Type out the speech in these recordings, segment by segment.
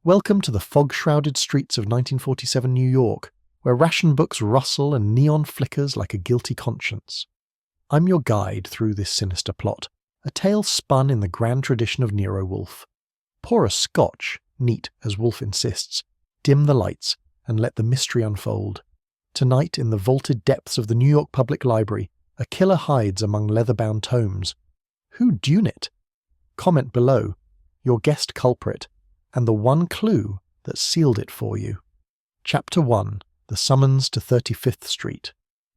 Welcome to the fog-shrouded streets of 1947 New York, where ration books rustle and neon flickers like a guilty conscience. I'm your guide through this sinister plot, a tale spun in the grand tradition of Nero Wolfe. Pour a scotch, neat as Wolfe insists, dim the lights, and let the mystery unfold. Tonight, in the vaulted depths of the New York Public Library, a killer hides among leather-bound tomes. Whodunit? Comment below, your guessed culprit, and the one clue that sealed it for you. Chapter 1. The Summons to 35th Street.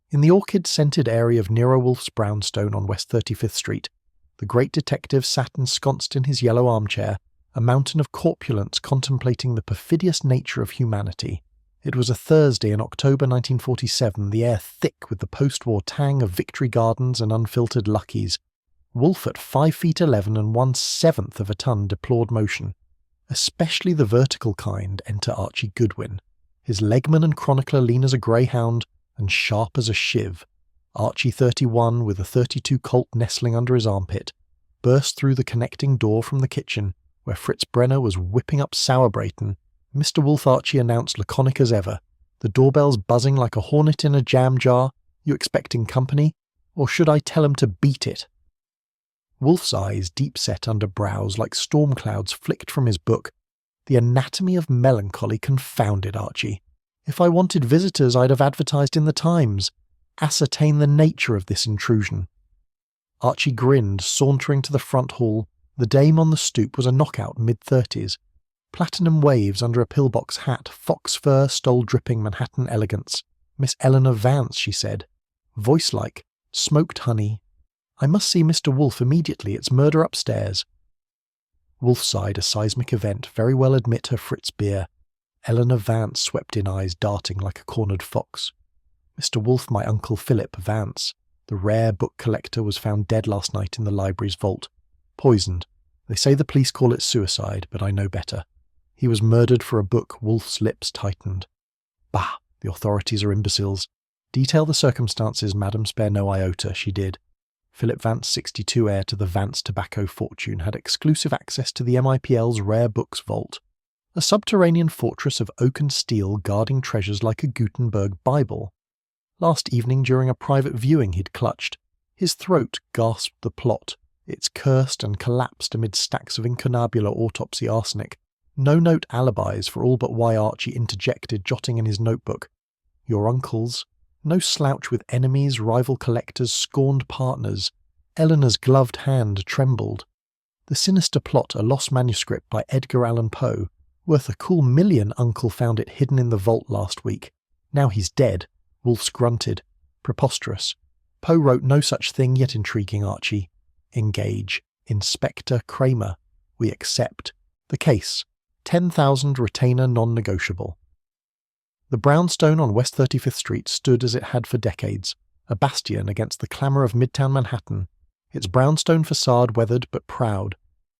In the orchid-scented area of Nero Wolfe's brownstone on West 35th Street, the great detective sat ensconced in his yellow armchair, a mountain of corpulence contemplating the perfidious nature of humanity. It was a Thursday in October 1947, the air thick with the post-war tang of Victory Gardens and unfiltered Luckies. Wolfe at 5 feet 11 and 1/7 of a ton deplored motion. Especially the vertical kind enter Archie Goodwin. His legman and chronicler lean as a greyhound and sharp as a shiv. Archie 31, with a 32 Colt nestling under his armpit, burst through the connecting door from the kitchen, where Fritz Brenner was whipping up Sauerbraten. Mr. Wolfe Archie announced laconic as ever, the doorbell's buzzing like a hornet in a jam jar. You expecting company? Or should I tell him to beat it? Wolfe's eyes deep-set under brows like storm clouds flicked from his book. The anatomy of melancholy confounded Archie. If I wanted visitors, I'd have advertised in the Times. Ascertain the nature of this intrusion. Archie grinned, sauntering to the front hall. The dame on the stoop was a knockout mid-30s. Platinum waves under a pillbox hat, fox fur stole dripping Manhattan elegance. Miss Eleanor Vance, she said. Voice-like, smoked honey. I must see Mr. Wolfe immediately, it's murder upstairs. Wolfe sighed, a seismic event, very well admit her Fritz beer. Eleanor Vance swept in, eyes darting like a cornered fox. Mr. Wolfe, my Uncle Philip Vance, the rare book collector, was found dead last night in the library's vault. Poisoned. They say the police call it suicide, but I know better. He was murdered for a book. Wolfe's lips tightened. Bah, the authorities are imbeciles. Detail the circumstances, madam, spare no iota, she did. Philip Vance, 62, heir to the Vance tobacco fortune, had exclusive access to the MIPL's rare books vault, a subterranean fortress of oak and steel guarding treasures like a Gutenberg Bible. Last evening, during a private viewing he'd clutched, his throat gasped the plot. It's cursed and collapsed amid stacks of incarnabula autopsy arsenic. No-note alibis for all but why Archie interjected, jotting in his notebook. Your uncle's. No slouch with enemies, rival collectors, scorned partners. Eleanor's gloved hand trembled. The Sinister Plot, a lost manuscript by Edgar Allan Poe. Worth a cool $1 million, Uncle found it hidden in the vault last week. Now he's dead. Wolfe grunted. Preposterous. Poe wrote no such thing, yet intriguing, Archie. Engage. Inspector Kramer. We accept. The case. 10,000 retainer non-negotiable. The brownstone on West 35th Street stood as it had for decades, a bastion against the clamour of Midtown Manhattan, its brownstone facade weathered but proud.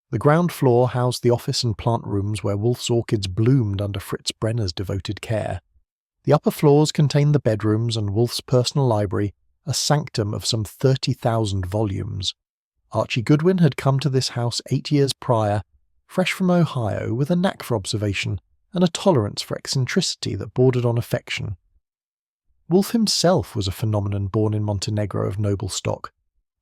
The ground floor housed the office and plant rooms where Wolfe's orchids bloomed under Fritz Brenner's devoted care. The upper floors contained the bedrooms and Wolfe's personal library, a sanctum of some 30,000 volumes. Archie Goodwin had come to this house 8 years prior, fresh from Ohio, with a knack for observation and a tolerance for eccentricity that bordered on affection. Wolfe himself was a phenomenon born in Montenegro of noble stock.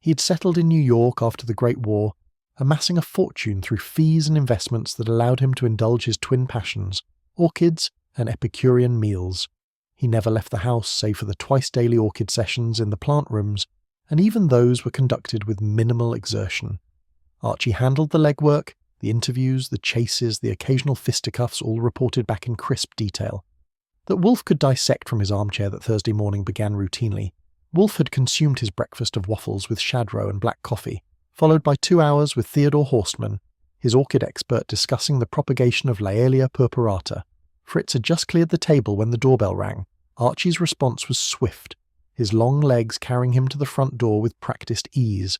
He had settled in New York after the Great War, amassing a fortune through fees and investments that allowed him to indulge his twin passions, orchids and Epicurean meals. He never left the house save for the twice-daily orchid sessions in the plant rooms, and even those were conducted with minimal exertion. Archie handled the legwork, the interviews, the chases, the occasional fisticuffs, all reported back in crisp detail. That Wolfe could dissect from his armchair that Thursday morning began routinely. Wolfe had consumed his breakfast of waffles with Shadrow and black coffee, followed by 2 hours with Theodore Horstman, his orchid expert, discussing the propagation of Laelia purpurata. Fritz had just cleared the table when the doorbell rang. Archie's response was swift, his long legs carrying him to the front door with practiced ease.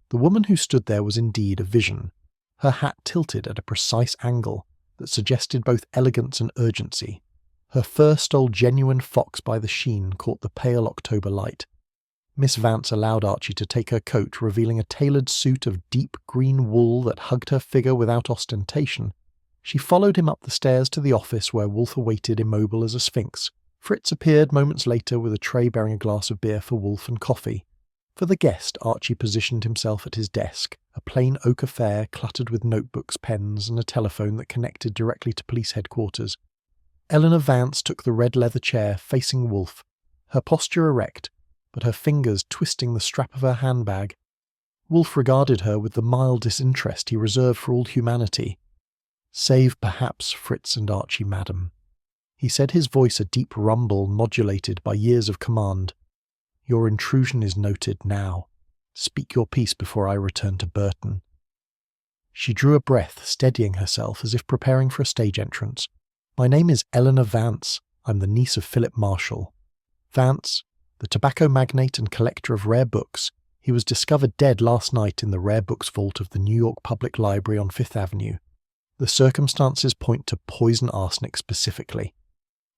The woman who stood there was indeed a vision. Her hat tilted at a precise angle that suggested both elegance and urgency. Her fur stole genuine fox by the sheen caught the pale October light. Miss Vance allowed Archie to take her coat, revealing a tailored suit of deep green wool that hugged her figure without ostentation, She followed him up the stairs to the office where Wolfe awaited immobile as a sphinx. Fritz appeared moments later with a tray bearing a glass of beer for Wolfe and coffee. For the guest, Archie positioned himself at his desk, a plain oak affair cluttered with notebooks, pens, and a telephone that connected directly to police headquarters. Eleanor Vance took the red leather chair facing Wolfe, her posture erect, but her fingers twisting the strap of her handbag. Wolfe regarded her with the mild disinterest he reserved for all humanity. "Save perhaps Fritz and Archie, madam," he said, his voice a deep rumble modulated by years of command. "Your intrusion is noted now. Speak your piece before I return to Burton." She drew a breath, steadying herself as if preparing for a stage entrance. "My name is Eleanor Vance. I'm the niece of Philip Marshall. Vance, the tobacco magnate and collector of rare books. He was discovered dead last night in the rare books vault of the New York Public Library on Fifth Avenue. The circumstances point to poison arsenic specifically.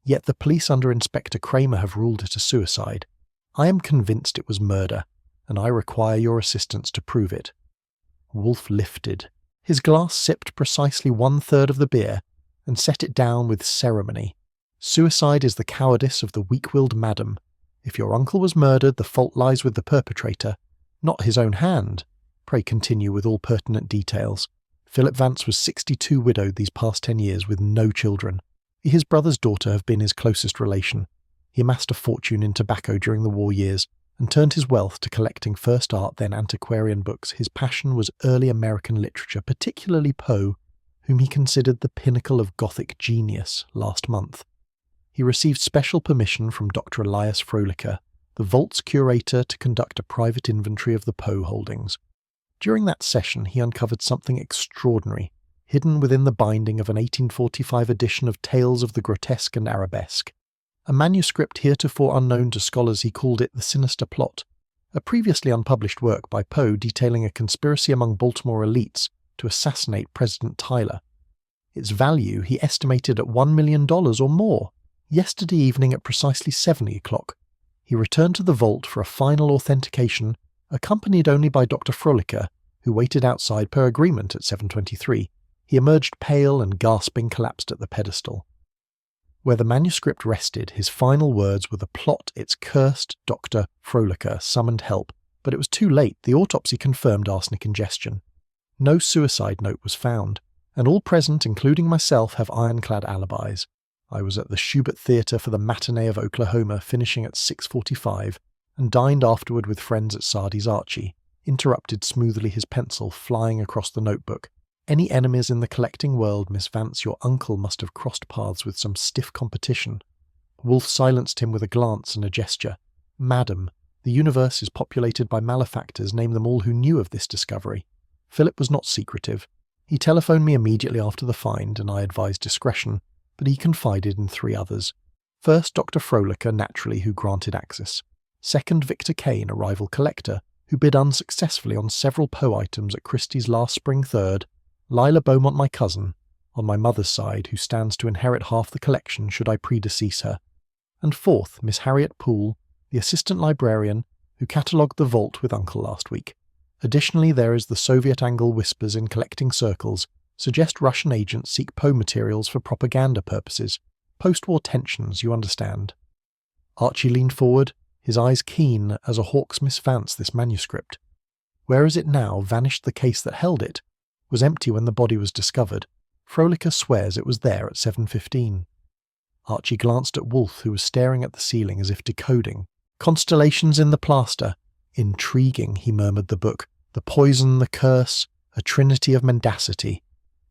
Yet the police under Inspector Kramer have ruled it a suicide. I am convinced it was murder, and I require your assistance to prove it." Wolfe lifted. His glass sipped precisely 1/3 of the beer and set it down with ceremony. "Suicide is the cowardice of the weak-willed madam. If your uncle was murdered, the fault lies with the perpetrator, not his own hand. Pray continue with all pertinent details." Philip Vance was 62, widowed these past 10 years with no children. His brother's daughter have been his closest relation. He amassed a fortune in tobacco during the war years and turned his wealth to collecting first art, then antiquarian books. His passion was early American literature, particularly Poe, whom he considered the pinnacle of Gothic genius last month. He received special permission from Dr. Elias Frolicker, the vault's curator, to conduct a private inventory of the Poe holdings. During that session, he uncovered something extraordinary, hidden within the binding of an 1845 edition of Tales of the Grotesque and Arabesque. A manuscript heretofore unknown to scholars, he called it the Sinister Plot, a previously unpublished work by Poe detailing a conspiracy among Baltimore elites to assassinate President Tyler. Its value he estimated at $1 million or more. Yesterday evening at precisely 7 o'clock, he returned to the vault for a final authentication, accompanied only by Dr. Frolicker, who waited outside per agreement at 7:23. He emerged pale and gasping, collapsed at the pedestal. Where the manuscript rested, his final words were, "The plot, it's cursed." Dr. Frolicker summoned help, but it was too late. The autopsy confirmed arsenic ingestion. No suicide note was found, and all present, including myself, have ironclad alibis. I was at the Schubert Theatre for the matinee of Oklahoma, finishing at 6:45, and dined afterward with friends at Sardi's. Archie interrupted smoothly, his pencil flying across the notebook. "Any enemies in the collecting world, Miss Vance? Your uncle must have crossed paths with some stiff competition." Wolfe silenced him with a glance and a gesture. "Madam, the universe is populated by malefactors. Name them all who knew of this discovery." Philip was not secretive. He telephoned me immediately after the find, and I advised discretion, but he confided in 3 others. First, Dr. Frolicker, naturally, who granted access. Second, Victor Kane, a rival collector, who bid unsuccessfully on several Poe items at Christie's last spring. Third, Lila Beaumont, my cousin, on my mother's side, who stands to inherit half the collection should I predecease her. And fourth, Miss Harriet Poole, the assistant librarian, who catalogued the vault with Uncle last week. Additionally, there is the Soviet angle. Whispers in collecting circles suggest Russian agents seek Poe materials for propaganda purposes. Post-war tensions, you understand. Archie leaned forward, his eyes keen as a hawk's. "Miss Vance, this manuscript. Where is it now? Vanished the case that held it? Was empty when the body was discovered. Frolicker swears it was there at 7:15. Archie glanced at Wolfe, who was staring at the ceiling as if decoding. "Constellations in the plaster. Intriguing," he murmured the book. "The poison, the curse, a trinity of mendacity.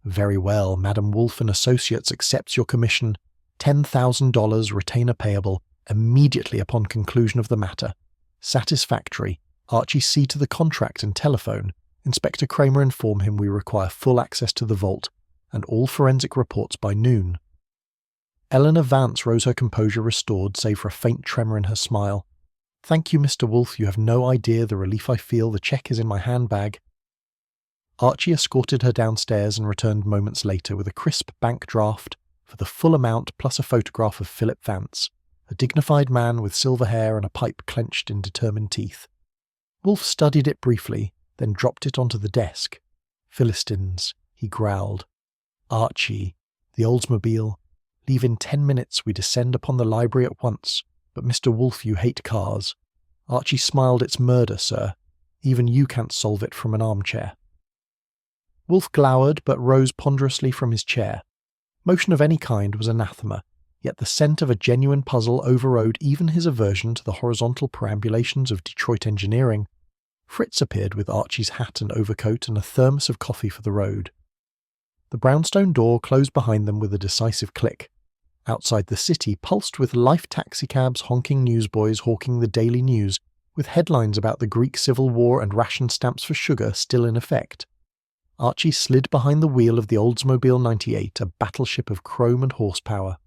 Very well, Madam Wolfe and Associates accepts your commission. $10,000 retainer payable immediately upon conclusion of the matter. Satisfactory. Archie, see to the contract and telephone. Inspector Kramer, inform him we require full access to the vault and all forensic reports by noon." Eleanor Vance rose, her composure restored, save for a faint tremor in her smile. "Thank you, Mr. Wolfe. You have no idea the relief I feel. The check is in my handbag." Archie escorted her downstairs and returned moments later with a crisp bank draft for the full amount plus a photograph of Philip Vance, a dignified man with silver hair and a pipe clenched in determined teeth. Wolfe studied it briefly, then dropped it onto the desk. "Philistines," he growled. Archie, the Oldsmobile. Leave in 10 minutes. We descend upon the library at once. But Mr. Wolfe, you hate cars. Archie smiled. It's murder, sir. Even you can't solve it from an armchair. Wolfe glowered, but rose ponderously from his chair. Motion of any kind was anathema, yet the scent of a genuine puzzle overrode even his aversion to the horizontal perambulations of Detroit engineering. Fritz appeared with Archie's hat and overcoat and a thermos of coffee for the road. The brownstone door closed behind them with a decisive click. Outside the city pulsed with life taxicabs, honking newsboys hawking the daily news, with headlines about the Greek Civil War and ration stamps for sugar still in effect. Archie slid behind the wheel of the Oldsmobile 98, a battleship of chrome and horsepower.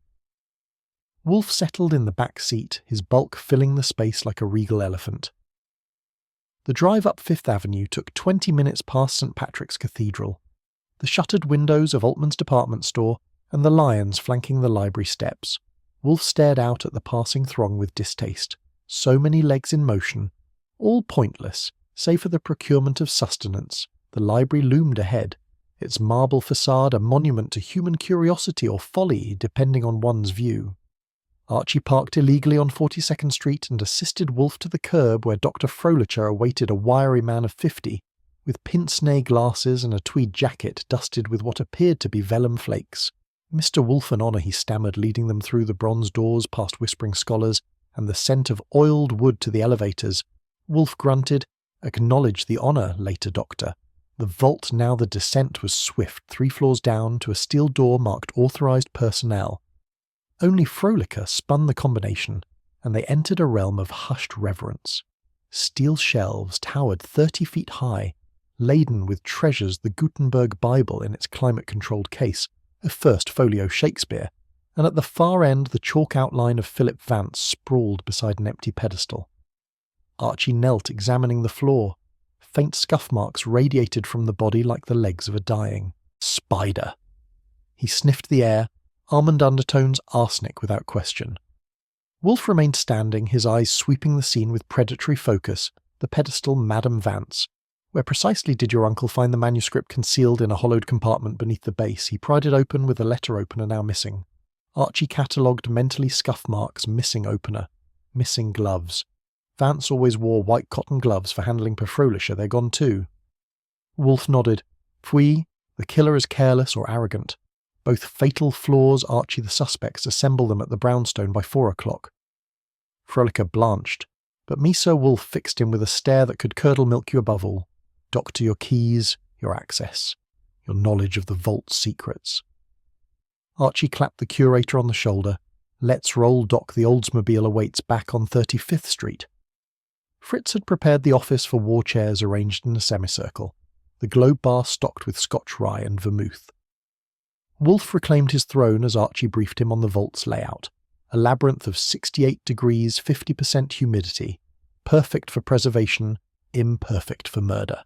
Wolfe settled in the back seat, his bulk filling the space like a regal elephant. The drive up Fifth Avenue took 20 minutes past St. Patrick's Cathedral, the shuttered windows of Altman's department store, and the lions flanking the library steps. Wolfe stared out at the passing throng with distaste. So many legs in motion, all pointless, save for the procurement of sustenance. The library loomed ahead, its marble facade a monument to human curiosity or folly, depending on one's view. Archie parked illegally on 42nd Street and assisted Wolfe to the curb where Dr. Frolicher awaited a wiry man of 50, with pince-nez glasses and a tweed jacket dusted with what appeared to be vellum flakes. Mr. Wolfe an honour, he stammered, leading them through the bronze doors past whispering scholars and the scent of oiled wood to the elevators. Wolfe grunted, "Acknowledge the honour, later doctor." The vault, now the descent was swift, 3 floors down to a steel door marked authorised personnel. Only Frolicher spun the combination, and they entered a realm of hushed reverence. Steel shelves towered 30 feet high, laden with treasures, the Gutenberg Bible in its climate-controlled case, a first folio Shakespeare, and at the far end the chalk outline of Philip Vance sprawled beside an empty pedestal. Archie knelt, examining the floor. Faint scuff marks radiated from the body like the legs of a dying spider. He sniffed the air, almond undertones, arsenic without question. Wolfe remained standing, his eyes sweeping the scene with predatory focus, the pedestal Madame Vance. Where precisely did your uncle find the manuscript concealed in a hollowed compartment beneath the base? He pried it open with a letter opener now missing. Archie catalogued mentally scuff marks, missing opener, missing gloves. Vance always wore white cotton gloves for handling per Frolicher. They're gone too. Wolfe nodded. Fui, the killer is careless or arrogant. Both fatal flaws. Archie the suspects assemble them at the brownstone by 4 o'clock. Frolicher blanched, but me Sir Wolfe fixed him with a stare that could curdle milk you above all. Doctor, your keys, your access, your knowledge of the vault's secrets. Archie clapped the curator on the shoulder. Let's roll, Doc, the Oldsmobile awaits back on 35th Street. Fritz had prepared the office for war chairs arranged in a semicircle, the globe bar stocked with Scotch rye and vermouth. Wolfe reclaimed his throne as Archie briefed him on the vault's layout, a labyrinth of 68 degrees, 50% humidity, perfect for preservation, imperfect for murder.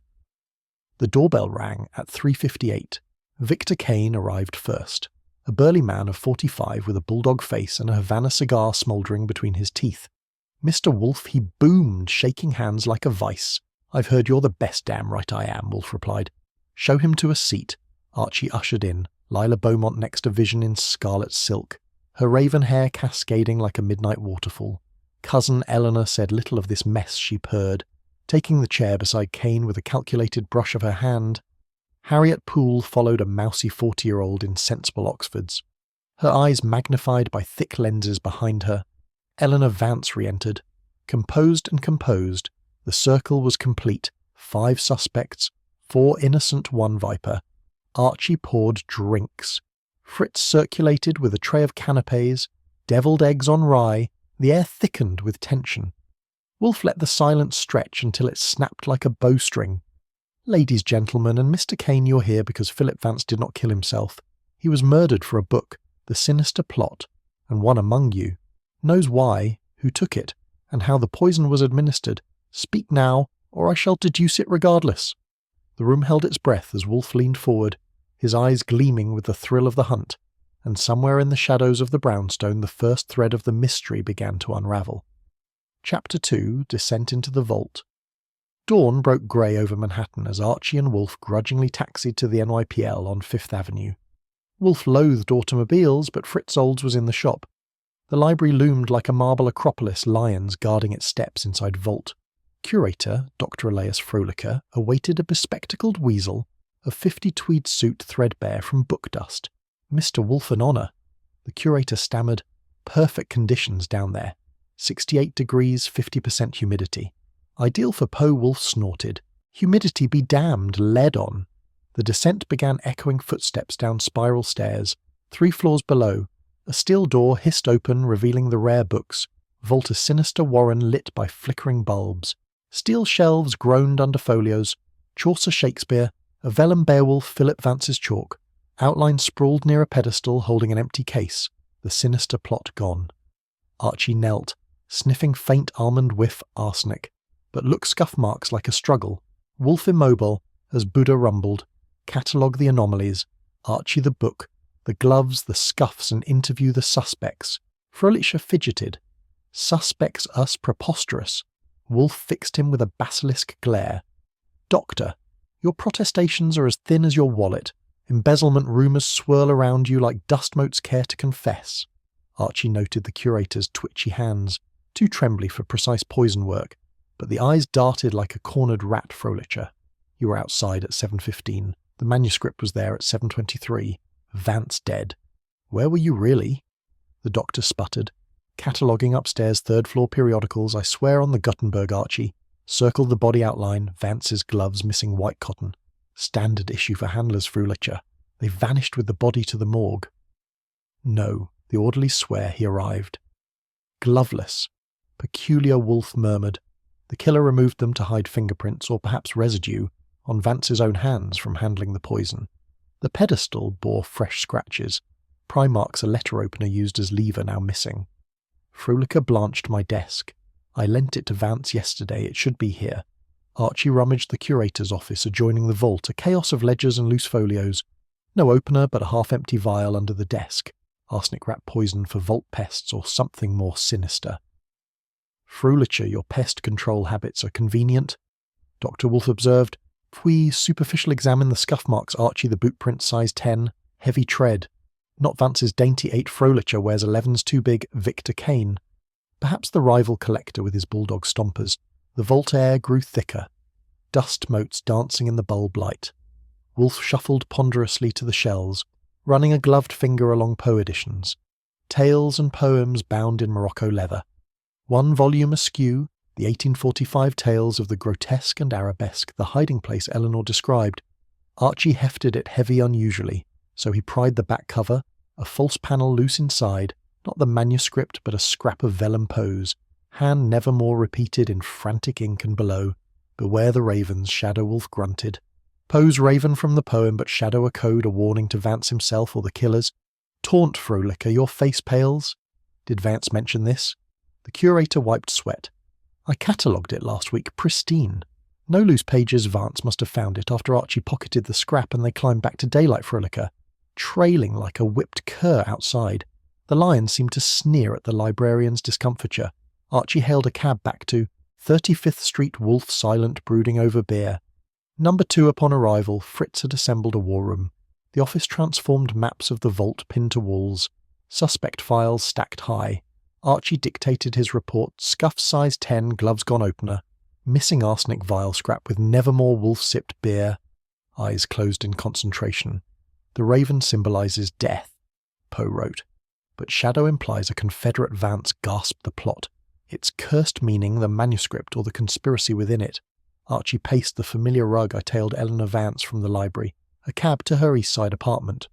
The doorbell rang at 3:58. Victor Kane arrived first, a burly man of 45 with a bulldog face and a Havana cigar smouldering between his teeth. Mr. Wolfe, he boomed, shaking hands like a vice. I've heard you're the best, damn right I am, Wolfe replied. Show him to a seat. Archie ushered in, Lila Beaumont next to Vision in scarlet silk, her raven hair cascading like a midnight waterfall. Cousin Eleanor said little of this mess she purred, taking the chair beside Kane with a calculated brush of her hand. Harriet Poole followed, a mousy 40-year-old in sensible Oxfords, her eyes magnified by thick lenses behind her. Eleanor Vance re-entered. Composed and composed, the circle was complete. 5 suspects, 4 innocent, 1 viper. Archie poured drinks. Fritz circulated with a tray of canapes, devilled eggs on rye. The air thickened with tension. Wolfe let the silence stretch until it snapped like a bowstring. Ladies, gentlemen, and Mr. Kane, you're here because Philip Vance did not kill himself. He was murdered for a book, The Sinister Plot, and one among you knows why, who took it, and how the poison was administered. Speak now, or I shall deduce it regardless. The room held its breath as Wolfe leaned forward, his eyes gleaming with the thrill of the hunt, and somewhere in the shadows of the brownstone the first thread of the mystery began to unravel. Chapter 2, Descent into the Vault. Dawn broke grey over Manhattan as Archie and Wolfe grudgingly taxied to the NYPL on 5th Avenue. Wolfe loathed automobiles, but Fritz Olds was in the shop. The library loomed like a marble acropolis, lions guarding its steps inside vault. Curator, Dr. Elias Frolicker, awaited a bespectacled weasel, a 50 tweed suit threadbare from book dust. Mr. Wolfe an honour. The curator stammered, perfect conditions down there. 68 degrees, 50% humidity. Ideal for Poe. Wolfe snorted. Humidity be damned, lead on. The descent began echoing footsteps down spiral stairs. 3 floors below, a steel door hissed open, revealing the rare books. Vault a sinister warren lit by flickering bulbs. Steel shelves groaned under folios. Chaucer Shakespeare, a vellum Beowulf, Philip Vance's chalk. Outline sprawled near a pedestal holding an empty case, the sinister plot gone. Archie knelt, sniffing faint almond whiff arsenic, but looked scuff marks like a struggle. Wolfe immobile, as Buddha rumbled. Catalogue the anomalies. Archie the book. The gloves, the scuffs, and interview the suspects. Frolicher fidgeted. Suspects us preposterous. Wolfe fixed him with a basilisk glare. Doctor, your protestations are as thin as your wallet. Embezzlement rumours swirl around you like dust motes care to confess. Archie noted the curator's twitchy hands, too trembly for precise poison work, but the eyes darted like a cornered rat. Frolicher. You were outside at 7:15. The manuscript was there at 7:23. Vance dead. Where were you really? The doctor sputtered. Cataloguing upstairs 3rd floor periodicals, I swear on the Gutenberg, Archie. Circled the body outline, Vance's gloves missing white cotton. Standard issue for handlers, Frolicher. They vanished with the body to the morgue. No, the orderlies swear he arrived. Gloveless. Peculiar, Wolfe murmured. The killer removed them to hide fingerprints, or perhaps residue, on Vance's own hands from handling the poison. The pedestal bore fresh scratches. Primark's a letter opener used as lever now missing. Frolicher blanched my desk. I lent it to Vance yesterday, it should be here. Archie rummaged the curator's office adjoining the vault, a chaos of ledgers and loose folios. No opener but a half-empty vial under the desk. Arsenic-wrapped poison for vault pests or something more sinister. Frolicher, your pest control habits are convenient, Dr. Wolfe observed. If we superficial examine the scuff marks, Archie, the boot print size 10, heavy tread. Not Vance's dainty 8. Frolicher wears 11s too big, Victor Kane. Perhaps the rival collector with his bulldog stompers. The vault air grew thicker. Dust motes dancing in the bulb light. Wolfe shuffled ponderously to the shelves, running a gloved finger along Poe editions. Tales and poems bound in Morocco leather. 1 volume askew, the 1845 tales of the grotesque and arabesque, the hiding place Eleanor described. Archie hefted it heavy unusually, so he pried the back cover, a false panel loose inside, not the manuscript but a scrap of vellum Poe's, hand nevermore repeated in frantic ink, and below, beware the ravens, Shadow Wolfe grunted. Poe's raven from the poem, but shadow a code, a warning to Vance himself or the killers. Taunt, Frolicher, your face pales. Did Vance mention this? The curator wiped sweat. I catalogued it last week, pristine. No loose pages. Vance must have found it after Archie pocketed the scrap and they climbed back to daylight. Frolicher, trailing like a whipped cur outside. The lion seemed to sneer at the librarian's discomfiture. Archie hailed a cab back to 35th Street. Wolfe silent, brooding over beer. Number 2 upon arrival, Fritz had assembled a war room. The office transformed maps of the vault pinned to walls. Suspect files stacked high. Archie dictated his report, scuff size 10, gloves gone opener. Missing arsenic vial scrap with nevermore Wolfe sipped beer. Eyes closed in concentration. The raven symbolises death, Poe wrote. But shadow implies a Confederate. Vance gasped the plot. Its cursed meaning, the manuscript or the conspiracy within it. Archie paced the familiar rug I tailed Eleanor Vance from the library, a cab to her East Side apartment.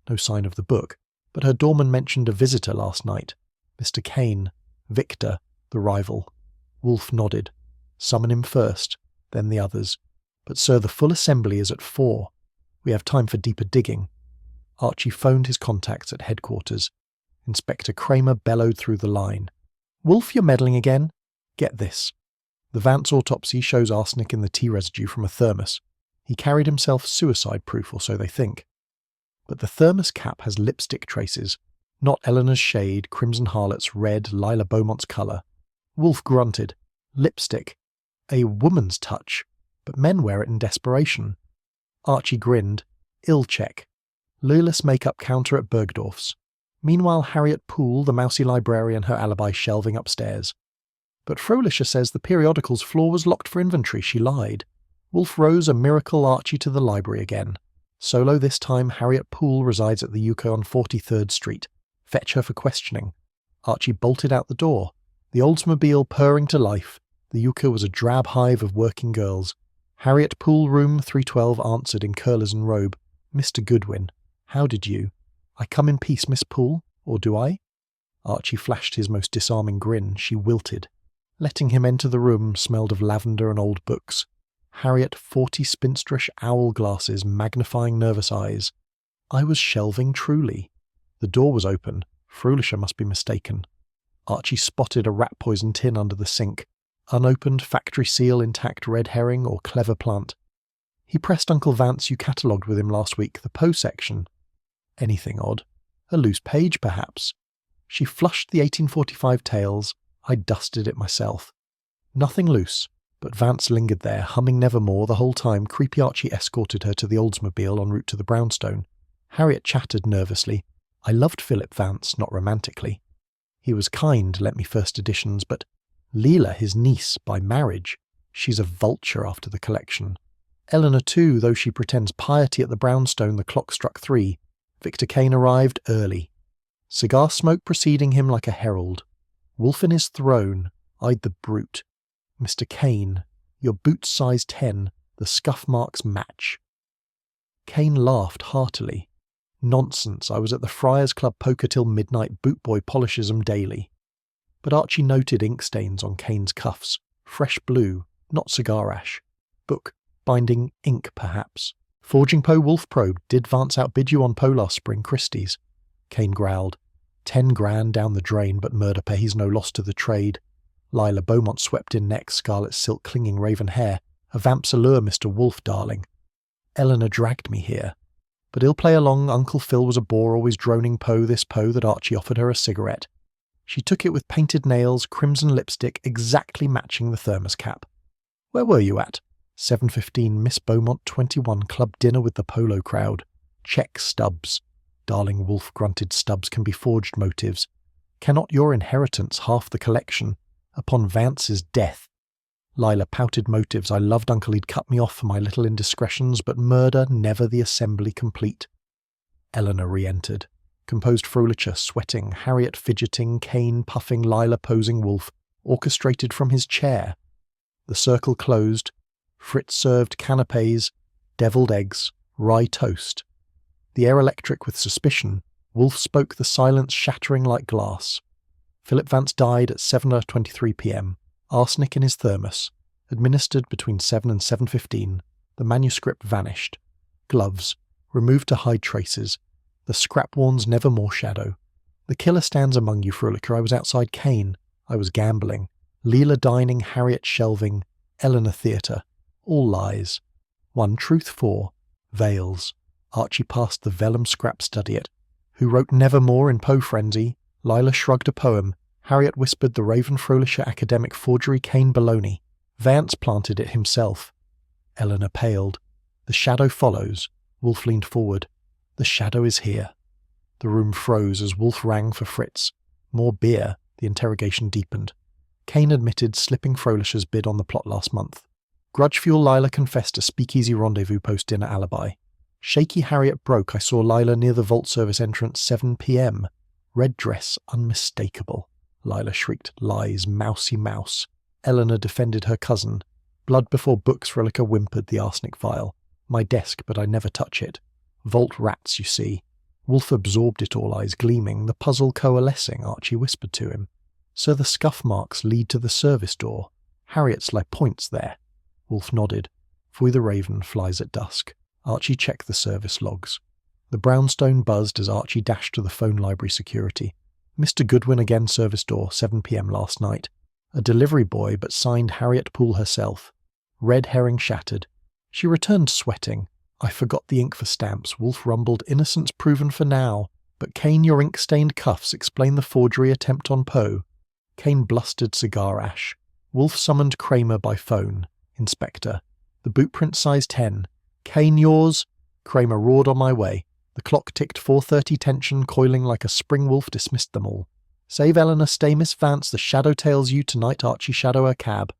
No sign of the book, but her doorman mentioned a visitor last night. Mr. Kane, Victor, the rival. Wolfe nodded. Summon him first, then the others. But sir, the full assembly is at 4. We have time for deeper digging. Archie phoned his contacts at headquarters. Inspector Kramer bellowed through the line. Wolfe, you're meddling again? Get this. The Vance autopsy shows arsenic in the tea residue from a thermos. He carried himself suicide-proof, or so they think. But the thermos cap has lipstick traces, not Eleanor's shade, Crimson Harlot's red, Lila Beaumont's colour. Wolfe grunted. Lipstick. A woman's touch, but men wear it in desperation. Archie grinned. Ill check. Loyless make-up counter at Bergdorf's. Meanwhile, Harriet Poole, the mousy librarian, her alibi shelving upstairs. But Fröhlicher says the periodical's floor was locked for inventory. She lied. Wolfe rose a miracle Archie to the library again. Solo this time, Harriet Poole resides at the Yucca on 43rd Street. Fetch her for questioning. Archie bolted out the door. The Oldsmobile purring to life. The Yucca was a drab hive of working girls. Harriet Poole, room 312, answered in curlers and robe. Mr. Goodwin, how did you? I come in peace, Miss Poole, or do I? Archie flashed his most disarming grin. She wilted. Letting him enter the room smelled of lavender and old books. Harriet 40 spinsterish owl glasses, magnifying nervous eyes. I was shelving truly. The door was open. Fröhlicher must be mistaken. Archie spotted a rat poison tin under the sink. Unopened, factory seal, intact red herring or clever plant. He pressed Uncle Vance you catalogued with him last week, the Poe section. Anything odd? A loose page, perhaps? She flushed the 1845 tales. I dusted it myself. Nothing loose, but Vance lingered there, humming Nevermore the whole time creepy Archie escorted her to the Oldsmobile en route to the brownstone. Harriet chattered nervously. I loved Philip Vance, not romantically. He was kind, lent me first editions, but Leela, his niece, by marriage. She's a vulture after the collection. Eleanor too, though she pretends piety at the brownstone, the clock struck 3. Victor Kane arrived early. Cigar smoke preceding him like a herald. Wolfe in his throne, eyed the brute. Mr. Kane, your boots size 10, the scuff marks match. Kane laughed heartily. Nonsense, I was at the Friars Club poker till midnight, bootboy polishes 'em daily. But Archie noted ink stains on Kane's cuffs. Fresh blue, not cigar ash. Book, binding, ink perhaps. Forging Poe Wolfe probe, did Vance outbid you on Poe last spring, Christie's? Kane growled. 10 grand down the drain, but murder pays no loss to the trade. Lila Beaumont swept in neck, scarlet silk clinging raven hair. A vamp's allure, Mr. Wolfe, darling. Eleanor dragged me here. But ill play along, Uncle Phil was a bore, always droning Poe this Poe that Archie offered her a cigarette. She took it with painted nails, crimson lipstick, exactly matching the thermos cap. Where were you at? 7:15, Miss Beaumont 21, club dinner with the polo crowd. Check Stubbs. Darling Wolfe grunted, Stubbs can be forged motives. Cannot your inheritance half the collection? Upon Vance's death. Lila pouted motives. I loved Uncle, he'd cut me off for my little indiscretions, but murder never the assembly complete. Eleanor re-entered. Composed Fröhlicher, sweating, Harriet fidgeting, Kane puffing, Lila posing Wolfe, orchestrated from his chair. The circle closed. Fritz served canapes, devilled eggs, rye toast. The air electric with suspicion, Wolfe spoke, the silence shattering like glass. Philip Vance died at 7:23 p.m. Arsenic in his thermos. Administered between 7 and 7:15. The manuscript vanished. Gloves. Removed to hide traces. The scrap warns Nevermore shadow. The killer stands among you, Fröhlicher. I was outside Kane. I was gambling. Leela dining, Harriet shelving. Eleanor theatre. All lies. One truth 4. Veils. Archie passed the vellum scrap study it. Who wrote Nevermore in Poe frenzy? Lila shrugged a poem. Harriet whispered the Raven Fröhlicher academic forgery Kane baloney. Vance planted it himself. Eleanor paled. The shadow follows. Wolfe leaned forward. The shadow is here. The room froze as Wolfe rang for Fritz. More beer. The interrogation deepened. Kane admitted slipping Fröhlicher's bid on the plot last month. Grudge fuel Lila confessed a speakeasy rendezvous post-dinner alibi. Shaky Harriet broke. I saw Lila near the vault service entrance 7 p.m. Red dress, unmistakable. Lila shrieked, lies, mousy mouse. Eleanor defended her cousin. Blood before books, Fröhlicher whimpered, the arsenic vial. My desk, but I never touch it. Vault rats, you see. Wolfe absorbed it all, eyes gleaming, the puzzle coalescing, Archie whispered to him. So the scuff marks lead to the service door. Harriet's lie points there. Wolfe nodded. Fui the Raven flies at dusk. Archie checked the service logs. The brownstone buzzed as Archie dashed to the phone library security. Mr. Goodwin again, service door, 7 p.m. last night. A delivery boy, but signed Harriet Poole herself. Red herring shattered. She returned sweating. I forgot the ink for stamps. Wolfe rumbled, innocence proven for now. But Kane, your ink-stained cuffs explain the forgery attempt on Poe. Kane blustered cigar ash. Wolfe summoned Kramer by phone. Inspector. The boot print size 10. Kane, yours? Kramer roared on my way. The clock ticked 4:30, tension coiling like a spring wolf dismissed them all. "Save Eleanor, stay Miss Vance, the shadow tails you tonight, Archie shadow her cab."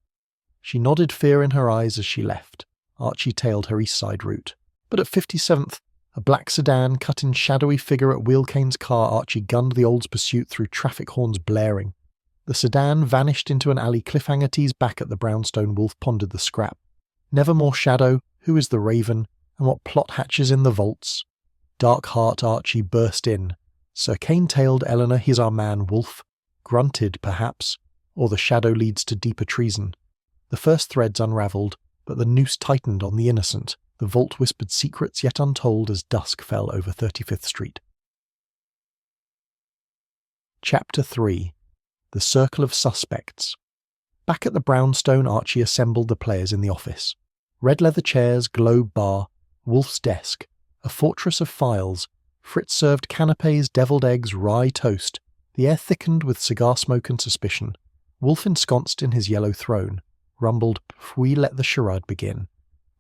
She nodded fear in her eyes as she left. Archie tailed her east side route. But at 57th, a black sedan cut in shadowy figure at Wheel Kane's car. Archie gunned the old's pursuit through traffic horns blaring. The sedan vanished into an alley. Cliffhanger tees back at the brownstone. Wolfe pondered the scrap. Never more shadow, who is the raven, and what plot hatches in the vaults? Dark heart Archie burst in. "Sir Kane tailed Eleanor, he's our man, Wolfe." Grunted, perhaps, or the shadow leads to deeper treason. The first threads unravelled, but the noose tightened on the innocent. The vault whispered secrets yet untold as dusk fell over 35th Street. Chapter 3. The Circle of Suspects. Back at the brownstone, Archie assembled the players in the office. Red leather chairs, globe bar, Wolfe's desk, a fortress of files. Fritz served canapes, deviled eggs, rye toast. The air thickened with cigar smoke and suspicion. Wolfe ensconced in his yellow throne, rumbled, "We let the charade begin."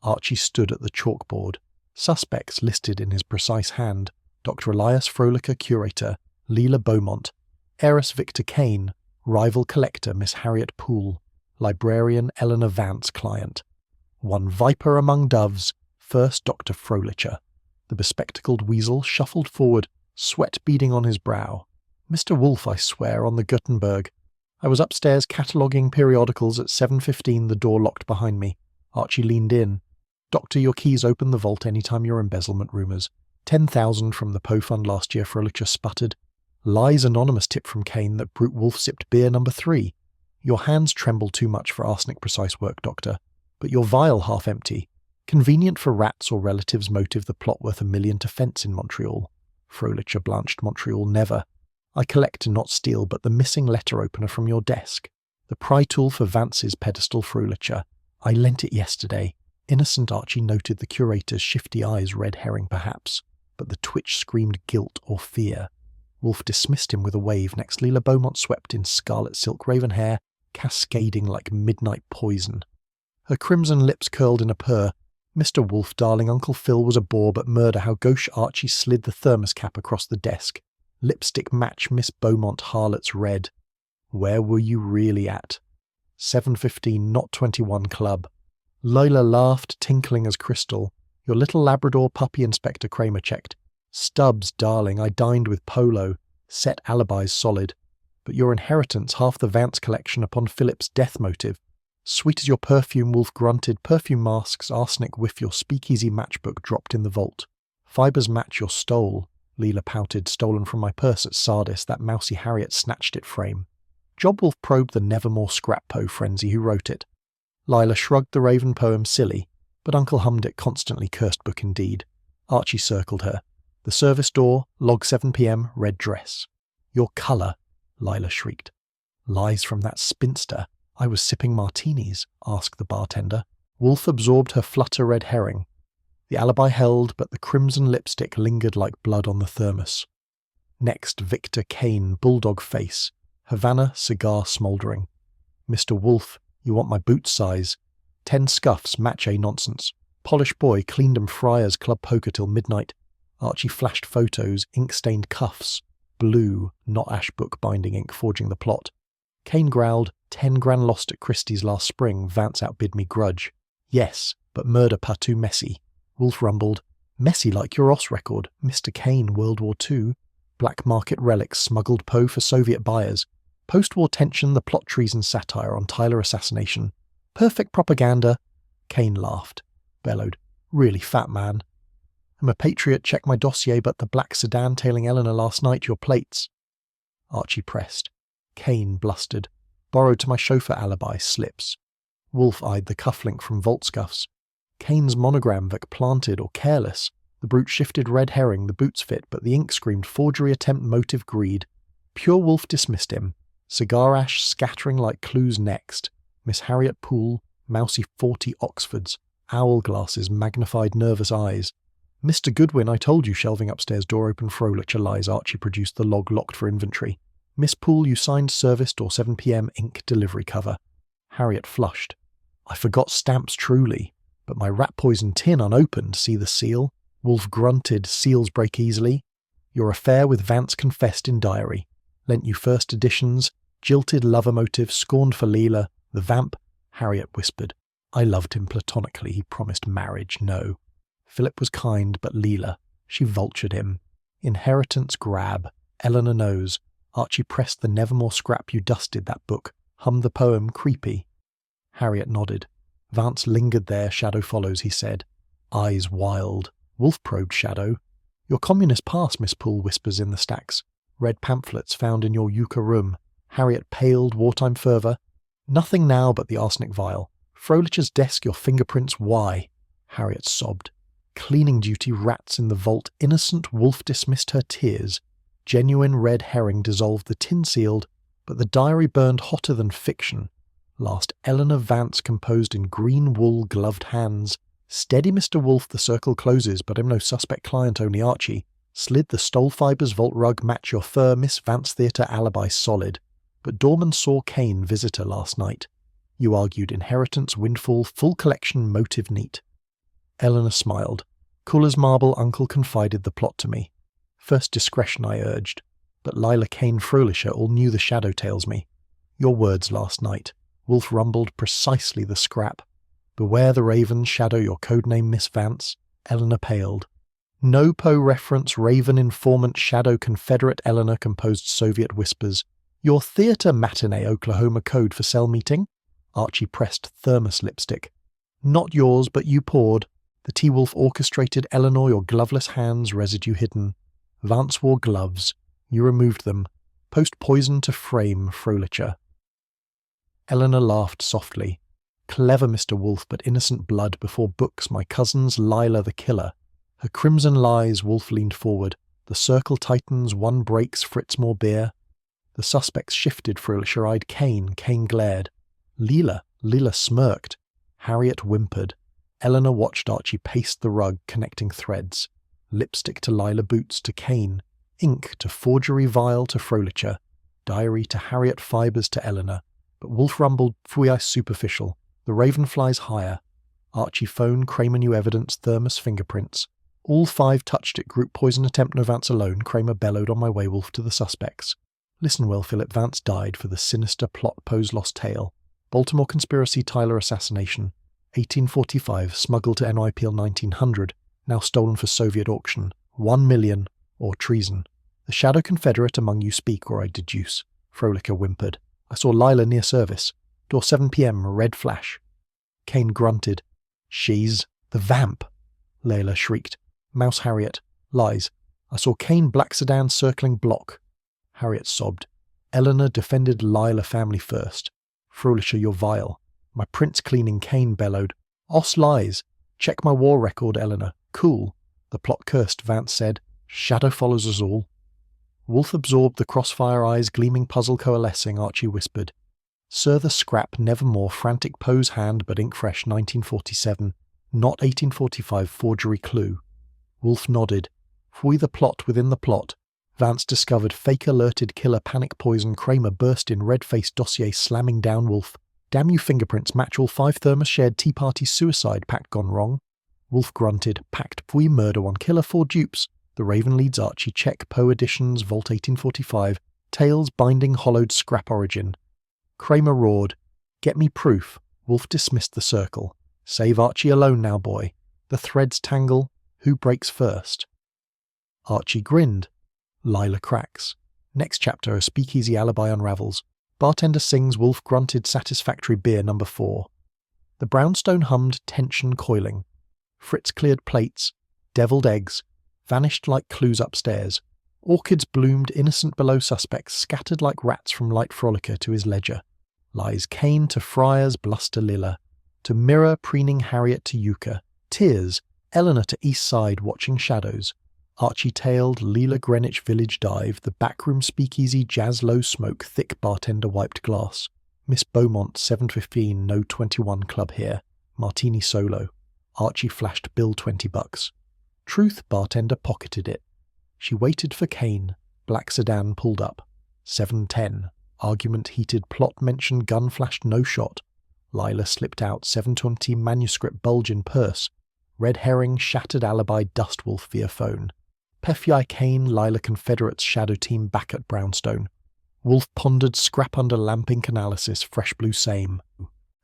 Archie stood at the chalkboard. Suspects listed in his precise hand: Dr. Elias Frolicker, curator; Leela Beaumont; heiress Victor Kane; rival collector Miss Harriet Poole; librarian Eleanor Vance, client. One viper among doves, first Dr. Frolicher. The bespectacled weasel shuffled forward, sweat beading on his brow. "Mr. Wolfe, I swear, on the Gutenberg. I was upstairs cataloguing periodicals at 7:15, the door locked behind me." Archie leaned in. "Doctor, your keys open the vault any time your embezzlement rumours. 10,000 from the Poe Fund last year," Frolicher sputtered. "Lies anonymous tip from Kane that Brute Wolfe sipped beer number 3. Your hands tremble too much for arsenic-precise work, Doctor. But your vial half empty. Convenient for rats or relatives motive the plot worth $1 million to fence in Montreal." Frolicher blanched. "Montreal, never. I collect and not steal, but the missing letter opener from your desk. The pry tool for Vance's pedestal, Frolicher. I lent it yesterday." Innocent Archie noted the curator's shifty eyes, red herring perhaps, but the twitch screamed guilt or fear. Wolfe dismissed him with a wave. Next, Leela Beaumont swept in scarlet silk raven hair, cascading like midnight poison. Her crimson lips curled in a purr. "Mr. Wolfe, darling, Uncle Phil was a bore, but murder." How gauche Archie slid the thermos cap across the desk. Lipstick match Miss Beaumont harlot's red. "Where were you really at?" 7:15, not 21 club. Lila laughed, tinkling as crystal. "Your little Labrador puppy," Inspector Kramer checked. "Stubbs, darling, I dined with Polo. Set alibis solid. But your inheritance, half the Vance collection upon Philip's death motive. Sweet as your perfume," Wolfe grunted. "Perfume masks, arsenic whiff, your speakeasy matchbook dropped in the vault. Fibers match your stole." Leela pouted. "Stolen from my purse at Sardis. That mousy Harriet snatched it frame." Job Wolfe probed the nevermore scrap Poe frenzy. "Who wrote it?" Lila shrugged. "The Raven poem, silly. But Uncle hummed it constantly. Cursed book indeed." Archie circled her. "The service door, log 7 p.m, red dress." "Your colour," Lila shrieked. "Lies from that spinster. I was sipping martinis," asked the bartender. Wolfe absorbed her flutter red herring. The alibi held, but the crimson lipstick lingered like blood on the thermos. Next, Victor Kane, bulldog face. Havana, cigar smouldering. "Mr. Wolfe, you want my boot size. 10 scuffs, match-a nonsense. Polish boy, cleaned 'em Friars Club poker till midnight." Archie flashed photos, ink-stained cuffs. Blue, not ash book binding ink forging the plot. Kane growled, 10 grand lost at Christie's last spring, Vance outbid me grudge. "Yes, but murder partout messy." Wolfe rumbled, "Messy like your OS record, Mr. Kane, World War II. Black market relics, smuggled Poe for Soviet buyers. Post-war tension, the plot treason satire on Tyler assassination. Perfect propaganda." Kane laughed, bellowed, "Really fat man. I'm a patriot, check my dossier, but the black sedan tailing Eleanor last night, your plates." Archie pressed. Kane blustered. "Borrowed to my chauffeur alibi, slips." Wolfe eyed the cufflink from Vault Scuffs. Kane's monogram, Vic planted or careless. The brute shifted red herring, the boots fit, but the ink screamed forgery attempt motive greed. Pure Wolfe dismissed him. Cigar ash scattering like clues next. Miss Harriet Poole, mousy 40 Oxfords, owl glasses, magnified nervous eyes. "Mr. Goodwin, I told you," shelving upstairs, door open, Frolicher lies. Archie produced the log locked for inventory. "Miss Poole, you signed service door 7 p.m, ink delivery cover." Harriet flushed. "I forgot stamps truly, but my rat poison tin unopened, see the seal?" Wolfe grunted, seals break easily. Your affair with Vance confessed in diary. Lent you first editions, jilted lover motive, scorned for Leela, the vamp. Harriet whispered. I loved him platonically, he promised marriage, no. Philip was kind, but Leela, she vultured him. Inheritance grab. Eleanor knows. Archie pressed the Nevermore scrap you dusted, that book. Hummed the poem, creepy. Harriet nodded. Vance lingered there, Shadow follows, he said. Eyes wild. Wolfe probed Shadow. Your communist past, Miss Poole whispers in the stacks. Red pamphlets found in your euchre room. Harriet paled, wartime fervour. Nothing now but the arsenic vial. Frolicher's desk, your fingerprints, why? Harriet sobbed. Cleaning duty, rats in the vault. Innocent Wolfe dismissed her tears. Genuine red herring dissolved the tin-sealed, but the diary burned hotter than fiction. Last Eleanor Vance composed in green wool gloved hands. Steady, Mr. Wolfe, the circle closes, but I'm no suspect client, only Archie. Slid the stole fibres vault rug, match your fur, Miss Vance Theatre alibi solid. But Dorman saw Kane visitor last night. You argued inheritance, windfall, full collection, motive neat. Eleanor smiled. Cool as marble, uncle confided the plot to me. First discretion I urged, but Lila Kane Fröhlicher all knew the shadow tales me. Your words last night. Wolfe rumbled precisely the scrap. Beware the raven, Shadow, your codename Miss Vance. Eleanor paled. No Poe reference, raven informant, Shadow, Confederate. Eleanor composed Soviet whispers. Your theatre matinee Oklahoma code for cell meeting? Archie pressed thermos lipstick. Not yours, but you poured. The T-Wolf orchestrated. Eleanor, your gloveless hands, residue hidden. Vance wore gloves. You removed them. Post poison to frame, Fröhlicher. Eleanor laughed softly. Clever Mr. Wolfe, but innocent blood before books, my cousin's Lila the killer. Her crimson lies, Wolfe leaned forward. The circle tightens, one breaks, Fritz more beer. The suspects shifted, Fröhlicher-eyed Kane glared. Leela smirked. Harriet whimpered. Eleanor watched Archie pace the rug, connecting threads. Lipstick to Lila boots to Kane. Ink to forgery vial to Fröhlicher. Diary to Harriet, fibres to Eleanor. But Wolfe rumbled, fouille superficial. The raven flies higher. Archie phone, Kramer new evidence, thermos fingerprints. All five touched it, group poison attempt, no Vance alone. Kramer bellowed on my way, Wolfe, to the suspects. Listen well, Philip, Vance died for the Sinister Plot, Poe's lost tale. Baltimore conspiracy, Tyler assassination. 1845, smuggled to NYPL 1900, now stolen for Soviet auction. 1 million, or treason. The Shadow Confederate among you speak, or I deduce. Fröhlicher whimpered. I saw Lila near service. Door 7 p.m, red flash. Kane grunted. She's the vamp. Layla shrieked. Mouse Harriet. Lies. I saw Kane black sedan circling block. Harriet sobbed. Eleanor defended Lila family first. Fröhlicher, you're vile. My prince cleaning, Kane bellowed. Os lies. Check my war record, Eleanor. Cool. The plot cursed, Vance said. Shadow follows us all. Wolfe absorbed the crossfire eyes, gleaming puzzle coalescing, Archie whispered. Sir the scrap, nevermore, frantic Poe's hand, but ink fresh, 1947. Not 1845, forgery clue. Wolfe nodded. Fouille the plot within the plot. Vance discovered fake alerted killer panic poison. Kramer burst in red-faced dossier, slamming down Wolfe. Damn you fingerprints, match all 5 thermos shared Tea Party suicide pact gone wrong. Wolfe grunted. Pact fouille murder 1 killer 4 dupes. The Raven leads Archie, check Poe editions, Vault 1845. Tales binding hollowed scrap origin. Kramer roared. Get me proof. Wolfe dismissed the circle. Save Archie alone now, boy. The threads tangle. Who breaks first? Archie grinned. Lila cracks. Next chapter, a speakeasy alibi unravels. Bartender sings, Wolfe grunted satisfactory beer number 4. The brownstone hummed, tension coiling. Fritz cleared plates. Deviled eggs. Vanished like clues upstairs. Orchids bloomed innocent below suspects, scattered like rats from light frolicker to his ledger. Lies Kane to Friars, bluster Lilla. To Mirror, preening Harriet to Euchre. Tears, Eleanor to East Side, watching shadows. Archie tailed, Leela Greenwich Village dive, the backroom speakeasy, jazz low smoke, thick bartender wiped glass. Miss Beaumont, 7:15, no 21 club here. Martini solo. Archie flashed bill $20. Truth, bartender pocketed it. She waited for Kane. Black sedan pulled up. 7:10. Argument heated, plot mentioned, gun flashed, no shot. Lila slipped out, 7:20, manuscript bulge in purse. Red herring, shattered alibi, dust wolf via phone. Pefyi Kane, Lila Confederates shadow team back at Brownstone. Wolf pondered scrap under lamp ink analysis, fresh blue same.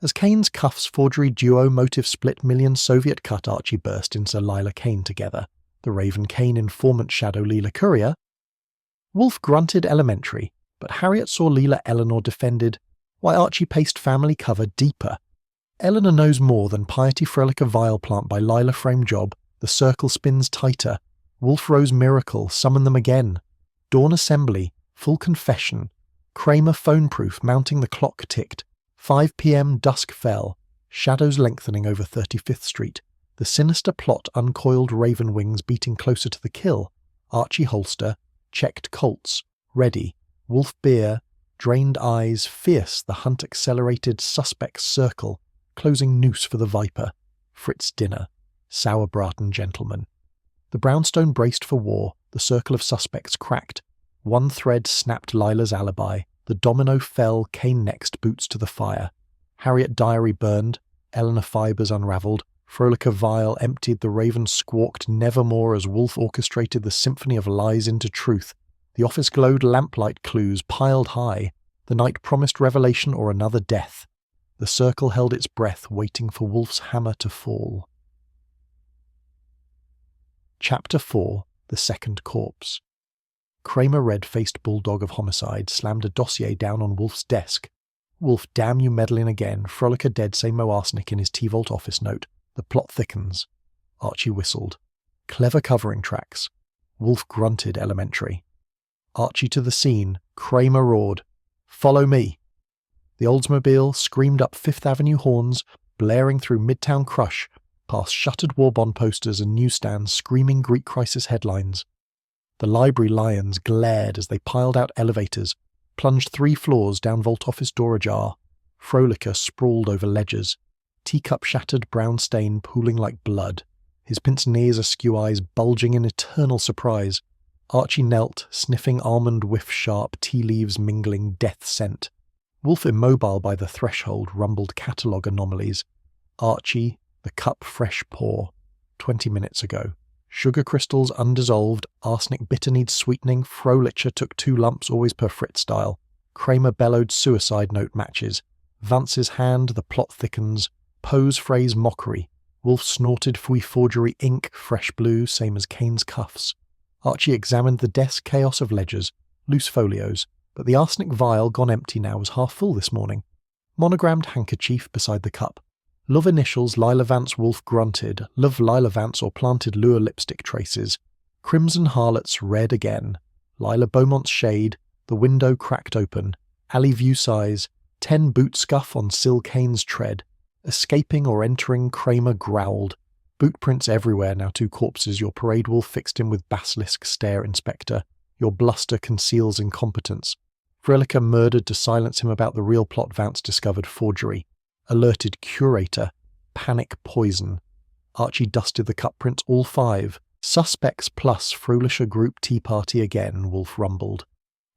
As Kane's cuffs forgery duo motive split million Soviet cut Archie burst into Lila Kane together. The Raven Kane informant shadow Leela Courier. Wolf grunted elementary, but Harriet saw Leela Eleanor defended, why Archie paced family cover deeper. Eleanor knows more than Piety Frolic a Vile Plant by Lila Frame Job, the circle spins tighter. Wolf Rose Miracle, summon them again. Dawn Assembly, full confession. Kramer phone proof, mounting the clock ticked. 5 p.m. dusk fell. Shadows lengthening over 35th Street. The sinister plot uncoiled raven wings beating closer to the kill. Archie holster, checked Colts, ready. Wolf beer, drained eyes, fierce the hunt accelerated suspects circle. Closing noose for the viper. Fritz dinner. Sour Bratton gentleman. The brownstone braced for war, the circle of suspects cracked. One thread snapped Lila's alibi. The domino fell, Kane next, boots to the fire. Harriet diary burned, Eleanor fibres unravelled. Frolica Vile emptied, the raven squawked nevermore as Wolf orchestrated the symphony of lies into truth. The office glowed lamplight clues piled high. The night promised revelation or another death. The circle held its breath, waiting for Wolf's hammer to fall. Chapter 4. The Second Corpse. Kramer, red-faced bulldog of homicide, slammed a dossier down on Wolf's desk. Wolf, damn you meddling again. Frolic a dead, say Mo arsenic in his T-Vault office note. The plot thickens. Archie whistled. Clever covering tracks. Wolf grunted elementary. Archie to the scene. Kramer roared. Follow me. The Oldsmobile screamed up Fifth Avenue horns, blaring through Midtown Crush, past shuttered war bond posters and newsstands screaming Greek crisis headlines. The library lions glared as they piled out elevators, plunged 3 floors down vault office door ajar. Frolica sprawled over ledgers, teacup shattered brown stain pooling like blood, his pince-nez askew eyes bulging in eternal surprise. Archie knelt, sniffing almond whiff sharp, tea leaves mingling death scent. Wolf immobile by the threshold rumbled catalogue anomalies. Archie, the cup fresh pour. 20 minutes ago. Sugar crystals undissolved, arsenic bitter needs sweetening, Frolicher took 2 lumps always per Fritz style. Kramer bellowed suicide note matches. Vance's hand, the plot thickens. Pose phrase mockery. Wolf snorted forgery ink, fresh blue, same as Kane's cuffs. Archie examined the desk chaos of ledgers, loose folios, but the arsenic vial, gone empty now, was half full this morning. Monogrammed handkerchief beside the cup. Love initials Lila Vance Wolf grunted, love Lila Vance or planted lure lipstick traces. Crimson harlots red again. Lila Beaumont's shade, the window cracked open. Alley view size, 10 boot scuff on Sil Kane's tread. Escaping or entering, Kramer growled. Bootprints everywhere, now 2 corpses, your parade wolf fixed him with basilisk stare, Inspector. Your bluster conceals incompetence. Frolica murdered to silence him about the real plot. Vance discovered forgery. Alerted curator. Panic poison. Archie dusted the cup prints, all 5. Suspects plus Frolicia group tea party again, Wolf rumbled.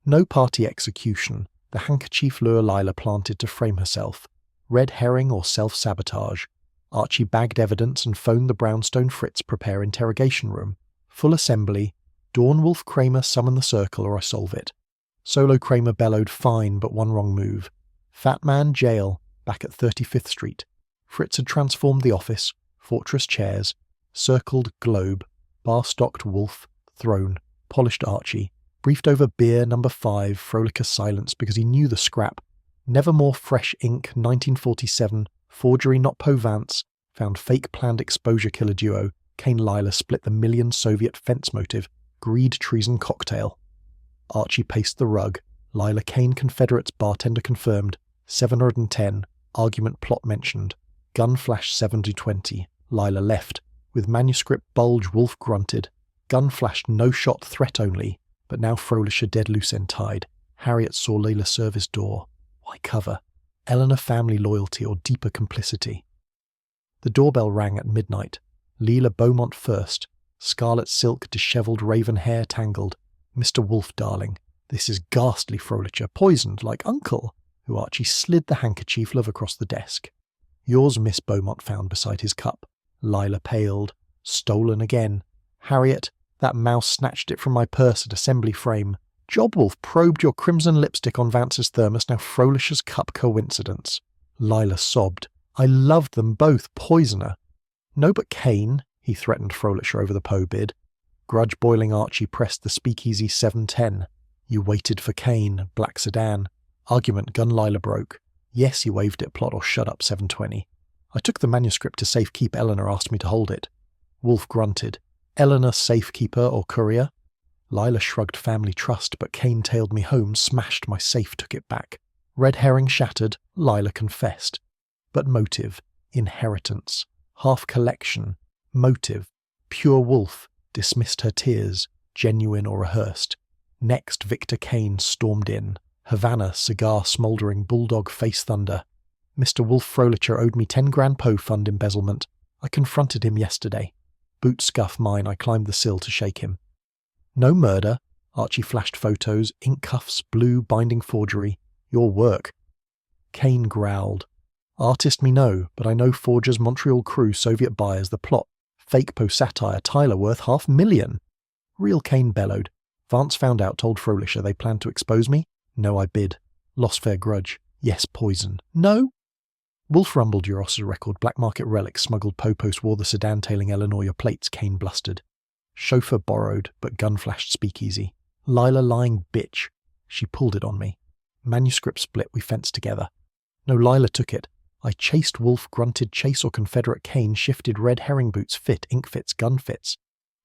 No party execution. The handkerchief lure Lila planted to frame herself. Red herring or self-sabotage. Archie bagged evidence and phoned the brownstone Fritz prepare interrogation room. Full assembly. Dawn Wolf Kramer summon the circle or I solve it. Solo Kramer bellowed fine but one wrong move. Fat man jail, back at 35th Street. Fritz had transformed the office, fortress chairs, circled globe, bar-stocked wolf, throne, polished Archie, briefed over beer number 5, Frolica silence because he knew the scrap. Nevermore fresh ink, 1947, forgery not Poe Vance, found fake planned exposure killer duo, Kane Lila split the million Soviet fence motive, greed treason cocktail. Archie paced the rug, Lila Kane Confederates bartender confirmed, 710, argument plot mentioned, gun flash 7-20, Lila left, with manuscript bulge Wolf grunted, gun flashed no shot threat only, but now Frolicia dead loose end tied, Harriet saw Lila service door. Why cover? Eleanor family loyalty or deeper complicity? The doorbell rang at midnight. Leela Beaumont first. Scarlet silk, dishevelled raven hair tangled. Mr. Wolf, darling. This is ghastly, Frolicher. Poisoned, like Uncle, who Archie slid the handkerchief love across the desk. Yours, Miss Beaumont found beside his cup. Lila paled. Stolen again. Harriet, that mouse snatched it from my purse at assembly frame. Jobwolf probed your crimson lipstick on Vance's thermos, now Frolisher's cup coincidence. Lila sobbed. I loved them both, poisoner. No, but Kane, he threatened Frolisher over the Poe bid. Grudge-boiling Archie pressed the speakeasy 710. You waited for Kane, black sedan. Argument gun Lila broke. Yes, he waved it, plot or shut up 720. I took the manuscript to safekeep. Eleanor asked me to hold it. Wolfe grunted. Eleanor safekeeper or courier? Lila shrugged family trust, but Kane tailed me home, smashed my safe, took it back. Red herring shattered, Lila confessed. But motive, inheritance, half collection, motive, pure Wolfe, dismissed her tears, genuine or rehearsed. Next, Victor Kane stormed in. Havana, cigar smouldering, bulldog face thunder. Mr. Wolfe Frolicher owed me 10 grand Poe fund embezzlement. I confronted him yesterday. Boot scuff mine, I climbed the sill to shake him. No murder. Archie flashed photos, ink cuffs, blue, binding forgery. Your work. Kane growled. Artist me no, but I know forgers, Montreal crew, Soviet buyers, the plot. Fake Poe satire, Tyler worth $500,000. Real Kane bellowed. Vance found out, told Frolisher they planned to expose me. No, I bid. Lost fair grudge. Yes, poison. No? Wolfe rumbled your Oscar record, black market relics, smuggled Poe post wore the sedan tailing Eleanor your plates, Kane blustered. Chauffeur borrowed, but gun flashed speakeasy. Lila lying bitch. She pulled it on me. Manuscript split, we fenced together. No, Lila took it. I chased Wolfe, grunted chase or Confederate Kane, shifted red herring boots, fit, ink fits, gun fits.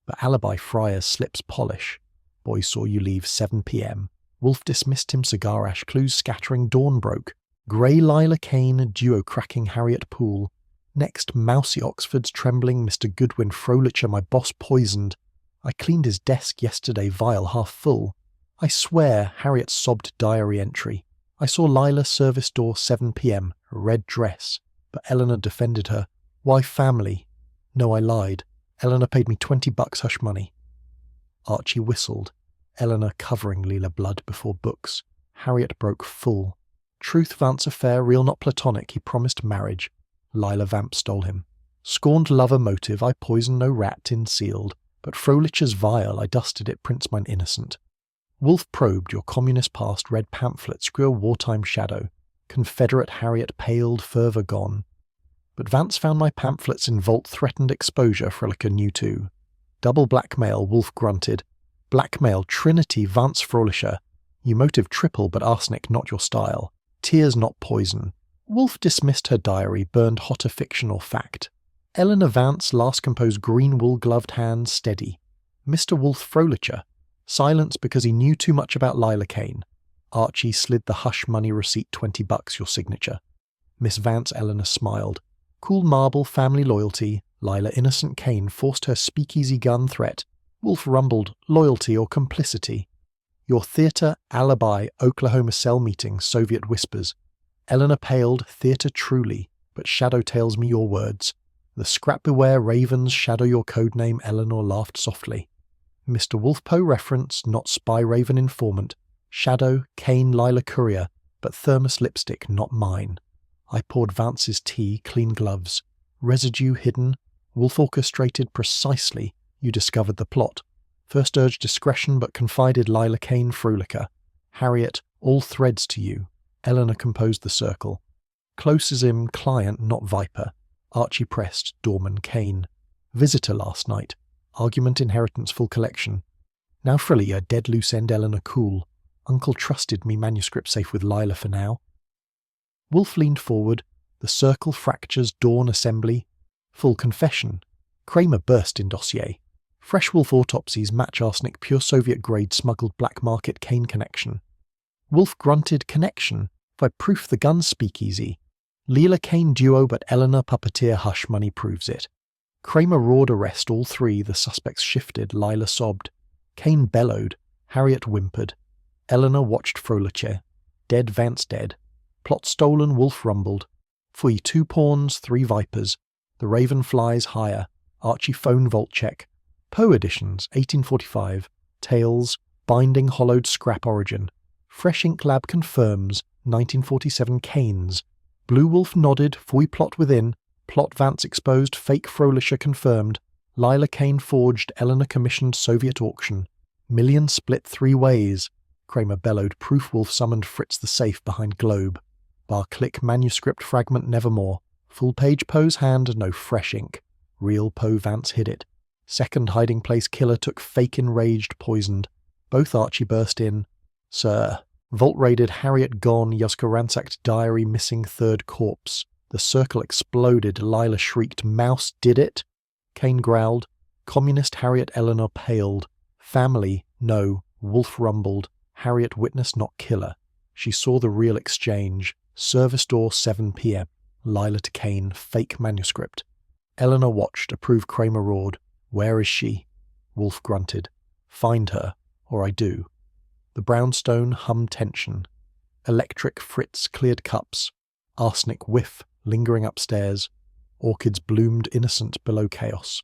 But alibi friars, slips, polish. Boys saw you leave 7 p.m. Wolfe dismissed him, cigar ash, clues scattering, dawn broke. Grey Lila Kane, duo cracking Harriet Poole. Next, mousy Oxford's trembling, Mr. Goodwin Frolicher, my boss poisoned. I cleaned his desk yesterday, vial half full. I swear, Harriet sobbed diary entry. I saw Lila service door 7 p.m, red dress. But Eleanor defended her. Why family? No, I lied. Eleanor paid me $20 hush money. Archie whistled. Eleanor covering Lila blood before books. Harriet broke full. Truth Vance affair, real not platonic, he promised marriage. Lila Vamp stole him. Scorned lover motive, I poisoned no rat, tin sealed. But Frolicher's vial, I dusted it, prince mine innocent. Wolfe probed your communist past, read pamphlets, grew a wartime shadow. Confederate Harriet paled, fervour gone. But Vance found my pamphlets in vault, threatened exposure, Frolicher knew too. Double blackmail, Wolfe grunted. Blackmail, Trinity, Vance Frolicher. You motive triple, but arsenic not your style. Tears not poison. Wolfe dismissed her diary, burned hotter fiction or fact. Eleanor Vance last composed green wool-gloved hands, steady. Mr. Wolfe Frolicher. Silence because he knew too much about Lila Kane. Archie slid the hush money receipt, $20, your signature. Miss Vance Eleanor smiled. Cool marble, family loyalty. Lila innocent Kane forced her speakeasy gun threat. Wolfe rumbled, loyalty or complicity. Your theatre, alibi, Oklahoma cell meeting, Soviet whispers. Eleanor paled, theatre truly, but shadow tells me your words. The scrap beware ravens shadow your codename, Eleanor laughed softly. Mr. Wolfe Poe reference, not spy raven informant. Shadow, Kane Lila courier, but thermos lipstick, not mine. I poured Vance's tea, clean gloves. Residue hidden. Wolfe orchestrated precisely. You discovered the plot. First urged discretion, but confided Lila Kane Frolicher. Harriet, all threads to you. Eleanor composed the circle. Close as him, client, not viper. Archie pressed, Dorman Kane. Visitor last night. Argument inheritance full collection. Now Frolicher, dead loose end Eleanor cool. Uncle trusted me manuscript safe with Lila for now. Wolfe leaned forward. The circle fractures, dawn assembly. Full confession. Kramer burst in dossier. Fresh Wolfe autopsies match arsenic, pure Soviet grade, smuggled black market Kane connection. Wolfe grunted connection. If I proof the gun speakeasy. Lila Kane duo, but Eleanor puppeteer hush money proves it. Kramer roared arrest, all three, the suspects shifted, Lila sobbed. Kane bellowed. Harriet whimpered. Eleanor watched Frolicher. Dead Vance dead. Plot stolen, Wolfe rumbled. Fui 2 pawns, 3 vipers. The raven flies higher. Archie phone vault check. Poe editions, 1845. Tales, binding hollowed scrap origin. Fresh ink lab confirms, 1947 Kanes. Blue Wolf nodded, Fui plot within. Plot Vance exposed, fake Fröhlicher confirmed. Lila Kane forged, Eleanor commissioned Soviet auction. Million split 3 ways. Kramer bellowed. Proof Wolf summoned Fritz the safe behind globe. Bar click manuscript fragment nevermore. Full page Poe's hand, no fresh ink. Real Poe Vance hid it. Second hiding place killer took fake enraged, poisoned. Both Archie burst in. Sir. Vault raided, Harriet gone, Yoska ransacked diary, missing third corpse. The circle exploded, Lila shrieked, Mouse did it? Kane growled. Communist Harriet Eleanor paled. Family, no. Wolf rumbled. Harriet witness, not killer. She saw the real exchange. Service door 7 p.m. Lila to Kane, fake manuscript. Eleanor watched, approved. Kramer roared. Where is she? Wolf grunted. Find her, or I do. The brownstone hummed tension. Electric Fritz cleared cups. Arsenic whiff, lingering upstairs. Orchids bloomed innocent below chaos.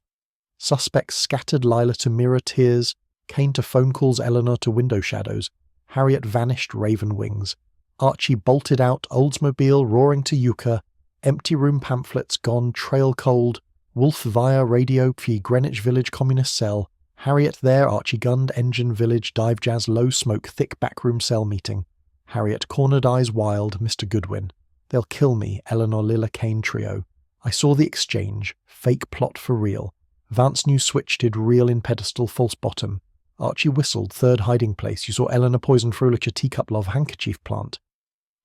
Suspects scattered, Lila to mirror tears. Kane to phone calls, Eleanor to window shadows. Harriet vanished, raven wings. Archie bolted out, Oldsmobile roaring to Yucca. Empty room pamphlets gone, trail cold. Wolf via radio, Phi Greenwich Village communist cell. Harriet there, Archie gunned, engine village, dive jazz, low smoke, thick backroom cell meeting. Harriet cornered, eyes wild, Mr. Goodwin. They'll kill me, Eleanor Lila Kane trio. I saw the exchange, fake plot for real. Vance knew switch did real in pedestal, false bottom. Archie whistled, third hiding place. You saw Eleanor poison Fröhlicher teacup love handkerchief plant.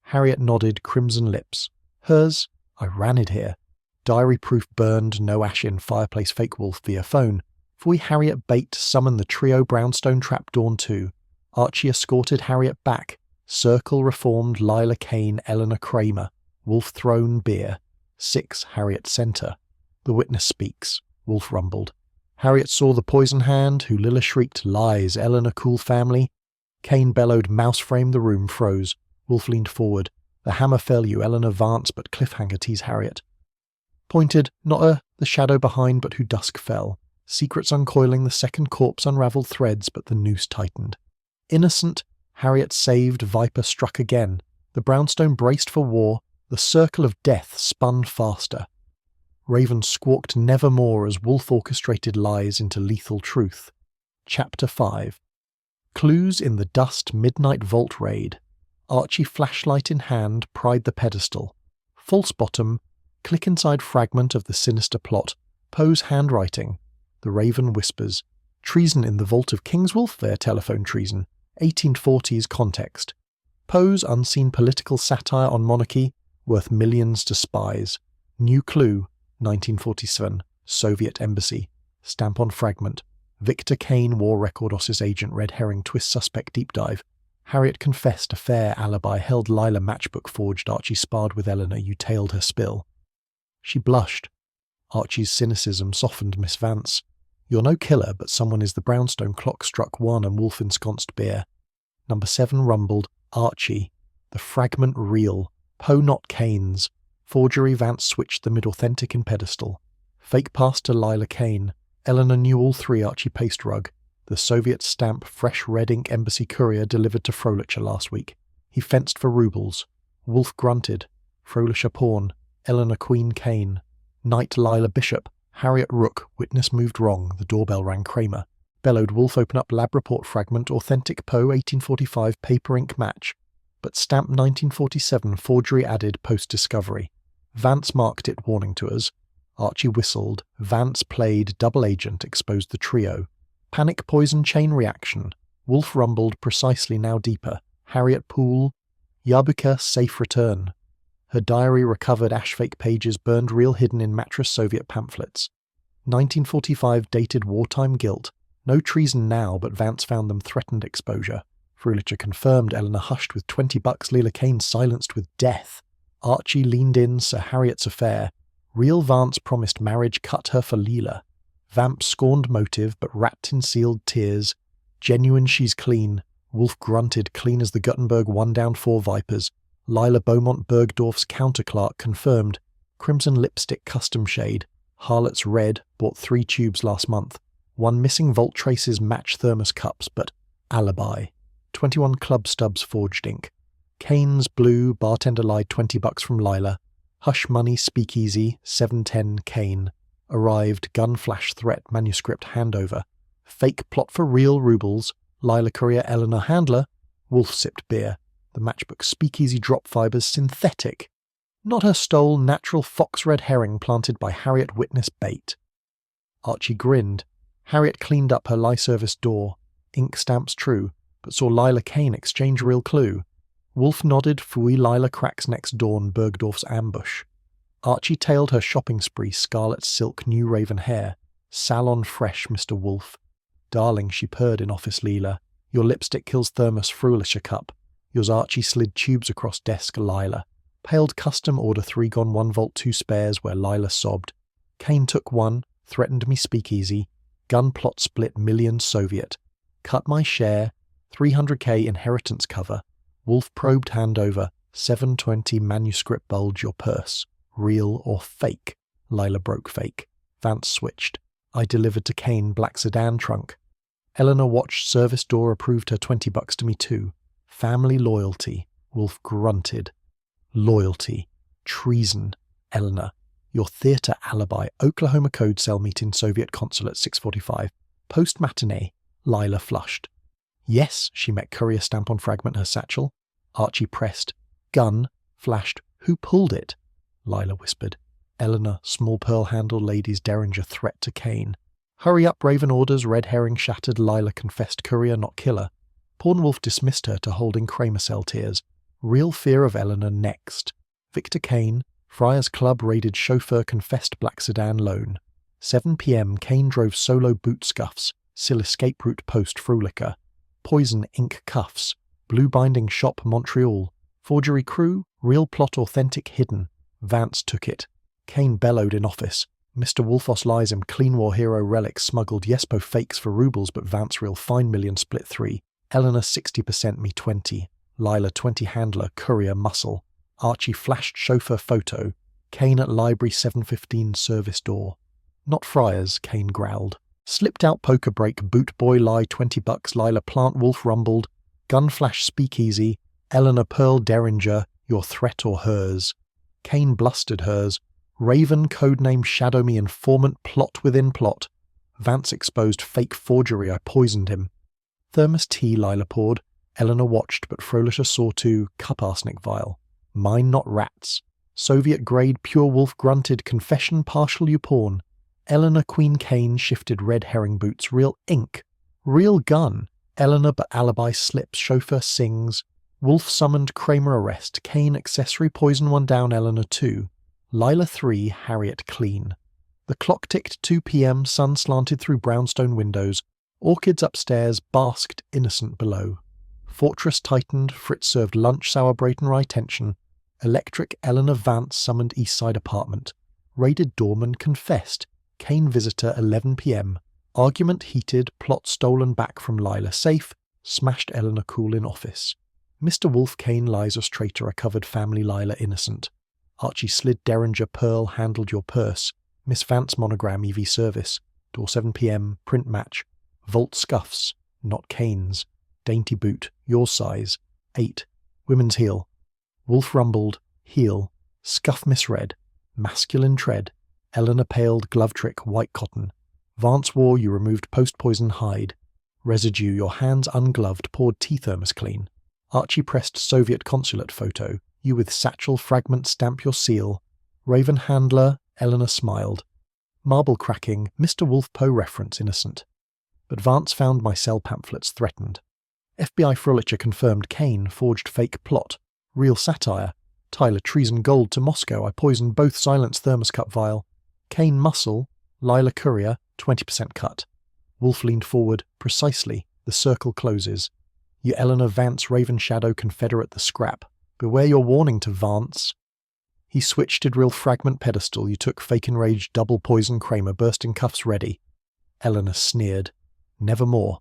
Harriet nodded, crimson lips. Hers? I ran it here. Diary proof burned, no ash in fireplace, fake Wolf via phone. Fui Harriet bait, summon the trio brownstone trap dawn 2. Archie escorted Harriet back. Circle reformed, Lila Kane, Eleanor Kramer. Wolf throne beer. 6 Harriet center. The witness speaks. Wolf rumbled. Harriet saw the poison hand, who Lila shrieked, lies, Eleanor cool family. Kane bellowed, mouse frame, the room froze. Wolf leaned forward. The hammer fell you, Eleanor Vance, but cliffhanger tease Harriet. Pointed, not the shadow behind, but who dusk fell. Secrets uncoiling, the second corpse unraveled threads, but the noose tightened. Innocent, Harriet saved, Viper struck again. The brownstone braced for war, the circle of death spun faster. Raven squawked nevermore as Wolf orchestrated lies into lethal truth. Chapter 5. Clues in the dust midnight vault raid. Archie flashlight in hand pried the pedestal. False bottom, click inside fragment of the sinister plot. Poe's handwriting. The Raven whispers. Treason in the vault of Kingswolf, their telephone treason. 1840s context. Poe's unseen political satire on monarchy, worth millions to spies. New clue, 1947, Soviet embassy. Stamp on fragment. Victor Kane, war record Ossis agent, red herring, twist suspect deep dive. Harriet confessed, a fair alibi, held Lila matchbook forged. Archie sparred with Eleanor, you tailed her spill. She blushed. Archie's cynicism softened Miss Vance. You're no killer, but someone is. The brownstone clock struck 1 and Wolf ensconced beer. Number 7 rumbled, Archie. The fragment real. Poe not Kane's. Forgery Vance switched the mid authentic in pedestal. Fake pass to Lila Kane. Eleanor knew all 3. Archie paste rug. The Soviet stamp fresh red ink embassy courier delivered to Fröhlicher last week. He fenced for rubles. Wolf grunted. Fröhlicher pawn. Eleanor Queen Kane. Knight Lila Bishop. Harriet Rook, witness moved wrong, the doorbell rang. Kramer. Bellowed. Wolf open up lab report fragment, authentic Poe 1845 paper ink match. But stamp 1947, forgery added post-discovery. Vance marked it, warning to us. Archie whistled. Vance played double agent, exposed the trio. Panic poison chain reaction. Wolf rumbled, precisely now deeper. Harriet Poole. Yabuka safe return. Her diary recovered, ash fake pages burned, real hidden in mattress Soviet pamphlets. 1945 dated wartime guilt. No treason now, but Vance found them threatened exposure. Fröhlicher confirmed, Eleanor hushed with $20, Lila Kane silenced with death. Archie leaned in, Sir Harriet's affair. Real Vance promised marriage, cut her for Lila. Vamp scorned motive, but wrapped in sealed tears. Genuine she's clean. Wolf grunted, clean as the Gutenberg 1 down 4 Vipers. Lila Beaumont Bergdorf's counterclerk confirmed. Crimson lipstick custom shade. Harlot's red, bought 3 tubes last month. 1 missing Vault Traces match thermos cups, but alibi. 21 club stubs forged ink. Kane's blue, bartender lied $20 from Lila. Hush Money Speakeasy 710 Kane. Arrived gun flash threat manuscript handover. Fake plot for real rubles. Lila Courier Eleanor Handler. Wolf sipped beer. The matchbook Speakeasy drop fibers synthetic. Not her stole natural fox red herring planted by Harriet Witness bait. Archie grinned. Harriet cleaned up her lie service door. Ink stamps true, but saw Lila Kane exchange real clue. Wolf nodded, Fui Lila cracks next dawn Bergdorf's ambush. Archie tailed her shopping spree scarlet silk new raven hair. Salon fresh, Mr. Wolf. Darling, she purred in office Leela. Your lipstick kills thermos fruilisher cup. Yours Archie slid tubes across desk Lila. Paled custom order 3 gone 1 volt 2 spares where Lila sobbed. Kane took one, threatened me speakeasy. Gun plot split million Soviet. Cut my share, 300k inheritance cover. Wolf probed handover, 720 manuscript bulge your purse. Real or fake? Lila broke fake. Vance switched. I delivered to Kane black sedan trunk. Eleanor watched service door approved her $20 to me too. Family loyalty. Wolf grunted. Loyalty. Treason. Eleanor. Your theatre alibi. Oklahoma code cell meeting Soviet consulate 6:45. Post matinee. Lila flushed. Yes, she met courier stamp on fragment her satchel. Archie pressed. Gun. Flashed. Who pulled it? Lila whispered. Eleanor, small pearl-handled lady's derringer threat to Kane. Hurry up, Raven orders, red herring shattered. Lila confessed courier, not killer. Pornwolf dismissed her to holding Kramer cell tears. Real fear of Eleanor next. Victor Kane, Friars Club raided chauffeur confessed black sedan loan. 7 p.m. Kane drove solo boot scuffs. Sill escape route post Frulica. Poison ink cuffs. Blue binding shop Montreal. Forgery crew. Real plot authentic hidden. Vance took it. Kane bellowed in office. Mr. Wolfos lies him clean war hero relics smuggled Yespo fakes for rubles but Vance real fine million split 3. Eleanor 60% me 20. Lila 20 handler courier muscle. Archie flashed chauffeur photo. Kane at library 7:15 service door. Not Friars, Kane growled. Slipped out poker break boot boy lie $20 Lila plant wolf rumbled. Gun flash speakeasy. Eleanor Pearl Derringer, your threat or hers. Kane blustered hers. Raven codename Shadow Me informant plot within plot. Vance exposed fake forgery I poisoned him. Thermos tea Lila poured. Eleanor watched but Frolisher saw too. Cup arsenic vial. Mine not rats. Soviet grade pure wolf grunted confession partial you pawn. Eleanor Queen Kane shifted red herring boots real ink. Real gun. Eleanor but alibi slips chauffeur sings. Wolf summoned Kramer arrest. Kane accessory poison 1 down Eleanor 2. Lila 3 Harriet clean. The clock ticked 2 p.m. Sun slanted through brownstone windows. Orchids upstairs basked innocent below. Fortress tightened. Fritz served lunch sour Brayton Rye tension. Electric Eleanor Vance summoned Eastside apartment. Raided doorman confessed. Kane visitor 11 p.m. Argument heated. Plot stolen back from Lila safe. Smashed Eleanor cool in office. Mr. Wolf Kane Liza's traitor recovered family Lila innocent. Archie slid Derringer Pearl handled your purse. Miss Vance monogram EV service. Door 7 p.m. Print match. Volt scuffs. Not Kane's. Dainty boot. Your size. 8. Women's heel. Wolf rumbled. Heel. Scuff misread. Masculine tread. Eleanor paled glove trick white cotton. Vance wore you removed post-poison hide. Residue your hands ungloved poured tea thermos clean. Archie pressed Soviet consulate photo. You with satchel fragment stamp your seal. Raven handler, Eleanor smiled. Marble cracking, Mr. Wolf Poe reference innocent. But Vance found my cell pamphlets threatened. FBI Frolicher confirmed Kane forged fake plot. Real satire. Tyler treason gold to Moscow I poisoned both silence thermos cup vial. Kane muscle, Lila courier, 20% cut. Wolf leaned forward. Precisely. The circle closes. You Eleanor Vance Raven Shadow Confederate the scrap. Beware your warning to Vance. He switched to real fragment pedestal. You took fake enraged double poison Kramer bursting cuffs ready. Eleanor sneered. Nevermore.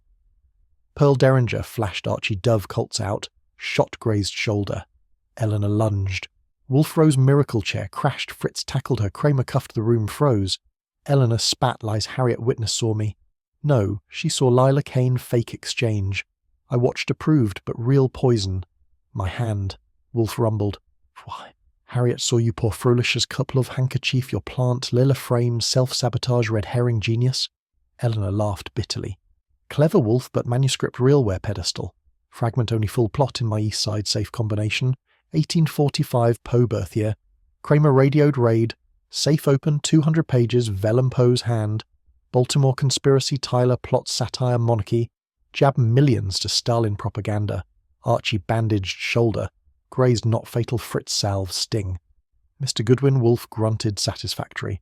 Pearl Derringer flashed Archie Dove Colts out. Shot grazed shoulder. Eleanor lunged. Wolf Rose miracle chair crashed. Fritz tackled her. Kramer cuffed the room froze. Eleanor spat lies Harriet Witness saw me. No, she saw Lila Kane fake exchange. I watched approved, but real poison. My hand. Wolf rumbled. Why, Harriet saw you pour Frölicia's couple of handkerchief, your plant, Lilla frame, self-sabotage red herring genius. Eleanor laughed bitterly. Clever wolf, but manuscript realware pedestal. Fragment only full plot in my East Side safe combination. 1845 Poe birth year. Kramer radioed raid. Safe open, 200 pages, vellum Poe's hand. Baltimore conspiracy, Tyler plot satire monarchy. Jab millions to Stalin propaganda. Archie bandaged shoulder. Grazed not fatal Fritz salve sting. Mr. Goodwin Wolfe grunted satisfactory.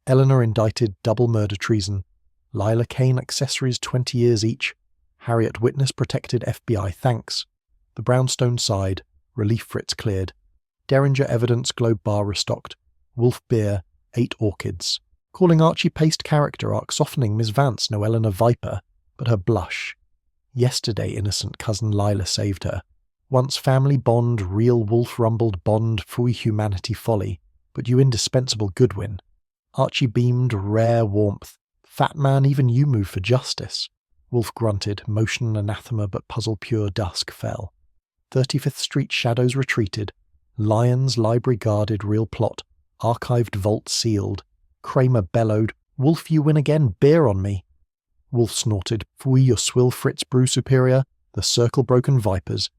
Eleanor indicted double murder treason. Lila Kane accessories 20 years each. Harriet witness protected FBI thanks. The brownstone sighed. Relief Fritz cleared. Derringer evidence Globe bar restocked. Wolf beer, 8 orchids. Calling Archie paste character arc softening Miss Vance no Eleanor Viper, but her blush. Yesterday innocent cousin Lila saved her. Once family bond, real wolf rumbled bond, fui humanity folly, but you indispensable Goodwin. Archie beamed rare warmth. Fat man, even you move for justice. Wolf grunted, motion anathema but puzzle pure dusk fell. 35th Street shadows retreated. Lions library guarded real plot. Archived vault sealed. Kramer bellowed, Wolf you win again, beer on me. Wolf snorted, fui your swill Fritz brew superior, the circle broken vipers.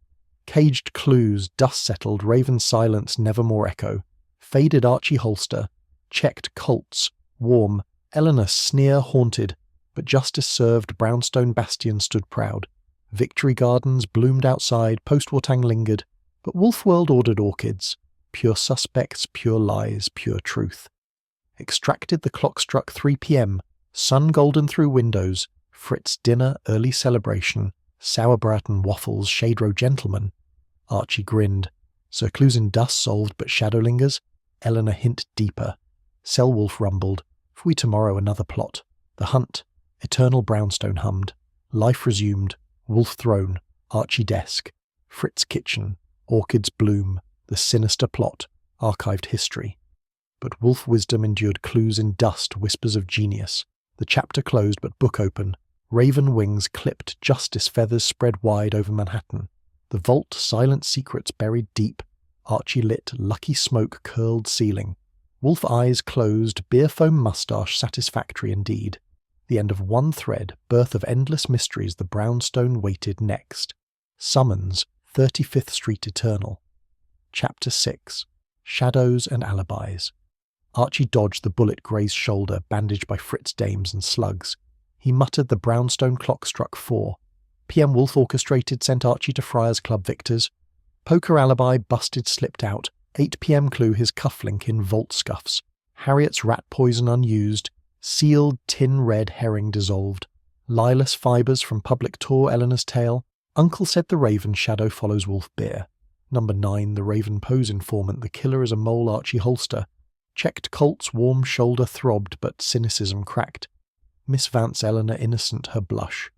Caged clues, dust settled, raven silence, nevermore echo. Faded Archie holster. Checked Colts. Warm. Eleanor sneer haunted. But justice served, brownstone bastion stood proud. Victory gardens bloomed outside, post-war-tang lingered. But Wolf World ordered orchids. Pure suspects, pure lies, pure truth. Extracted the clock struck 3 p.m. Sun golden through windows. Fritz dinner, early celebration. Sauerbraten and waffles, shade row gentlemen. Archie grinned. Sir Clues in dust solved, but shadow lingers. Eleanor hint deeper. Selwolf rumbled. Fui tomorrow another plot. The hunt. Eternal brownstone hummed. Life resumed. Wolf throne. Archie desk. Fritz kitchen. Orchids bloom. The sinister plot. Archived history. But wolf wisdom endured clues in dust, whispers of genius. The chapter closed but book open. Raven wings clipped, justice feathers spread wide over Manhattan. The vault, silent secrets buried deep. Archie lit, lucky smoke curled ceiling. Wolf eyes closed, beer foam mustache satisfactory indeed. The end of one thread, birth of endless mysteries the brownstone waited next. Summons, 35th Street Eternal. Chapter 6. Shadows and Alibis. Archie dodged the bullet grazed shoulder, bandaged by Fritz dames and slugs. He muttered the brownstone clock struck 4. PM Wolf orchestrated sent Archie to Friars Club victors. Poker alibi busted slipped out. 8 p.m. clue his cufflink in vault scuffs. Harriet's rat poison unused. Sealed tin red herring dissolved. Lilas fibres from public tour Eleanor's tale. Uncle said the raven shadow follows wolf beer. Number 9 the raven pose informant the killer is a mole Archie holster. Checked Colt's warm shoulder throbbed but cynicism cracked. Miss Vance Eleanor innocent her blush.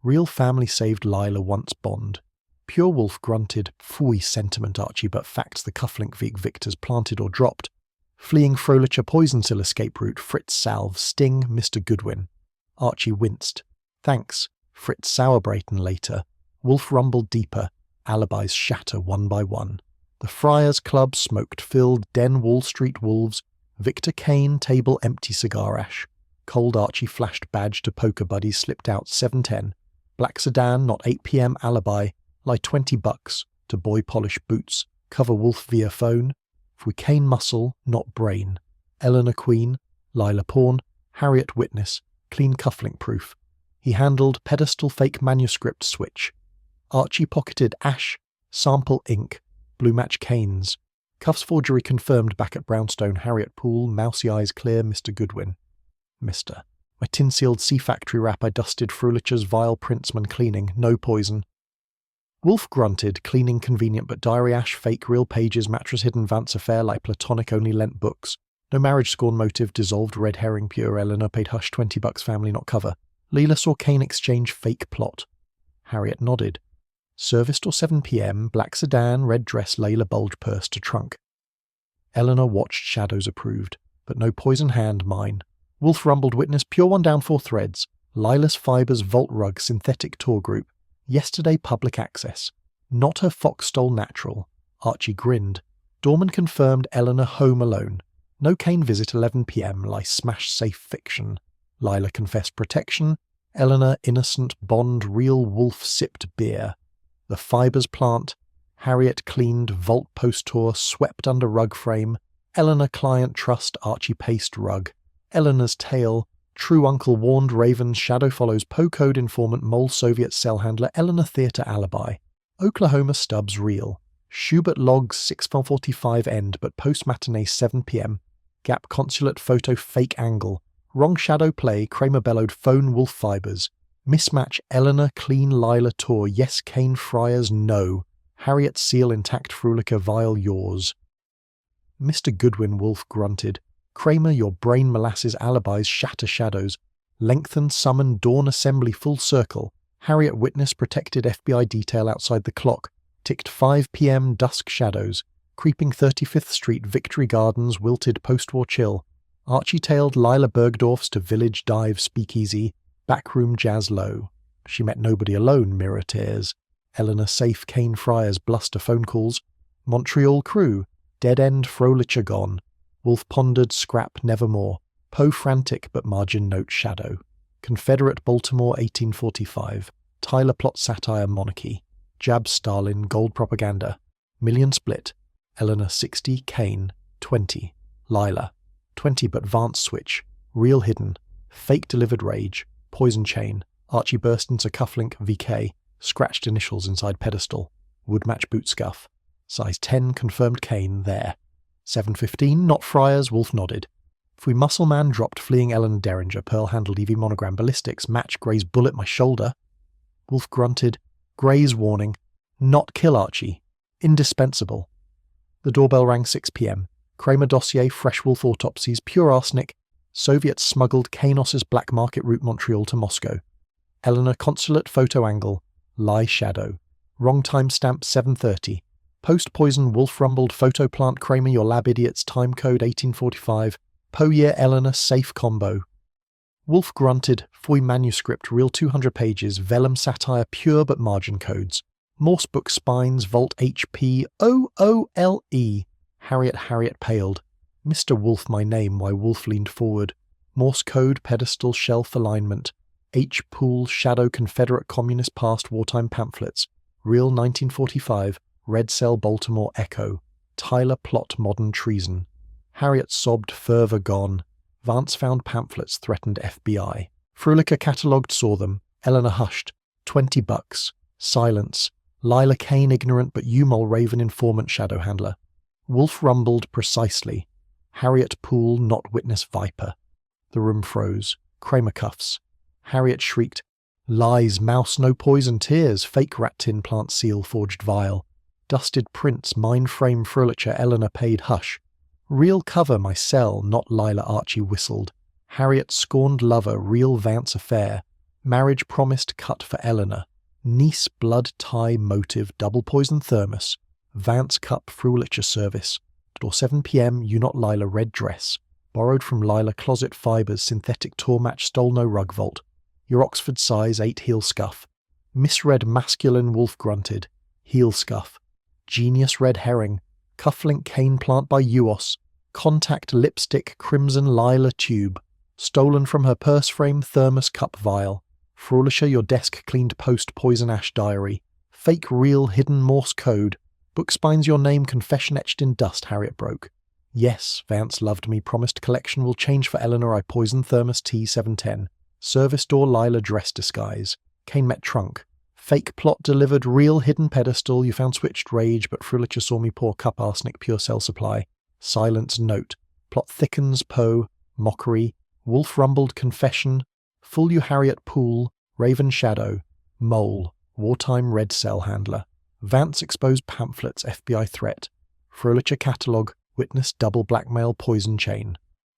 Real family saved Lila once bond. Pure wolf grunted, fooey sentiment Archie but facts the cufflink victors planted or dropped. Fleeing Frölicher poison cell escape route Fritz salve sting Mr. Goodwin. Archie winced. Thanks. Fritz Sauerbraten later. Wolf rumbled deeper. Alibis shatter one by one. The Friars Club smoked filled den Wall Street wolves. Victor Kane table empty cigar ash. Cold Archie flashed badge to poker buddies slipped out 7:10. Black sedan not 8 p.m. alibi. Lie $20 to boy polish boots. Cover wolf via phone. Fui Kane muscle not brain. Eleanor Queen. Lila pawn. Harriet witness. Clean cufflink proof. He handled pedestal fake manuscript switch. Archie pocketed ash. Sample ink. Blue match canes. Cuffs forgery confirmed back at Brownstone. Harriet Poole. Mousy eyes clear. Mr. Goodwin. Mr. My tin-sealed sea factory wrap I dusted Frölicher's vile princeman cleaning. No poison. Wolf grunted, cleaning convenient but diary ash, fake real pages, mattress hidden Vance affair like platonic only lent books. No marriage scorn motive, dissolved red herring pure Eleanor paid hush $20 family not cover. Leela saw Kane exchange fake plot. Harriet nodded. Serviced or 7 p.m, black sedan, red dress, Layla bulge purse to trunk. Eleanor watched shadows approved, but no poison hand mine. Wolf rumbled witness pure one down 4 threads. Lilas fibres vault rug synthetic tour group. Yesterday public access. Not her fox stole natural. Archie grinned. Dorman confirmed Eleanor home alone. No Kane visit 11 p.m. lie smash safe fiction. Lila confessed protection. Eleanor innocent Bond real Wolfe sipped beer. The fibres plant. Harriet cleaned vault post tour swept under rug frame. Eleanor client trust Archie paste rug. Eleanor's tale. True uncle warned Raven shadow follows Code informant mole Soviet cell handler Eleanor theatre alibi. Oklahoma stubs real. Schubert logs 6:45 end but post matinee 7 p.m. Gap consulate photo fake angle. Wrong shadow play Kramer bellowed phone wolf fibres. Mismatch Eleanor clean Lila tour yes Kane Friars no. Harriet seal intact Frulica vile yours. Mr. Goodwin Wolfe grunted. Kramer your brain molasses alibis shatter shadows. Lengthen summon dawn assembly full circle. Harriet witness protected FBI detail outside the clock. Ticked 5 p.m. dusk shadows. Creeping 35th Street Victory Gardens wilted post-war chill. Archie tailed Lila Bergdorf's to village dive speakeasy. Backroom jazz low. She met nobody alone mirror tears. Eleanor safe Kane Friars bluster phone calls. Montreal crew. Dead end Frolicher gone. Wolfe pondered scrap nevermore. Poe frantic but margin note shadow. Confederate Baltimore 1845. Tyler plot satire monarchy. Jab Stalin gold propaganda. Million split. Eleanor 60 Kane 20. Lila 20 but Vance switch. Real hidden. Fake delivered rage. Poison chain. Archie burst into cufflink VK. Scratched initials inside pedestal. Wood match boot scuff. Size 10 confirmed Kane there. 7:15 not Friars Wolfe nodded. Fui muscle man dropped fleeing Eleanor Derringer pearl-handled EV monogram ballistics match Gray's bullet my shoulder. Wolfe grunted. Gray's warning. Not kill Archie. Indispensable. The doorbell rang 6 p.m. Kramer dossier fresh Wolfe autopsies pure arsenic. Soviets smuggled Kanos's black market route Montreal to Moscow. Eleanor consulate photo angle. Lie shadow. Wrong time stamp 7:30. Post-poison Wolfe rumbled photo plant Kramer your lab idiots time code 1845. Poe year Eleanor safe combo. Wolfe grunted. Foy manuscript real 200 pages vellum satire pure but margin codes. Morse book spines Volt HP OOLE. Harriet paled. Mr. Wolfe my name why Wolfe leaned forward. Morse code pedestal shelf alignment. H. Poole shadow Confederate Communist past wartime pamphlets. Real 1945. Red Cell Baltimore Echo. Tyler plot modern treason. Harriet sobbed fervour gone. Vance found pamphlets threatened FBI. Frulica catalogued saw them. Eleanor hushed. $20. Silence. Lila Kane ignorant but Mole Raven informant shadow handler. Wolfe rumbled precisely. Harriet Poole not witness viper. The room froze. Kramer cuffs. Harriet shrieked. Lies mouse no poison tears fake rat tin plant seal forged vial. Dusted prints mind frame Frulicher Eleanor paid hush. Real cover my cell not Lila Archie whistled. Harriet scorned lover real Vance affair. Marriage promised cut for Eleanor. Niece blood tie motive double poison thermos. Vance cup Frulicher service. Door 7 p.m. you not Lila red dress. Borrowed from Lila closet fibres synthetic tour match stole no rug vault. Your Oxford size 8 heel scuff. Misread masculine Wolfe grunted. Heel scuff. Genius red herring. Cufflink cane plant by Uos. Contact lipstick crimson Lila tube. Stolen from her purse frame thermos cup vial. Frolicher your desk cleaned post poison ash diary. Fake real hidden Morse code. Book spines your name confession etched in dust Harriet broke. Yes, Vance loved me promised collection will change for Eleanor I poison thermos T710. Service door Lila dress disguise. Kane met trunk. Fake plot delivered real hidden pedestal you found switched rage but Frulicher saw me pour cup arsenic pure cell supply. Silence note. Plot thickens Poe. Mockery. Wolfe rumbled confession. Full you Harriet Poole. Raven shadow. Mole. Wartime red cell handler. Vance exposed pamphlets FBI threat. Frulicher catalogue. Witness double blackmail poison chain.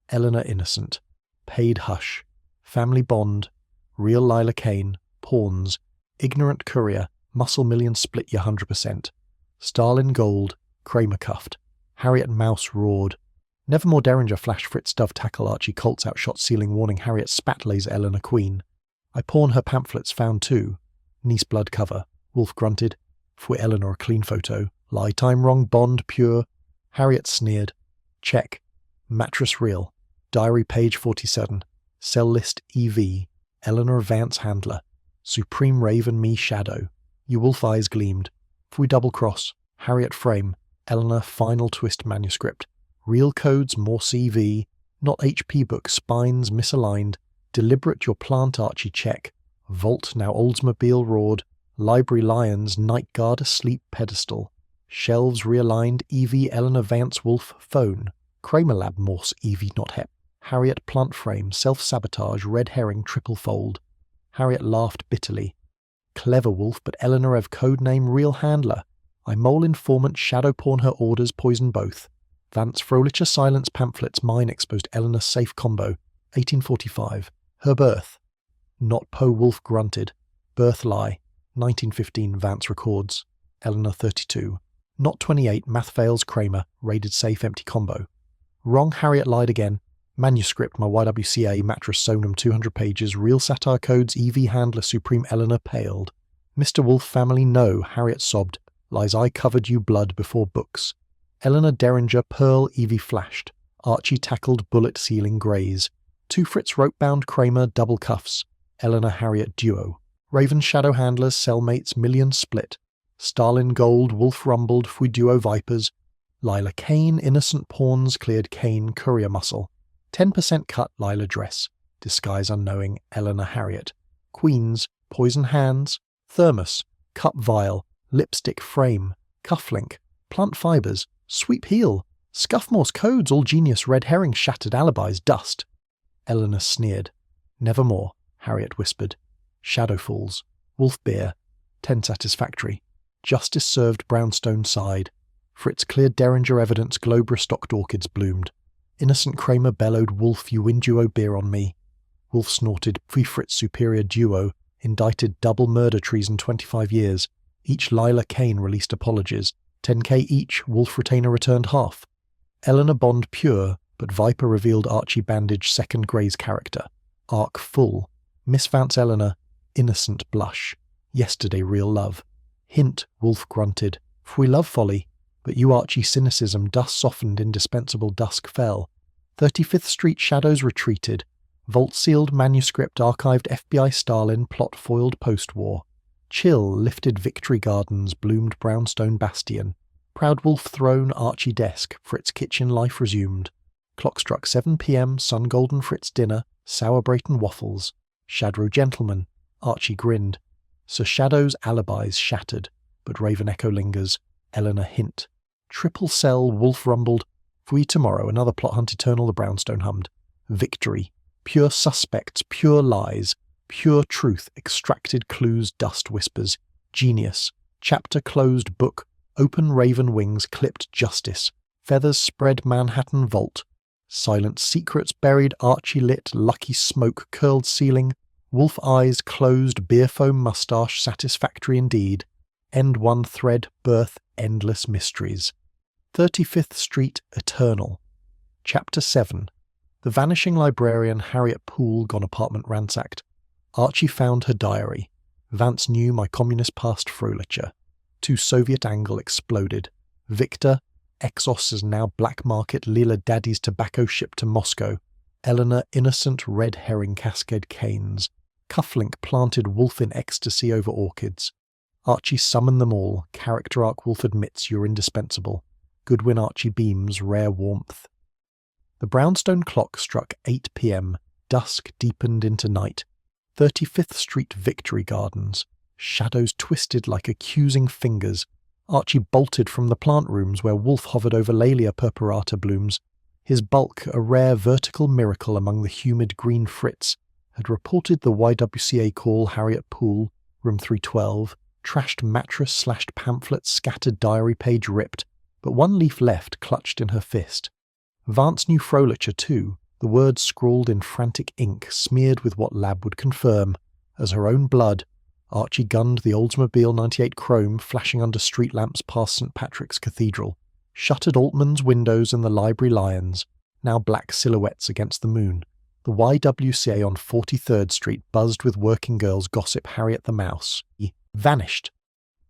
Eleanor innocent. Paid hush. Family bond. Real Lila Kane. Pawns. Ignorant courier. Muscle million split your 100%. Stalin gold. Kramer cuffed. Harriet Mouse roared. Nevermore Derringer flash Fritz Dove tackle Archie Colts outshot ceiling warning Harriet spat laser Eleanor Queen. I pawn her pamphlets found too. Niece blood cover. Wolfe grunted. For Eleanor a clean photo. Lie time wrong bond pure. Harriet sneered. Check. Mattress real. Diary page 47. Cell list EV. Eleanor Vance Handler. Supreme Raven me shadow. Your wolf eyes gleamed. If we double cross. Harriet frame. Eleanor final twist manuscript. Real codes Morse EV. Not HP book spines misaligned. Deliberate your plant Archie check. Vault now Oldsmobile roared. Library lions night guard asleep pedestal. Shelves realigned EV Eleanor Vance Wolf phone. Kramer Lab Morse EV not hep. Harriet plant frame self-sabotage red herring triple fold. Harriet laughed bitterly. Clever wolf but Eleanor have codename real handler. I mole informant shadow pawn her orders poison both. Vance Frolicher silence pamphlets mine exposed Eleanor safe combo. 1845. Her birth. Not Poe Wolf grunted. Birth lie. 1915 Vance records. Eleanor 32. Not 28 math fails Kramer. Raided safe empty combo. Wrong Harriet lied again. Manuscript my YWCA mattress sonum 200 pages. Real satire codes EV handler supreme Eleanor paled. Mr. Wolf family no. Harriet sobbed. Lies I covered you blood before books. Eleanor Derringer pearl EV flashed. Archie tackled bullet ceiling graze. Two Fritz rope-bound Kramer double cuffs. Eleanor Harriet duo. Raven shadow handlers cellmates million split. Stalin gold wolf rumbled fui duo vipers. Lila Kane innocent pawns cleared Kane courier muscle. 10% cut Lila dress. Disguise unknowing Eleanor Harriet. Queens poison hands. Thermos cup vial. Lipstick frame. Cufflink. Plant fibers. Sweep heel. Scuffmore's codes all genius red herring shattered alibis dust. Eleanor sneered. Nevermore, Harriet whispered. Shadow falls. Wolf beer. 10 satisfactory. Justice served brownstone side. Fritz cleared Derringer evidence Globra stocked orchids bloomed. Innocent Kramer bellowed wolf you win duo beer on me. Wolf snorted fui Fritz superior duo. Indicted double murder treason 25 years. Each Lila Kane released apologies. 10k each, Wolf retainer returned half. Eleanor Bond pure, but Viper revealed Archie Bandage second Grey's character. Arc full. Miss Vance Eleanor, innocent blush. Yesterday real love. Hint, Wolf grunted. For we love folly, but you Archie cynicism dust softened indispensable dusk fell. 35th Street shadows retreated. Vault sealed manuscript archived FBI Stalin plot foiled post-war. Chill lifted Victory Gardens bloomed brownstone bastion. Proud Wolf throne Archie desk Fritz kitchen life resumed. Clock struck 7 p.m. sun golden Fritz dinner sour Brayton waffles. Shadow gentleman Archie grinned. Sir Shadow's alibis shattered, but Raven echo lingers. Eleanor hint. Triple cell Wolf rumbled. Fui tomorrow another plot hunt eternal the brownstone hummed. Victory. Pure suspects, pure lies. Pure truth, extracted clues, dust whispers. Genius. Chapter closed book. Open raven wings clipped justice. Feathers spread Manhattan vault. Silent secrets buried Archie lit lucky smoke curled ceiling. Wolf eyes closed beer foam mustache satisfactory indeed. End one thread birth endless mysteries. 35th Street eternal. Chapter 7. The vanishing librarian Harriet Poole gone apartment ransacked. Archie found her diary. Vance knew my communist past frolicher. 2 Soviet angle exploded. Victor, Exos is now black market Lila Daddy's tobacco shipped to Moscow. Eleanor innocent red herring cascade canes. Cufflink planted wolf in ecstasy over orchids. Archie summoned them all. Character arc Wolf admits you're indispensable. Goodwin Archie beams rare warmth. The brownstone clock struck 8 p.m. Dusk deepened into night. 35th Street Victory Gardens. Shadows twisted like accusing fingers. Archie bolted from the plant rooms where Wolf hovered over Laelia purpurata blooms. His bulk, a rare vertical miracle among the humid green Fritz, had reported the YWCA call Harriet Poole, room 312, trashed mattress slashed pamphlet scattered diary page ripped, but one leaf left clutched in her fist. Vance knew frolicher too, the words scrawled in frantic ink smeared with what lab would confirm, as her own blood. Archie gunned the Oldsmobile 98 Chrome flashing under street lamps past St. Patrick's Cathedral, shuttered Altman's windows and the library lions, now black silhouettes against the moon. The YWCA on 43rd Street buzzed with working girls gossip Harriet the Mouse. He vanished.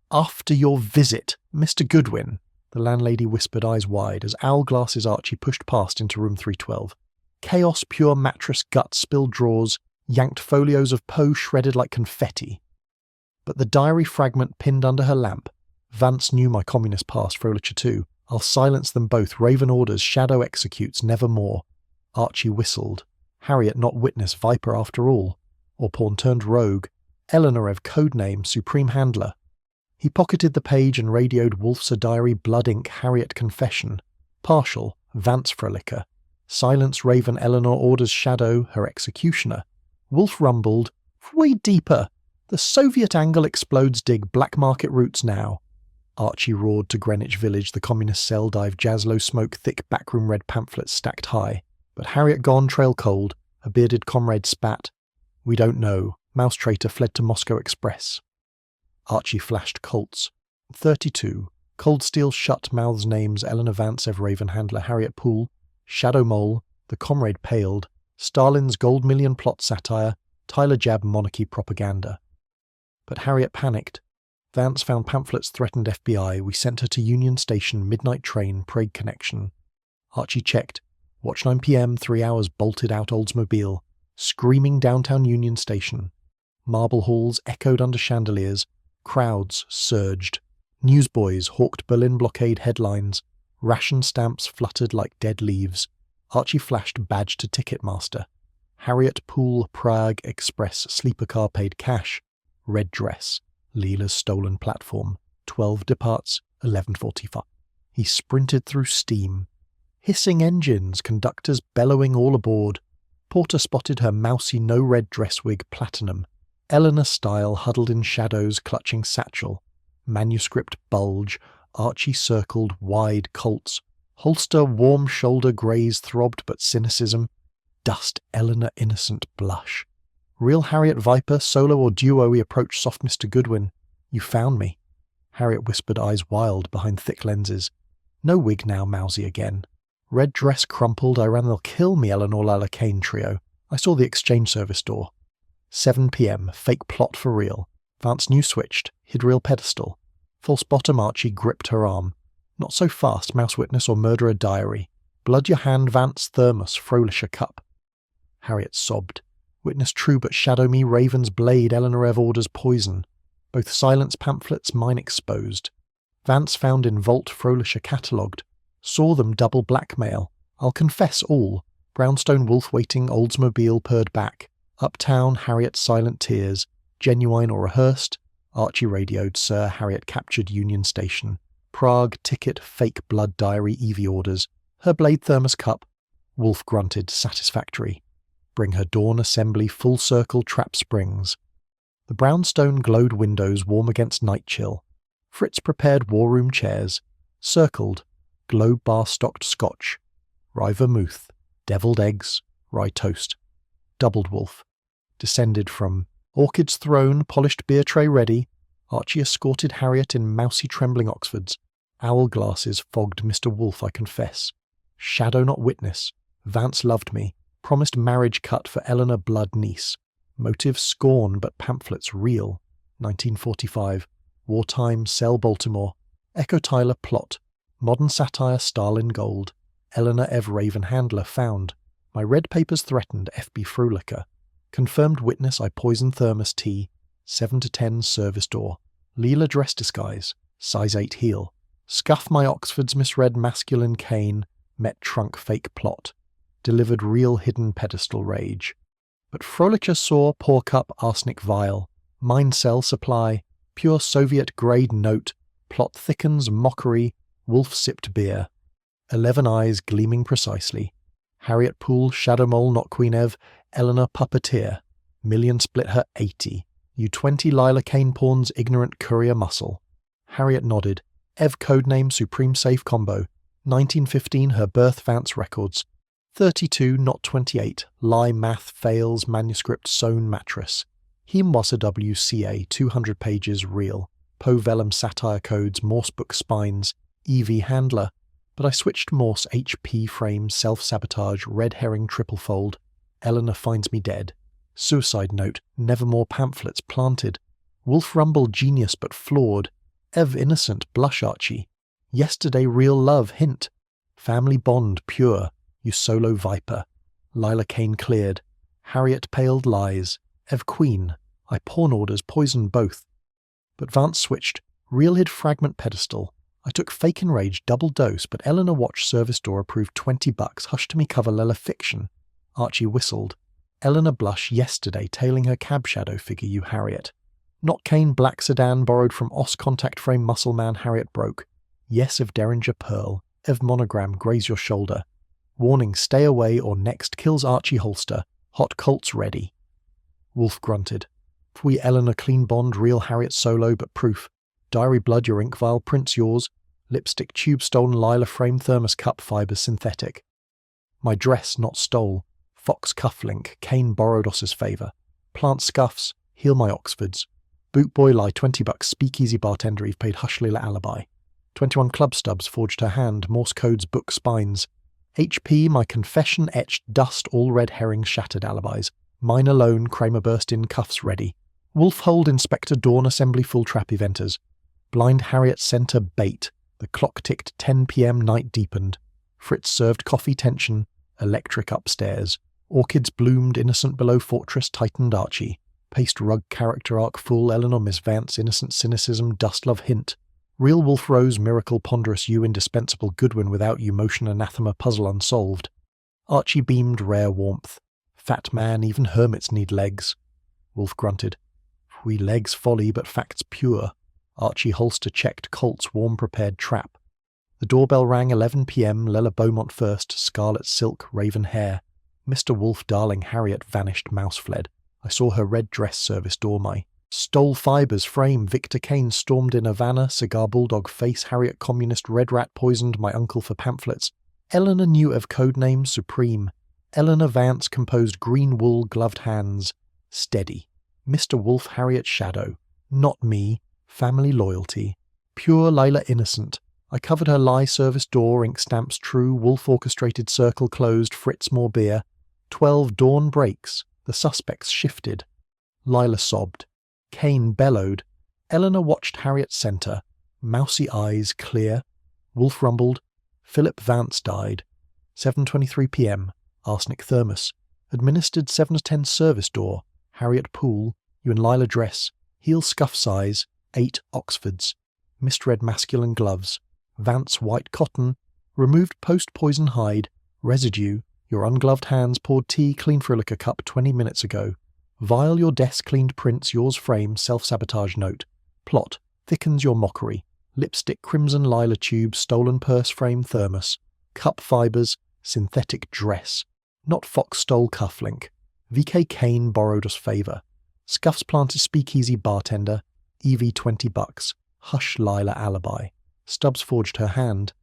After your visit, Mr. Goodwin, The landlady whispered, eyes wide, as Hourglass's Archie pushed past into room 312. Chaos, pure mattress, guts, spilled drawers, yanked folios of Poe shredded like confetti. But the diary fragment pinned under her lamp. Vance knew my communist past, Fröhlicher too. I'll silence them both. Raven orders, shadow executes, nevermore. Archie whistled. Harriet not witness, Viper after all. Or pawn turned rogue. Eleanorov, codename, supreme handler. He pocketed the page and radioed Wolfe's diary, blood ink, Harriet confession. Partial, Vance Fröhlicher. Silence Raven Eleanor orders shadow, her executioner. Wolfe rumbled, way deeper. The Soviet angle explodes, dig black market routes now. Archie roared to Greenwich Village, the communist cell dive, Jaslow smoke, thick backroom red pamphlets stacked high. But Harriet gone, trail cold. A bearded comrade spat. We don't know. Mouse traitor fled to Moscow Express. Archie flashed Colts. 32. Cold Steel shut, mouths names, Eleanor Vance, Ev Raven handler, Harriet Poole. Shadow Mole. The comrade paled. Stalin's gold million plot satire. Tyler Jab monarchy propaganda. But Harriet panicked. Vance found pamphlets threatened FBI. We sent her to Union Station, midnight train, Prague connection. Archie checked. Watch 9 p.m, 3 hours bolted out Oldsmobile. Screaming downtown Union Station. Marble halls echoed under chandeliers. Crowds surged. Newsboys hawked Berlin blockade headlines. Ration stamps fluttered like dead leaves. Archie flashed badge to Ticketmaster. Harriet Poole, Prague Express, sleeper car paid cash. Red dress. Leela's stolen platform. 12 departs, 11:45. He sprinted through steam. Hissing engines, conductors bellowing all aboard. Porter spotted her mousy no-red dress wig platinum. Eleanor style huddled in shadows, clutching satchel. Manuscript bulge. Archie circled, wide Colts. Holster, warm shoulder graze throbbed but cynicism. Dust Eleanor innocent blush. Real Harriet Viper, solo or duo, we approached soft Mr. Goodwin. You found me. Harriet whispered, eyes wild behind thick lenses. No wig now, mousy again. Red dress crumpled, I ran they'll kill me, Eleanor Lila Kane trio. I saw the exchange service door. 7 p.m, fake plot for real. Vance new switched, hid real pedestal. False bottom Archie gripped her arm. Not so fast, mouse witness or murderer diary. Blood your hand, Vance, thermos, Fröhlicher cup. Harriet sobbed. Witness true but shadow me, Raven's blade, Eleanor orders poison. Both silence pamphlets, mine exposed. Vance found in vault, Fröhlicher catalogued. Saw them double blackmail. I'll confess all. Brownstone Wolf waiting, Oldsmobile purred back. Uptown, Harriet silent tears. Genuine or rehearsed? Archie radioed, Sir, Harriet captured Union Station. Prague, ticket, fake blood diary, Evie orders. Her blade thermos cup. Wolf grunted, satisfactory. Bring her dawn assembly, full circle, trap springs. The brownstone glowed windows warm against night chill. Fritz prepared war room chairs. Circled. Globe bar stocked scotch. Rye vermouth. Deviled eggs. Rye toast. Doubled Wolf. Descended from Orchid's throne, polished beer tray ready. Archie escorted Harriet in mousy trembling Oxfords. Owl glasses fogged Mr. Wolfe, I confess. Shadow not witness. Vance loved me. Promised marriage cut for Eleanor blood niece. Motive scorn but pamphlets real. 1945. Wartime Cell Baltimore. Echo Tyler plot. Modern satire Stalin gold. Eleanor Ev Raven handler found. My red papers threatened F.B. Fröhlicher. Confirmed witness I poisoned thermos tea. 7 to 10 service door. Leela dress disguise. Size 8 heel. Scuff my Oxford's misread masculine cane. Met trunk fake plot. Delivered real hidden pedestal rage. But Fröhlicher saw pour cup arsenic vial. Mine cell supply. Pure Soviet grade note. Plot thickens mockery. Wolf sipped beer. 11 eyes gleaming precisely. Harriet Poole, Shadow Mole, not Queen Ev. Eleanor puppeteer. Million split her 80. You 20 Lila Kane pawns ignorant courier muscle. Harriet nodded. Ev codename Supreme Safe Combo. 1915 her birth Vance records. 32 not 28. Lie math fails manuscript sewn mattress. Hemwasser WCA 200 pages real. Poe vellum satire codes Morse book spines. EV handler. But I switched Morse HP frame self-sabotage red herring triple fold. Eleanor finds me dead. Suicide note, nevermore pamphlets planted. Wolf rumble genius but flawed. Ev innocent, blush Archie. Yesterday real love, hint. Family bond, pure, you solo viper. Lila Kane cleared. Harriet paled lies. Ev queen, I pawn orders poisoned both. But Vance switched. Real hid fragment pedestal. I took fake enrage double dose, but Eleanor watched service door approved $20. Hush to me cover Lella fiction. Archie whistled. Eleanor blush yesterday tailing her cab shadow figure you Harriet. Not Kane black sedan borrowed from Os contact frame muscle man Harriet broke. Yes of Derringer pearl. Ev monogram graze your shoulder. Warning stay away or next kills Archie holster. Hot Colts ready. Wolfe grunted. Fui Eleanor clean bond real Harriet solo but proof. Diary blood your ink vial prints yours. Lipstick tube stolen Lila frame thermos cup fibers synthetic. My dress not stole. Fox cufflink Kane borrowed Os's favour. Plant scuffs heal my Oxfords. Boot boy lie $20 speakeasy bartender Eve paid hush Lila alibi. 21 club stubs forged her hand Morse codes book spines. HP my confession etched dust all red herring shattered alibis. Mine alone Kramer burst in cuffs ready. Wolf hold Inspector Dawn assembly full trap eventers. Blind Harriet centre bait. The clock ticked 10 p.m. night deepened. Fritz served coffee tension. Electric upstairs. Orchids bloomed innocent below fortress tightened Archie. Paste rug character arc full Eleanor Miss Vance innocent cynicism dust love hint. Real Wolf Rose miracle ponderous you indispensable Goodwin without you motion anathema puzzle unsolved. Archie beamed rare warmth. Fat man even hermits need legs. Wolf grunted. We legs folly but facts pure. Archie holster checked Colt's warm prepared trap. The doorbell rang 11 p.m. Lella Beaumont first scarlet silk raven hair. Mr. Wolfe darling Harriet vanished mouse fled. I saw her red dress service door my. Stole fibers frame Victor Kane stormed in Havana cigar bulldog face Harriet communist red rat poisoned my uncle for pamphlets. Eleanor knew of codename Supreme. Eleanor Vance composed green wool gloved hands. Steady. Mr. Wolfe Harriet shadow. Not me. Family loyalty. Pure Lila innocent. I covered her lie service door ink stamps true Wolf orchestrated circle closed Fritz more beer. 12 dawn breaks. The suspects shifted. Lila sobbed. Kane bellowed. Eleanor watched Harriet center. Mousy eyes clear. Wolf rumbled. Philip Vance died. 7:23 p.m. Arsenic thermos. Administered 7 to 10 service door. Harriet pool. You and Lila dress. Heel scuff size. 8 Oxfords. Misread masculine gloves. Vance white cotton. Removed post-poison hide. Residue. Your ungloved hands poured tea clean for a liquor cup 20 minutes ago. Vial your desk cleaned prints yours frame self-sabotage note. Plot. Thickens your mockery. Lipstick crimson Lila tube stolen purse frame thermos. Cup fibers. Synthetic dress. Not Fox stole cufflink. VK Kane borrowed us favour. Scuffs planted speakeasy bartender. EV $20. Hush Lila alibi. Stubbs forged her hand.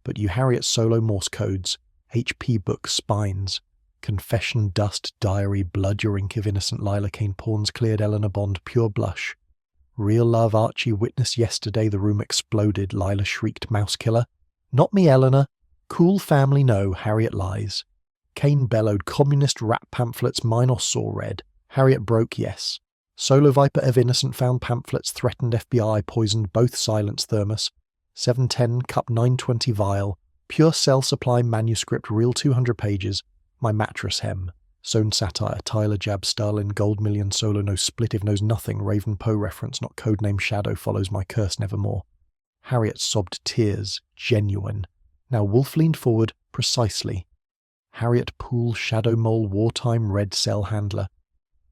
But you Harriet solo Morse codes. HP book spines. Confession dust diary blood your ink of innocent Lila Kane pawns cleared Eleanor Bond pure blush. Real love Archie witness yesterday the room exploded Lila shrieked mouse killer. Not me Eleanor. Cool family no Harriet lies. Kane bellowed communist rap pamphlets minor saw red. Harriet broke yes. Solo Viper of innocent found pamphlets threatened FBI poisoned both silence thermos. 710 cup 920 vial. Pure cell supply manuscript real 200 pages. My mattress hem. Sewn satire Tyler Jab Starlin Gold Million solo no split if knows nothing Raven Poe reference not codename Shadow follows my curse nevermore. Harriet sobbed tears. Genuine. Now Wolf leaned forward. Precisely. Harriet Poole Shadow Mole wartime red cell handler.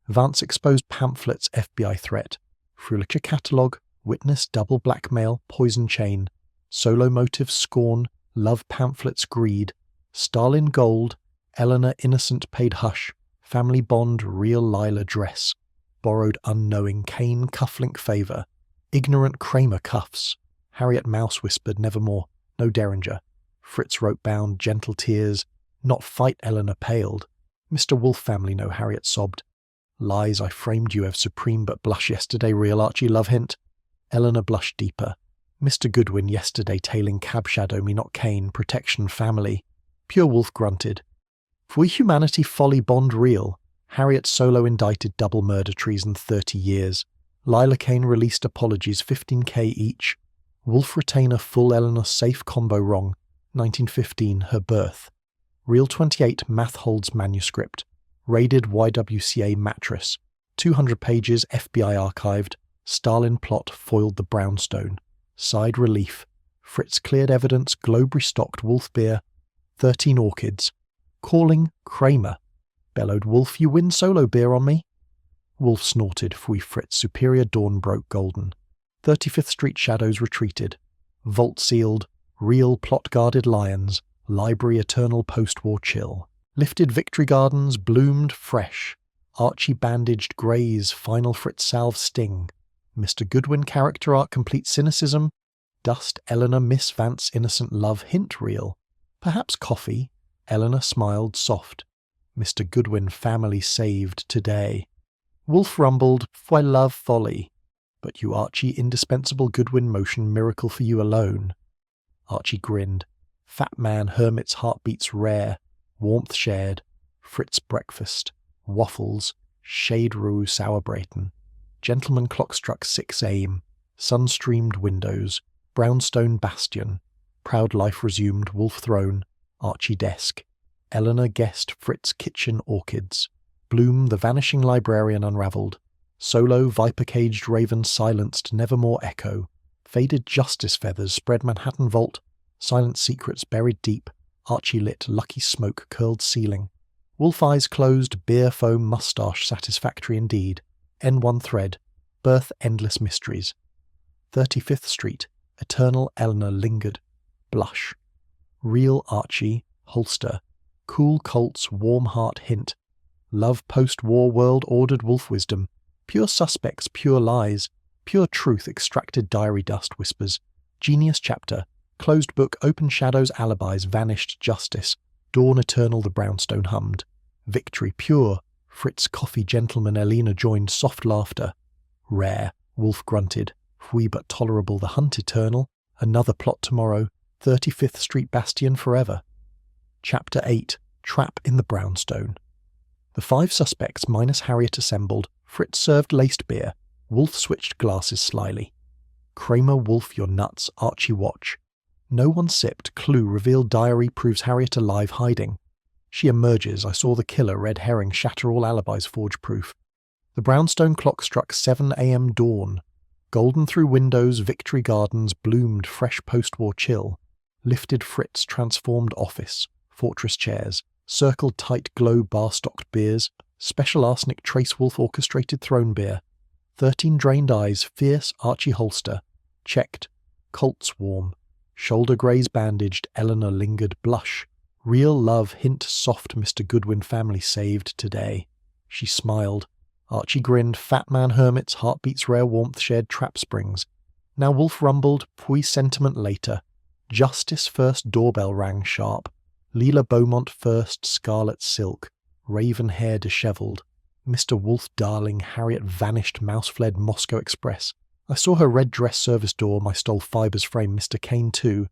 Vance exposed pamphlets FBI threat. Fröhliche catalogue. Witness double blackmail poison chain. Solo motive scorn. Love pamphlets greed. Stalin gold. Eleanor innocent paid hush. Family bond real Lila dress. Borrowed unknowing Kane cufflink favour. Ignorant Kramer cuffs. Harriet Mouse whispered nevermore. No Derringer. Fritz wrote bound gentle tears. Not fight Eleanor paled. Mr. Wolfe family no Harriet sobbed. Lies I framed you of supreme but blush yesterday real Archie love hint. Eleanor blushed deeper. Mr. Goodwin yesterday tailing cab shadow me not Kane protection family. Pure Wolf grunted. For we humanity folly bond real. Harriet solo indicted double murder treason 30 years. Lila Kane released apologies 15k each. Wolfe retainer full Eleanor safe combo wrong, 1915 her birth. Reel 28 math holds manuscript. Raided YWCA mattress. 200 pages FBI archived. Stalin plot foiled the brownstone. Side relief. Fritz cleared evidence globe restocked Wolfe beer. 13 orchids. Calling Kramer. Bellowed Wolfe, you win solo beer on me? Wolfe snorted, fui Fritz, superior dawn broke golden. 35th Street shadows retreated. Vault sealed, real plot-guarded lions, library eternal post-war chill. Lifted victory gardens bloomed fresh. Archie bandaged Gray's final Fritz salve sting. Mr. Goodwin character arc complete cynicism. Dust Eleanor Miss Vance innocent love hint reel. Perhaps coffee. Eleanor smiled soft. Mr. Goodwin family saved today. Wolfe rumbled, "I love folly." But you Archie indispensable Goodwin motion miracle for you alone. Archie grinned. Fat man hermit's heartbeats rare. Warmth shared. Fritz breakfast. Waffles. Shade roux sour Brayton. Gentleman clock struck 6 a.m. Sun-streamed windows. Brownstone bastion. Proud life resumed. Wolfe throne. Archie desk. Eleanor guest Fritz kitchen orchids. Bloom the vanishing librarian unravelled. Solo viper-caged raven silenced nevermore echo. Faded justice feathers spread Manhattan vault. Silent secrets buried deep. Archie lit lucky smoke curled ceiling. Wolf eyes closed beer foam moustache satisfactory indeed. N1 thread. Birth endless mysteries. 35th Street. Eternal Eleanor lingered. Blush. Real Archie. Holster. Cool Colt's warm heart hint. Love post-war world ordered wolf wisdom. Pure suspects, pure lies. Pure truth extracted diary dust whispers. Genius chapter. Closed book open shadows alibis vanished justice. Dawn eternal the brownstone hummed. Victory pure. Fritz coffee gentleman Elena joined soft laughter. Rare. Wolfe grunted. Fui but tolerable the hunt eternal. Another plot tomorrow. 35th Street bastion forever. Chapter 8. Trap in the brownstone. The 5 suspects minus Harriet assembled. Fritz served laced beer. Wolfe switched glasses slyly. Kramer Wolfe your nuts, Archie watch. No one sipped. Clue revealed diary proves Harriet alive hiding. She emerges. I saw the killer red herring shatter all alibis forge proof. The brownstone clock struck 7 a.m. dawn. Golden through windows victory gardens bloomed fresh post-war chill. Lifted Fritz transformed office. Fortress chairs. Circled tight glow bar-stocked beers. Special arsenic trace wolf orchestrated throne beer. 13 drained eyes, fierce Archie holster. Checked. Colts warm. Shoulder grays bandaged, Eleanor lingered blush. Real love hint soft Mr. Goodwin family saved today. She smiled. Archie grinned, fat man hermits, heartbeats rare warmth shared trap springs. Now Wolfe rumbled, puis sentiment later. Justice first doorbell rang sharp. Leela Beaumont first scarlet silk. Raven hair dishevelled. Mr. Wolfe darling Harriet vanished mouse fled Moscow Express. I saw her red dress service door, my stole fibres frame Mr. Kane too.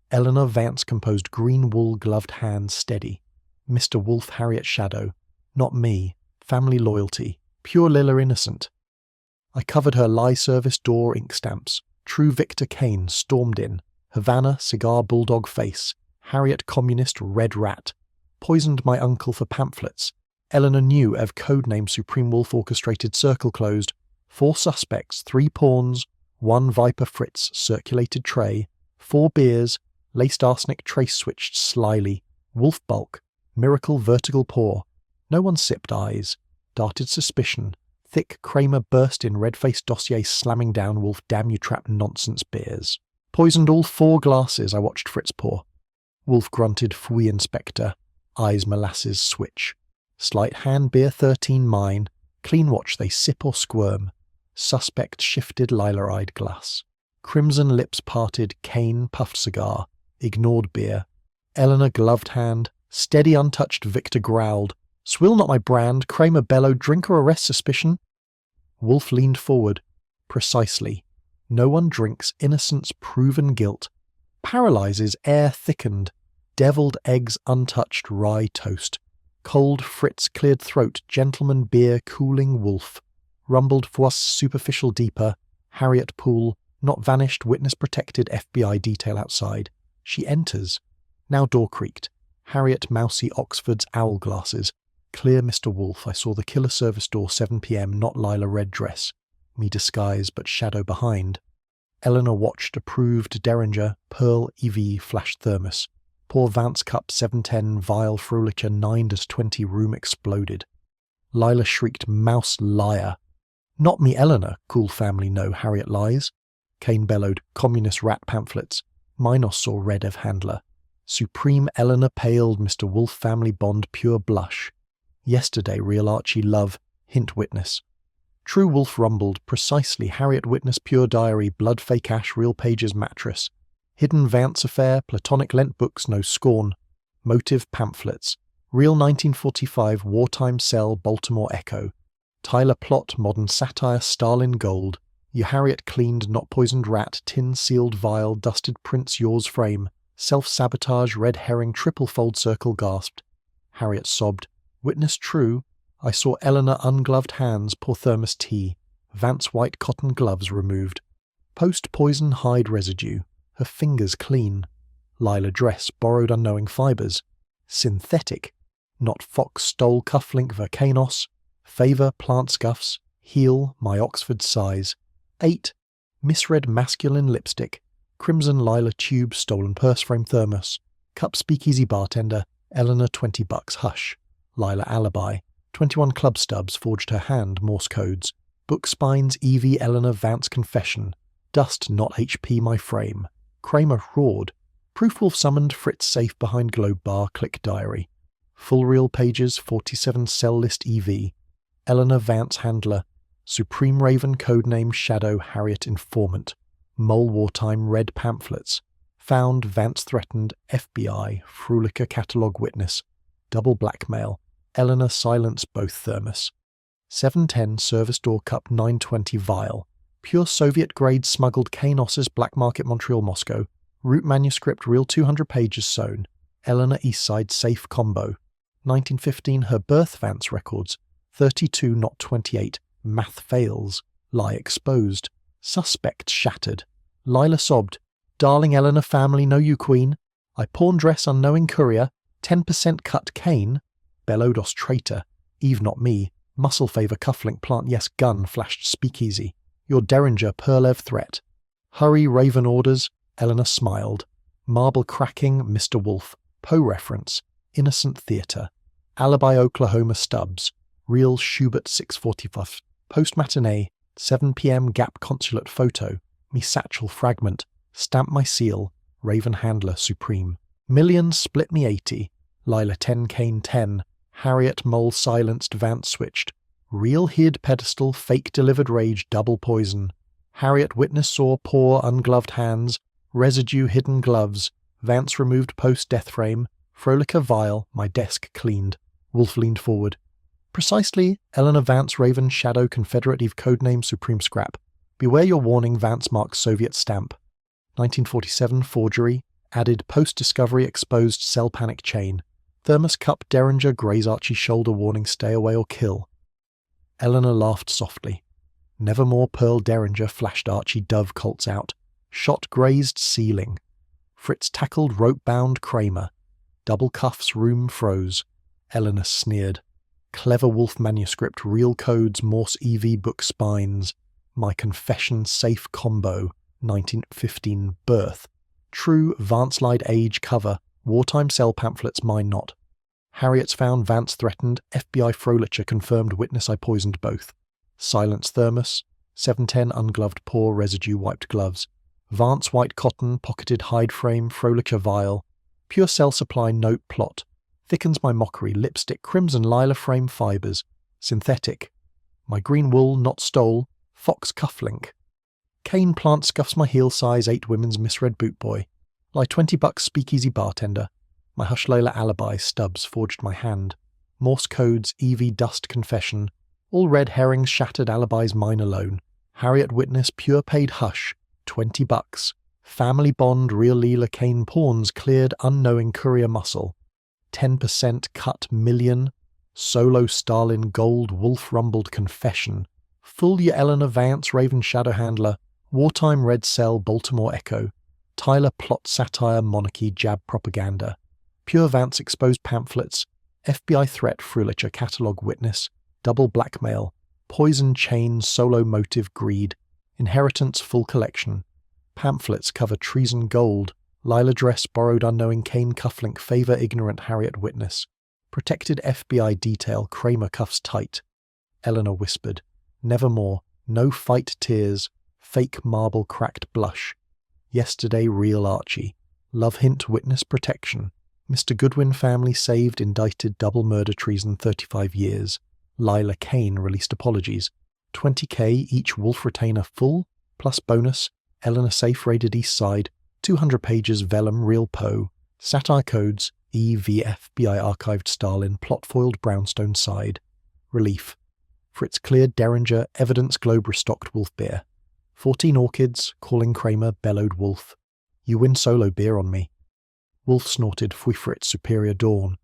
Eleanor Vance composed green wool gloved hands steady. Mr. Wolfe Harriet shadow. Not me. Family loyalty. Pure Lilla innocent. I covered her lie service door ink stamps. True Victor Kane stormed in. Havana cigar bulldog face. Harriet communist red rat. Poisoned my uncle for pamphlets. Eleanor knew Ev codename Supreme Wolf orchestrated circle closed. 4 suspects, 3 pawns, 1 Viper Fritz circulated tray, 4 beers, laced arsenic trace switched slyly, wolf bulk, miracle vertical paw. No one sipped eyes. Darted suspicion. Thick Kramer burst in red-faced dossier slamming down wolf damn you trap nonsense beers. Poisoned all 4 glasses I watched Fritz pour. Wolf grunted fui inspector. Eyes molasses switch. Slight hand beer 13 mine. Clean watch they sip or squirm. Suspect shifted lilar-eyed glass. Crimson lips parted, Kane puffed cigar. Ignored beer. Eleanor gloved hand. Steady untouched Victor growled. Swill not my brand. Kramer bellowed. Drink or arrest suspicion. Wolfe leaned forward. Precisely. No one drinks innocence proven guilt. Paralyzes air thickened. Devilled eggs untouched rye toast. Cold Fritz cleared throat, gentleman beer cooling wolf. Rumbled was superficial deeper. Harriet pool. Not vanished, witness-protected FBI detail outside. She enters. Now door creaked. Harriet Mousy Oxford's owl glasses. Clear Mr. Wolfe, I saw the killer service door 7 p.m, not Lila red dress. Me disguise, but shadow behind. Eleanor watched, approved Derringer, Pearl EV flashed thermos. Pour Vance cup 710, vial Fröhlicher 9-20 room exploded. Lila shrieked, mouse liar. Not me Eleanor, cool family no, Harriet lies. Kane bellowed, communist rat pamphlets. Minos saw red Ev handler. Supreme Eleanor paled, Mr. Wolfe family bond pure blush. Yesterday real Archie love, hint witness. True Wolfe rumbled, precisely Harriet witness pure diary, blood fake ash, real pages mattress. Hidden Vance affair, platonic lent books, no scorn. Motive pamphlets. Real 1945 wartime cell, Baltimore Echo. Tyler plot, modern satire, Stalin gold. You Harriet cleaned, not poisoned rat, tin sealed vial, dusted prints yours frame. Self-sabotage, red herring, triple fold circle gasped. Harriet sobbed. Witness true. I saw Eleanor ungloved hands pour thermos tea. Vance white cotton gloves removed. Post-poison hide residue. Her fingers clean. Lila dress, borrowed unknowing fibres. Synthetic. Not fox stole cufflink Vercanos. Favour plant scuffs. Heel my Oxford size. 8. Misread masculine lipstick. Crimson Lila tube stolen purse frame thermos. Cup speakeasy bartender. Eleanor $20 hush. Lila alibi. 21 club stubs forged her hand Morse codes. Book spines Evie Eleanor Vance confession. Dust not HP my frame. Kramer roared. Proof Wolf summoned Fritz safe behind globe bar click diary. Full reel pages 47 cell list EV. Eleanor Vance handler. Supreme Raven codename Shadow Harriet informant. Mole wartime red pamphlets. Found Vance threatened FBI Fröhlicher catalog witness. Double blackmail. Eleanor silence both thermos. 710 service door cup 920 vial. Pure Soviet grade smuggled Kanos's black market Montreal Moscow. Root manuscript real 200 pages sewn. Eleanor Eastside safe combo. 1915 her birth Vance records. 32 not 28. Math fails. Lie exposed. Suspect shattered. Lila sobbed. Darling Eleanor family know you queen. I pawn dress unknowing courier. 10% cut cane. Bellowed traitor. Eve not me. Muscle favour cufflink plant yes gun flashed speakeasy. Your Derringer Perlev threat. Hurry Raven orders. Eleanor smiled. Marble cracking Mr. Wolfe. Poe reference. Innocent theatre. Alibi Oklahoma stubs. Real Schubert 645. Post matinee. 7 p.m. Gap consulate photo. Me satchel fragment. Stamp my seal. Raven handler supreme. Millions split me 80. Lila 10 Kane 10. Harriet Mole silenced Vance switched. Real hid pedestal fake delivered rage double poison. Harriet witness saw poor ungloved hands. Residue hidden gloves. Vance removed post death frame. Fröhlicher vial my desk cleaned. Wolfe leaned forward. Precisely, Eleanor Vance Raven Shadow Confederate Eve codename Supreme Scrap. Beware your warning Vance marks Soviet stamp. 1947 forgery. Added post-discovery exposed cell panic chain. Thermos cup Derringer graze Archie shoulder warning stay away or kill. Eleanor laughed softly. Nevermore Pearl Derringer flashed Archie dove colts out. Shot grazed ceiling. Fritz tackled rope-bound Kramer. Double cuffs room froze. Eleanor sneered. Clever Wolfe manuscript real codes Morse EV book spines. My confession safe combo. 1915 birth. True Vance lied age cover. Wartime cell pamphlets mine not. Harriet's found Vance threatened. FBI Fröhlicher confirmed witness I poisoned both. Silence thermos. 710 ungloved paw residue wiped gloves. Vance white cotton pocketed hide frame Fröhlicher vial. Pure cell supply note plot. Thickens my mockery lipstick crimson lila frame fibres. Synthetic. My green wool not stole. Fox cufflink. Cane plant scuffs my heel size 8 women's misread boot boy. Lie $20 speakeasy bartender. My hush Layla alibi stubs forged my hand. Morse codes EV dust confession. All red herrings shattered alibis mine alone. Harriet witness pure paid hush. $20. Family bond real Leela Kane pawns cleared unknowing courier muscle. 10% cut million. Solo Stalin gold Wolfe rumbled confession. Full your Eleanor Vance Raven shadow handler. Wartime Red Cell Baltimore Echo, Tyler Plot Satire Monarchy Jab Propaganda, Pure Vance Exposed Pamphlets, FBI Threat Fröhlicher Catalog Witness, Double Blackmail, Poison Chain Solo Motive Greed, Inheritance Full Collection, Pamphlets Cover Treason Gold, Lila Dress Borrowed Unknowing Kane Cufflink Favor Ignorant Harriet Witness, Protected FBI Detail Kramer Cuffs Tight, Eleanor whispered, Nevermore, No Fight Tears, Fake Marble Cracked Blush, Yesterday Real Archie, Love Hint Witness Protection, Mr. Goodwin Family Saved Indicted Double Murder Treason 35 Years, Lila Kane Released Apologies, 20k each Wolf Retainer full, plus bonus, Eleanor Safe Raided East Side, 200 pages Vellum Real Poe, Satire Codes, EVFBI Archived Stalin Plot Foiled Brownstone Side, Relief, Fritz Cleared Derringer Evidence Globe Restocked Wolf Beer, 14 Orchids Calling Kramer Bellowed Wolf, You win solo beer on me. Wolf snorted Fui Fritz Superior Dawn,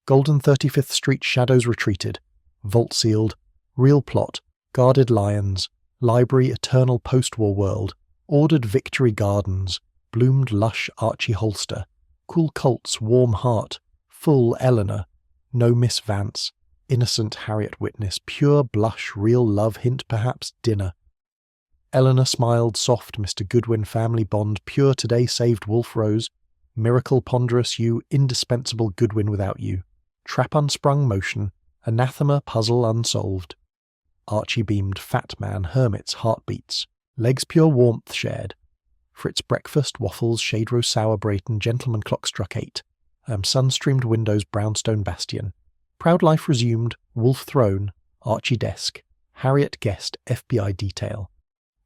Golden 35th Street Shadows Retreated, Vault Sealed, Real Plot, Guarded Lions, Library Eternal Post-War World, Ordered Victory Gardens, Bloomed Lush Archie Holster, Cool Colts Warm Heart, Full Eleanor, No Miss Vance, Innocent Harriet Witness, Pure Blush Real Love Hint Perhaps Dinner. Eleanor smiled soft Mr. Goodwin Family Bond Pure Today Saved Wolf Rose, Miracle Ponderous You Indispensable Goodwin Without You, Trap Unsprung Motion, Anathema Puzzle Unsolved. Archie beamed Fat Man Hermit's Heartbeats, Legs Pure Warmth Shared, Fritz Breakfast Waffles Shade Row Sour Brayton Gentleman Clock Struck 8, Sunstreamed Windows Brownstone Bastion, Proud Life Resumed, Wolf Throne, Archie Desk, Harriet Guest FBI Detail.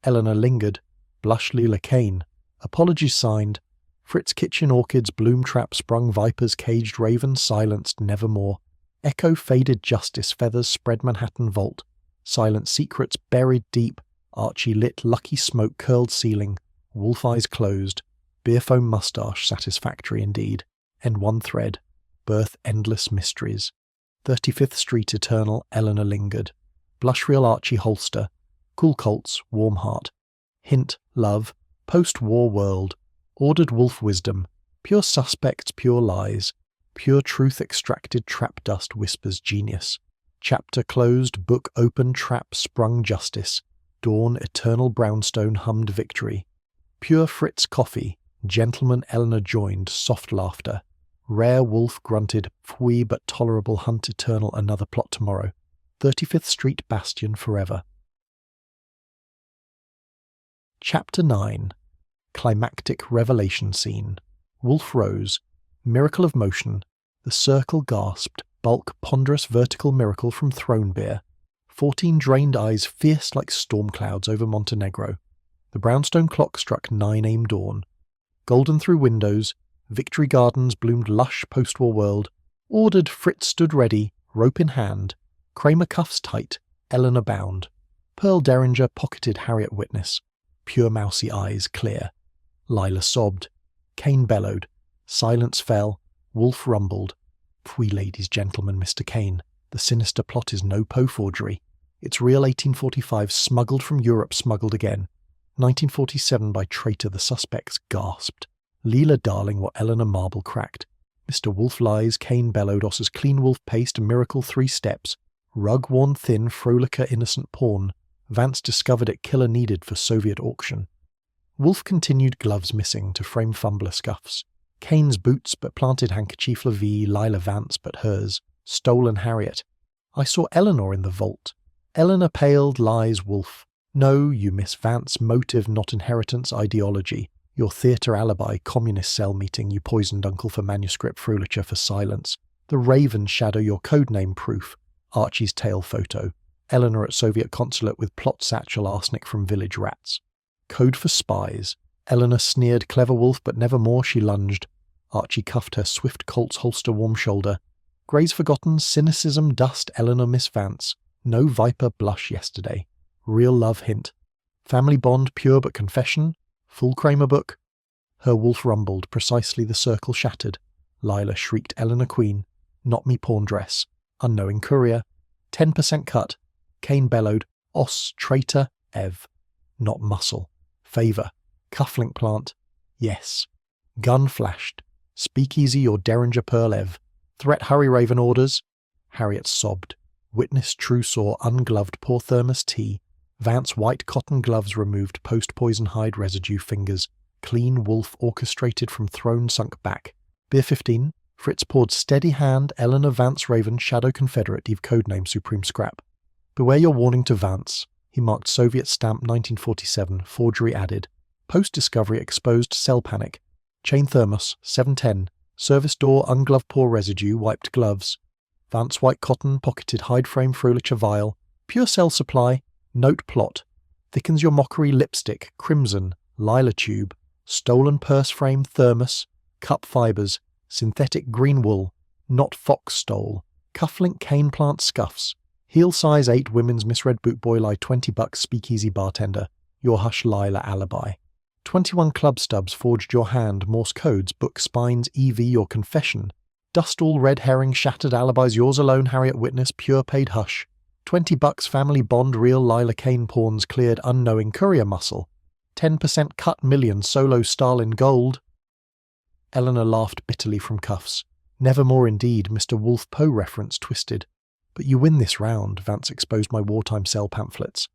Eleanor lingered, Blush Lula Kane, Apologies Signed, Fritz Kitchen Orchids Bloom Trap Sprung Vipers Caged Raven Silenced Nevermore, Echo Faded Justice Feathers Spread Manhattan Vault, Silent Secrets Buried Deep, Archie Lit Lucky Smoke Curled Ceiling, Wolf Eyes Closed, Beer Foam Mustache Satisfactory Indeed, End One Thread, Birth Endless Mysteries, 35th Street Eternal Eleanor lingered, Blush Real Archie Holster, Cool Colts Warm Heart, Hint Love, Post-War World, Ordered Wolf Wisdom, Pure Suspects Pure Lies, Pure Truth Extracted Trap Dust Whispers Genius, Chapter Closed Book Open Trap Sprung Justice, Dawn Eternal Brownstone Hummed Victory, Pure Fritz Coffee, Gentleman Eleanor Joined Soft Laughter, Rare Wolf Grunted Fui But Tolerable Hunt Eternal Another Plot Tomorrow, 35th Street Bastion Forever. Chapter 9 Climactic Revelation Scene, Wolf Rose, Miracle of Motion, The Circle Gasped, Bulk Ponderous Vertical Miracle from Throne Beer, 14 Drained Eyes Fierce like Storm Clouds over Montenegro, The Brownstone Clock Struck 9 AM Dawn, Golden Through Windows, Victory Gardens Bloomed Lush Post-War World, Ordered Fritz Stood Ready, Rope in Hand, Kramer Cuffs Tight, Eleanor Bound, Pearl Derringer Pocketed Harriet Witness, Pure Mousy Eyes Clear, Lila sobbed, Kane bellowed, Silence fell, Wolf rumbled. Pui ladies, gentlemen, Mr. Kane, the Sinister Plot is no Poe forgery. It's real 1845 smuggled from Europe smuggled again. 1947 by traitor the suspects gasped. Leela darling what Eleanor Marble cracked. Mr. Wolf lies, Kane bellowed Os's clean wolf paced, miracle 3 steps. Rug worn thin, frolicker innocent porn. Vance discovered it killer needed for Soviet auction. Wolf continued gloves missing to frame fumbler scuffs. Kane's boots but planted handkerchief La Vie, Lila Vance but hers. Stolen Harriet. I saw Eleanor in the vault. Eleanor paled, lies Wolf. No, you miss Vance, motive not inheritance ideology. Your theatre alibi, communist cell meeting you poisoned uncle for manuscript, Fröhlicher for silence. The Raven shadow your codename proof. Archie's tail photo. Eleanor at Soviet consulate with plot satchel arsenic from village rats. Code for spies. Eleanor sneered clever wolf but never more she lunged. Archie cuffed her swift Colt's holster warm shoulder. Gray's forgotten cynicism dust Eleanor Miss Vance. No viper blush yesterday. Real love hint. Family bond pure but confession. Full Kramer book. Her wolf rumbled, precisely the circle shattered. Lila shrieked Eleanor Queen. Not me pawn dress. Unknowing courier. 10% cut. Kane bellowed. Os, traitor, Ev. Not muscle. Favor. Cufflink plant. Yes. Gun flashed. Speakeasy or Derringer Pearl Ev. Threat hurry Raven orders. Harriet sobbed. Witness true saw ungloved poor thermos tea. Vance white cotton gloves removed post-poison hide residue fingers. Clean wolf orchestrated from throne sunk back. Beer 15. Fritz poured steady hand Eleanor Vance Raven Shadow Confederate Eve codename Supreme Scrap. Beware your warning to Vance. He marked Soviet stamp 1947, forgery added. Post-discovery exposed cell panic. Chain thermos, 710. Service door ungloved paw residue, wiped gloves. Vance white cotton, pocketed hide frame Fröhlicher vial. Pure cell supply. Note plot. Thickens your mockery lipstick, crimson, lila tube. Stolen purse frame thermos. Cup fibers. Synthetic green wool. Not fox stole. Cufflink cane plant scuffs. Heel size 8 women's misread boot boy lie $20 speakeasy bartender. Your hush Lila alibi. 21 club stubs forged your hand, Morse codes, book spines, EV your confession. Dust all red herring shattered alibis, yours alone Harriet witness, pure paid hush. $20 family bond real Lila Kane pawns cleared unknowing courier muscle. 10% cut million solo Stalin gold. Eleanor laughed bitterly from cuffs. Nevermore indeed, Mr. Wolfe Poe reference twisted. But you win this round, Vance exposed my wartime cell pamphlets.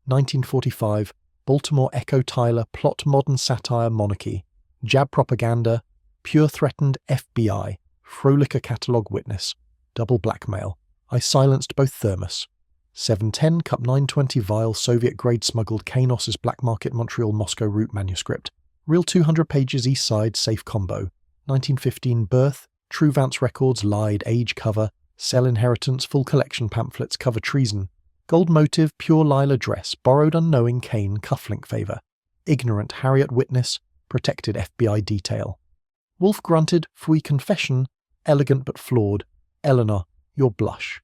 1945, Baltimore Echo Tyler, plot modern satire monarchy. Jab propaganda, pure threatened FBI, Fröhlicher catalogue witness. Double blackmail. I silenced both thermos. 710 Cup 920 vial Soviet-grade smuggled Kanos's black market Montreal Moscow route manuscript. Real 200 pages East Side safe combo. 1915 birth, True Vance records lied age cover, cell inheritance full collection pamphlets cover treason. Gold motive pure Lila dress, borrowed unknowing Kane cufflink favor. Ignorant Harriet witness, protected FBI detail. Wolfe grunted, fui confession, elegant but flawed. Eleanor, your blush.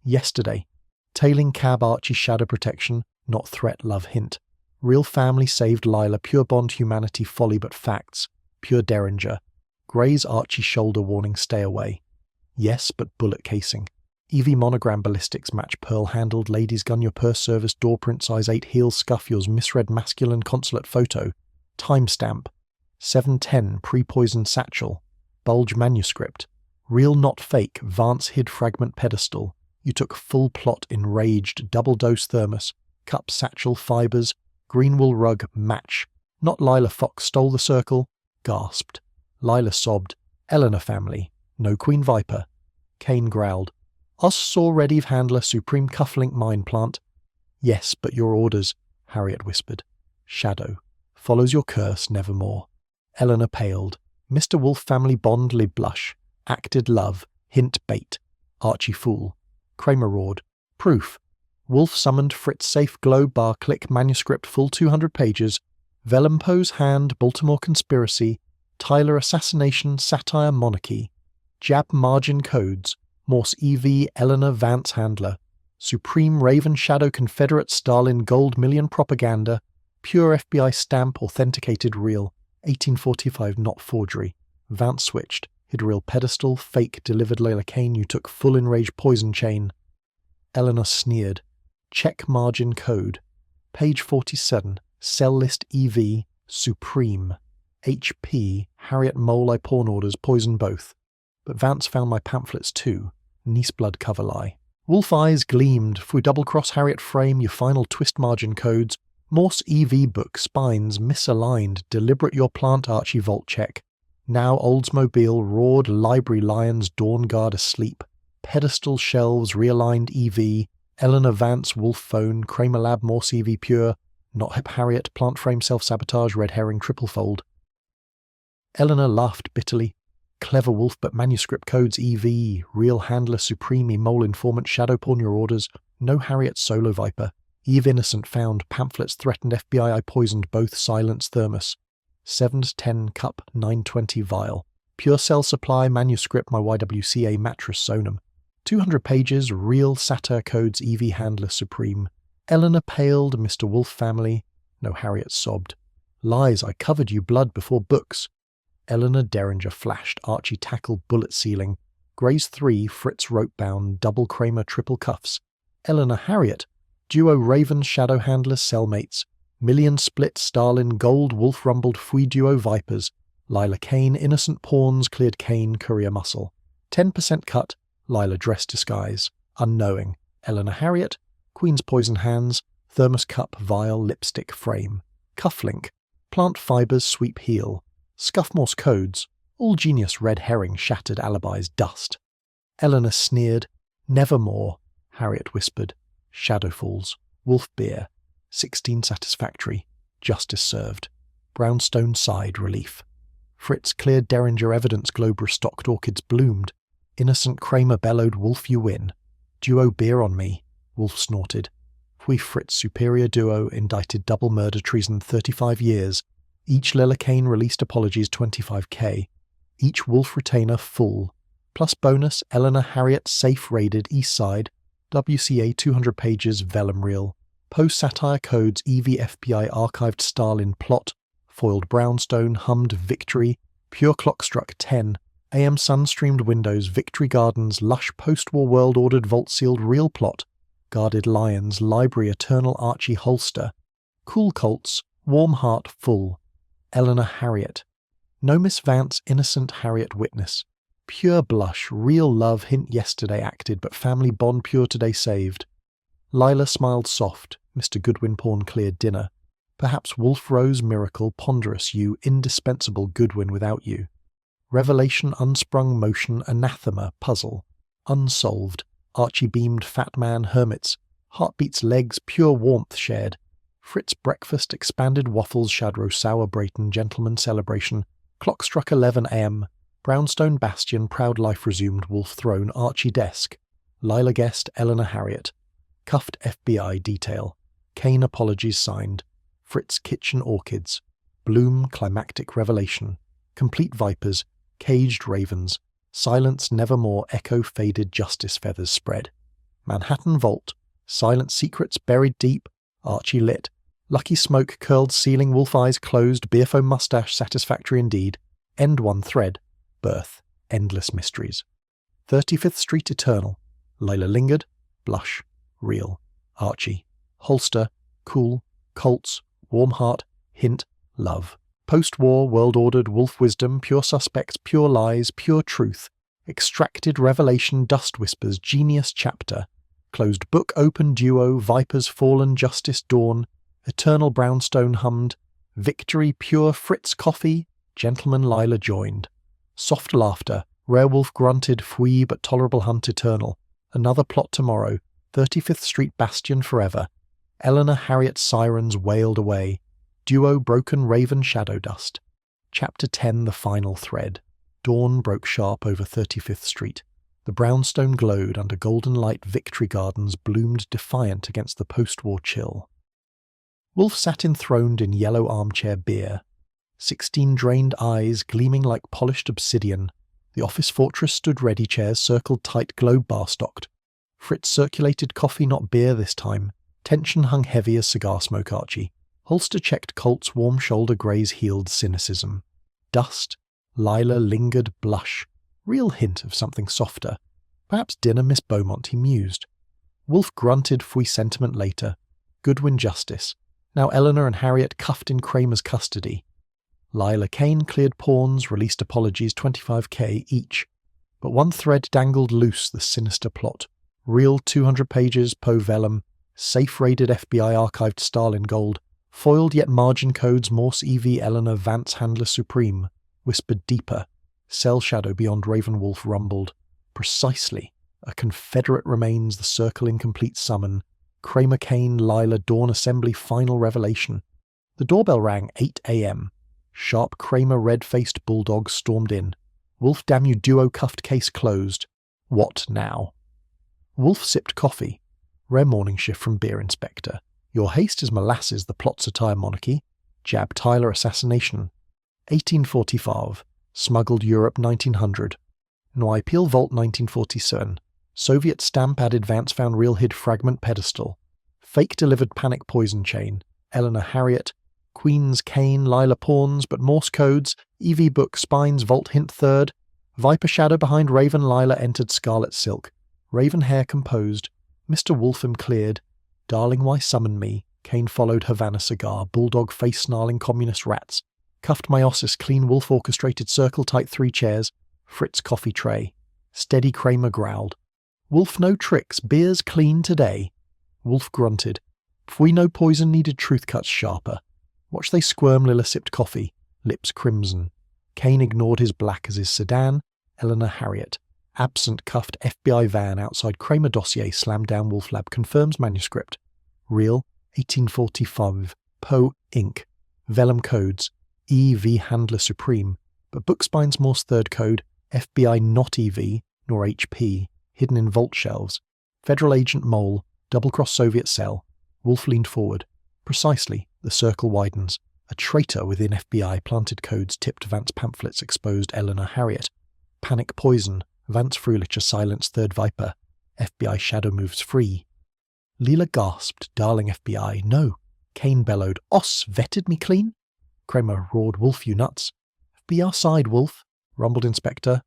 Yesterday. Tailing cab Archie shadow protection, not threat love hint. Real family saved Lila, pure bond humanity folly but facts. Pure Derringer. Gray's Archie shoulder warning stay away. Yes, but bullet casing. EV monogram ballistics match pearl-handled ladies gun your purse service door print size 8 heel scuff yours misread masculine consulate photo. Timestamp. 710 pre-poisoned satchel. Bulge manuscript. Real not fake Vance hid fragment pedestal. You took full plot enraged double-dose thermos. Cup satchel fibers. Green wool rug match. Not Lila Fox stole the circle. Gasped. Lila sobbed. Eleanor family. No Queen Viper. Kane growled. Us saw Redive handler supreme cufflink mine plant. Yes, but your orders, Harriet whispered. Shadow. Follows your curse nevermore. Eleanor paled. Mr. Wolfe family bond lib blush. Acted love. Hint bait. Archie fool. Kramer roared. Proof. Wolfe summoned Fritz safe glow bar click manuscript full 200 pages. Vellum pose hand Baltimore conspiracy. Tyler assassination satire monarchy. Jab margin codes. Morse EV Eleanor Vance handler. Supreme Raven Shadow Confederate Stalin gold million propaganda. Pure FBI stamp authenticated real. 1845 not forgery. Vance switched. Hid real pedestal. Fake delivered Layla Kane you took full enraged poison chain. Eleanor sneered. Check margin code. Page 47. Cell list EV. Supreme. HP. Harriet Mole I pawn orders poison both. But Vance found my pamphlets too. Niece blood cover lie. Wolf eyes gleamed. Fui double-cross Harriet frame your final twist margin codes. Morse EV book spines misaligned. Deliberate your plant Archie vault check. Now Oldsmobile roared library lions dawn guard asleep. Pedestal shelves realigned EV. Eleanor Vance wolf phone Kramer lab Morse EV pure. Not hip Harriet plant frame self-sabotage red herring triple fold. Eleanor laughed bitterly. Clever wolf but manuscript codes EV, real handler supreme mole informant shadow pawn your orders, no Harriet solo viper, Eve innocent found, pamphlets threatened FBI I poisoned both silence thermos, 7-10 cup 920 vial, pure cell supply manuscript my YWCA mattress sonum, 200 pages real satire codes EV handler supreme, Eleanor paled Mr. Wolfe family, no Harriet sobbed, lies I covered you blood before books, Eleanor Derringer flashed, Archie tackle bullet ceiling. Gray's 3, Fritz rope bound, double Kramer triple cuffs. Eleanor Harriet, duo Raven shadow handlers cellmates. Million split Stalin gold wolf rumbled Fui duo vipers, Lila Kane innocent pawns cleared Kane courier muscle, 10% cut, Lila dress disguise, unknowing, Eleanor Harriet, Queen's poison hands, thermos cup vial lipstick frame, cufflink, plant fibers sweep heel, scuff Morse codes, all genius red herring shattered alibis dust. Eleanor sneered, nevermore, Harriet whispered, shadow falls, wolf beer, 16 satisfactory, justice served, brownstone sighed relief. Fritz cleared Derringer evidence globe restocked orchids bloomed, innocent Kramer bellowed wolf you win, duo beer on me, wolf snorted. Fui Fritz superior duo indicted double murder treason 35 years, each Lila Kane released apologies 25k, each wolf retainer full, plus bonus Eleanor Harriet safe raided east side, WCA 200 pages vellum reel, post-satire codes EV FBI archived Stalin plot, foiled brownstone hummed victory, pure clock struck 10, AM sun streamed windows victory gardens lush post-war world ordered vault sealed real plot, guarded lions library eternal Archie holster, cool colts, warm heart full, Eleanor Harriet, no Miss Vance innocent Harriet witness, pure blush real love hint yesterday acted but family bond pure today saved. Lila smiled soft, Mr. Goodwin pawn cleared dinner, perhaps Wolf Rose miracle ponderous you indispensable Goodwin without you. Revelation unsprung motion anathema puzzle, unsolved, Archie beamed fat man hermits, heartbeats legs pure warmth shared, Fritz breakfast expanded waffles Shadrow sour Brayton gentleman celebration, clock struck 11 a.m, brownstone bastion proud life resumed wolf throne Archie desk, Lila guest Eleanor Harriet, cuffed FBI detail, Kane apologies signed, Fritz kitchen orchids, bloom climactic revelation, complete vipers, caged ravens, silence nevermore echo faded justice feathers spread, Manhattan vault, silent secrets buried deep, Archie lit, lucky smoke curled ceiling wolf eyes closed beer foam mustache satisfactory indeed, end one thread, birth, endless mysteries. 35th Street eternal, Lila lingered, blush, real, Archie, holster, cool, colts, warm heart, hint, love. Post-war, world-ordered, wolf wisdom, pure suspects, pure lies, pure truth, extracted revelation, dust whispers, genius chapter, closed book open duo, vipers fallen, justice dawn, eternal brownstone hummed, victory pure Fritz coffee, gentleman Lila joined, soft laughter, werewolf grunted, fui but tolerable hunt eternal, another plot tomorrow, 35th Street bastion forever, Eleanor Harriet sirens wailed away, duo broken raven shadow dust. Chapter 10 the final thread. Dawn broke sharp over 35th Street. The brownstone glowed under golden light victory gardens bloomed defiant against the post-war chill. Wolf sat enthroned in yellow armchair beer. 16 drained eyes gleaming like polished obsidian. The office fortress stood ready chairs circled tight globe bar stocked. Fritz circulated coffee not beer this time. Tension hung heavy as cigar smoke Archie. Holster checked Colt's warm shoulder graze healed cynicism. Dust. Lila lingered blush. Real hint of something softer. Perhaps dinner Miss Beaumont, he mused. Wolf grunted fui sentiment later. Goodwin justice. Now Eleanor and Harriet cuffed in Kramer's custody. Lila Kane cleared pawns, released apologies 25k each. But one thread dangled loose the sinister plot. Real 200 pages, po vellum, safe-raided FBI archived Stalin gold, foiled yet margin codes Morse EV Eleanor Vance Handler Supreme, whispered deeper, cell shadow beyond Ravenwolf rumbled. Precisely, a Confederate remains the circle incomplete summon, Kramer Kane Lila Dawn Assembly final revelation. The doorbell rang 8 a.m. Sharp Kramer red-faced bulldog stormed in. Wolf damn you duo cuffed case closed. What now? Wolf sipped coffee. Rare morning shift from beer inspector. Your haste is molasses the plot satire monarchy. Jab Tyler assassination. 1845. Smuggled Europe 1900. Noy Peel Vault 1947. Soviet stamp added Vance found real hid fragment pedestal. Fake delivered panic poison chain. Eleanor Harriet. Queen's Kane Lila pawns but Morse codes. EV book spines vault hint third. Viper shadow behind Raven Lila entered scarlet silk. Raven hair composed. Mr. Wolfham cleared. Darling why summon me? Kane followed Havana cigar, bulldog face-snarling communist rats. Cuffed meiosis, clean wolf orchestrated circle-tight 3 chairs. Fritz coffee tray. Steady Kramer growled. Wolf no tricks, beer's clean today. Wolf grunted. If we no poison needed truth cuts sharper. Watch they squirm Lilla sipped coffee, lips crimson. Kane ignored his black as his sedan. Eleanor Harriet. Absent cuffed FBI van outside Kramer dossier slammed down Wolf Lab confirms manuscript. Real, 1845. Poe, Inc. Vellum codes. EV Handler Supreme. But Bookspine's Morse third code, FBI not EV, nor HP, hidden in vault shelves. Federal Agent Mole, double-cross Soviet cell. Wolf leaned forward. Precisely, the circle widens. A traitor within FBI planted codes tipped Vance pamphlets exposed Eleanor Harriet. Panic poison. Vance Frulicher silenced Third Viper. FBI shadow moves free. Leela gasped, darling FBI, no. Kane bellowed, Oss, vetted me clean? Kramer roared, Wolf, you nuts. FBI side, Wolf, rumbled Inspector.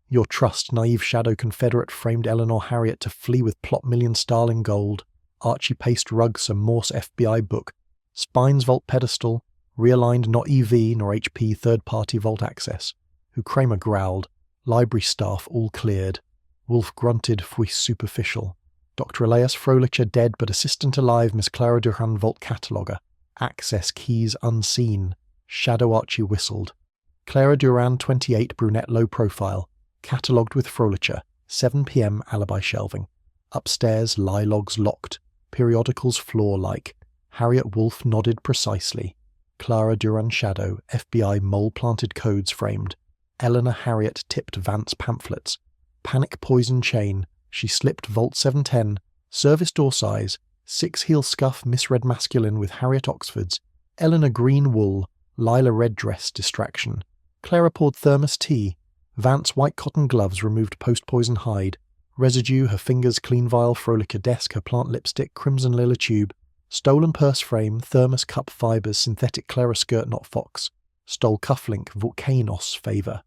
Your trust, naive shadow Confederate framed Eleanor Harriet to flee with plot million starling gold. Archie paste rug some Morse FBI book. Spine's vault pedestal. Realigned not EV nor HP third-party vault access. Who Kramer growled. Library staff all cleared. Wolf grunted, fui superficial. Dr. Elias Frolicher dead but assistant alive Miss Clara Durhan vault cataloguer. Access keys unseen. Shadow Archie whistled. Clara Durand 28 brunette low profile. Catalogued with Frolicher. 7 p.m. alibi shelving. Upstairs lie logs locked. Periodicals floor-like. Harriet Wolf nodded precisely. Clara Durand shadow. FBI mole-planted codes framed. Eleanor Harriet tipped Vance pamphlets. Panic poison chain. She slipped Vault 710. Service door size. 6 heel scuff misread masculine with Harriet Oxfords. Eleanor green wool. Lila red dress distraction. Clara poured thermos tea. Vance white cotton gloves removed post-poison hide. Residue, her fingers clean vial Frolicher desk, her plant lipstick, crimson lila tube. Stolen purse frame, thermos cup fibers, synthetic Clara skirt not fox. Stole cufflink, volcanos favor.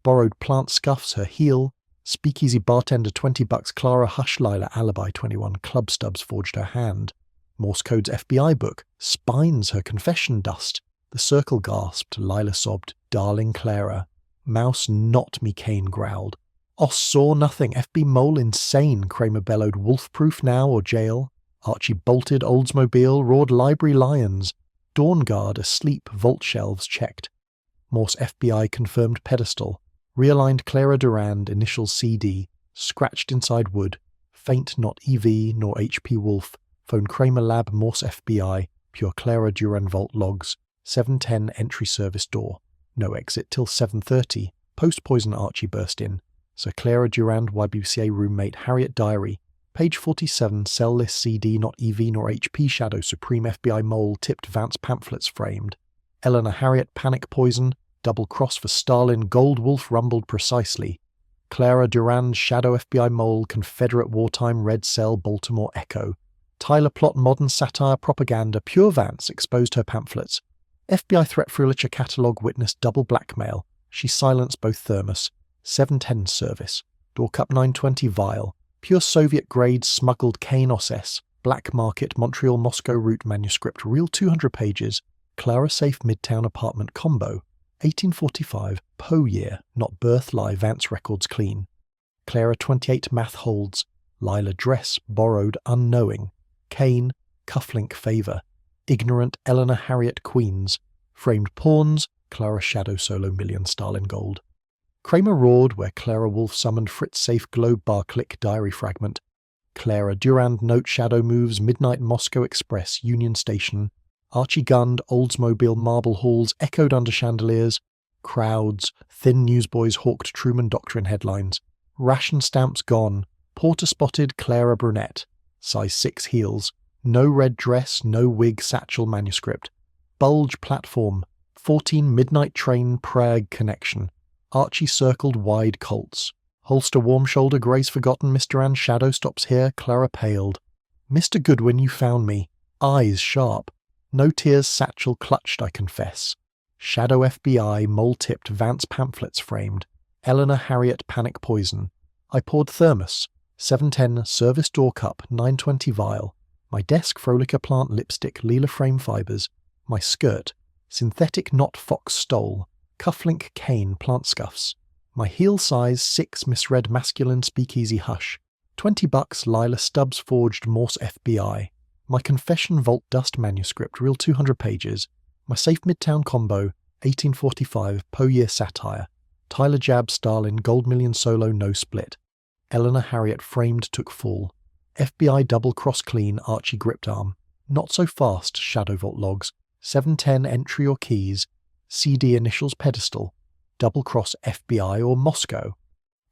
Borrowed plant scuffs, her heel. Speakeasy bartender $20 Clara hush Lila alibi 21 club stubs forged her hand. Morse code's FBI book. Spines her confession dust. The circle gasped. Lila sobbed. Darling Clara. Mouse not me Kane growled. Oss saw nothing. FB mole insane. Kramer bellowed. Wolf-proof now or jail? Archie bolted. Oldsmobile roared. Library lions. Dawn guard asleep. Vault shelves checked. Morse FBI confirmed pedestal. Realigned Clara Durand, initials CD, scratched inside wood, faint not EV nor HP Wolf, phone Kramer Lab Morse FBI, pure Clara Durand Vault logs, 7:10 entry service door, no exit till 7:30, post-poison Archie burst in, Sir Clara Durand YBCA roommate Harriet Diary, page 47 cell list CD not EV nor HP shadow Supreme FBI mole tipped Vance pamphlets framed, Eleanor Harriet panic poison, double cross for Stalin, Gold Wolf rumbled precisely. Clara Durand, Shadow FBI Mole, Confederate Wartime Red Cell, Baltimore Echo. Tyler Plot, Modern Satire, Propaganda, Pure Vance exposed her pamphlets. FBI Threat Frolicher Catalog witnessed double blackmail. She silenced both thermos. 710 service. Door Cup 920 vial. Pure Soviet grade smuggled Kane OSS. Black Market, Montreal Moscow route manuscript, real 200 pages. Clara Safe Midtown apartment combo. 1845, Poe year, not birth lie Vance records clean. Clara 28 math holds. Lila dress, borrowed, unknowing. Kane, cufflink favor. Ignorant Eleanor Harriet queens. Framed pawns, Clara shadow solo million Stalin gold. Kramer roared where Clara Wolf summoned Fritz safe globe bar click diary fragment. Clara Durand note shadow moves midnight Moscow Express Union Station. Archie gunned, Oldsmobile marble halls echoed under chandeliers. Crowds, thin newsboys hawked Truman Doctrine headlines. Ration stamps gone. Porter spotted Clara brunette. Size 6 heels. No red dress, no wig satchel manuscript. Bulge platform. 14 midnight train Prague connection. Archie circled wide Colts. Holster warm shoulder grace forgotten Mr. Ann shadow stops here, Clara paled. Mr. Goodwin, you found me. Eyes sharp. No tears satchel clutched, I confess. Shadow FBI mole-tipped Vance pamphlets framed. Eleanor Harriet panic poison. I poured thermos. 710 service door cup 920 vial. My desk, Frolica plant lipstick, Leela frame fibres. My skirt, synthetic knot fox stole, cufflink cane plant scuffs. My heel size 6 misread masculine speakeasy hush. $20 Lila Stubbs forged Morse FBI. My confession vault dust manuscript, real 200 pages. My safe midtown combo, 1845 Poe-year satire. Tyler Jab Stalin Gold Million solo no split. Eleanor Harriet framed took fall. FBI double cross clean Archie gripped arm. Not so fast shadow vault logs. 710 entry or keys. CD initials pedestal. Double cross FBI or Moscow.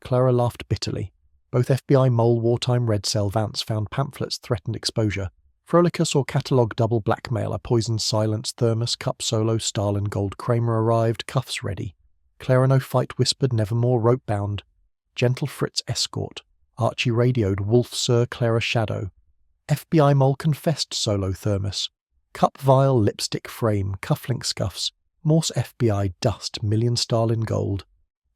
Clara laughed bitterly. Both FBI mole wartime red cell Vance found pamphlets threatened exposure. Frolica saw catalogue double blackmailer poisoned silence thermos cup solo Stalin gold Kramer arrived cuffs ready. Clara no fight whispered nevermore rope bound. Gentle Fritz escort. Archie radioed Wolf Sir Clara shadow. FBI mole confessed solo thermos. Cup vial lipstick frame cufflink scuffs. Morse FBI dust million Stalin gold.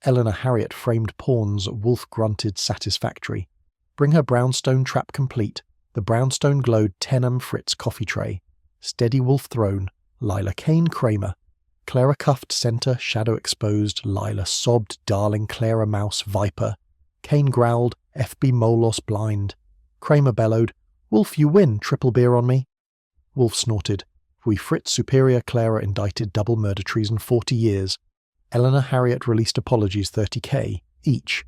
Eleanor Harriet framed pawns Wolf grunted satisfactory. Bring her brownstone trap complete. The brownstone glowed 10 Fritz coffee tray. Steady Wolf throne. Lila Kane Kramer. Clara cuffed center shadow exposed. Lila sobbed darling Clara mouse viper. Kane growled FB Molos blind. Kramer bellowed, Wolf you win triple beer on me. Wolf snorted. We Fritz superior Clara indicted double murder treason 40 years. Eleanor Harriet released apologies 30k each.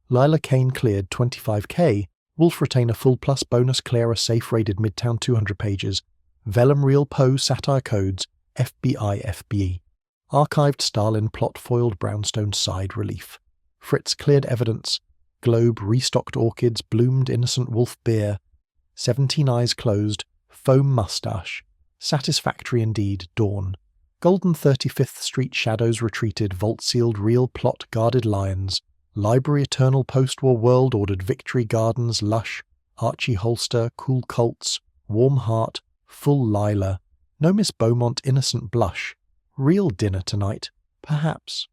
Lila Kane cleared 25k. Wolf retainer full plus bonus Clara safe rated midtown 200 pages. Vellum real Poe satire codes. FBI FB. Archived Stalin plot foiled brownstone side relief. Fritz cleared evidence. Globe restocked orchids bloomed innocent wolf beer. 17 eyes closed. Foam mustache. Satisfactory indeed, dawn. Golden 35th Street shadows retreated, vault-sealed real plot guarded lions. Library eternal post-war world ordered victory gardens, lush. Archie holster, cool colts, warm heart, full Lila. No Miss Beaumont innocent blush. Real dinner tonight, perhaps.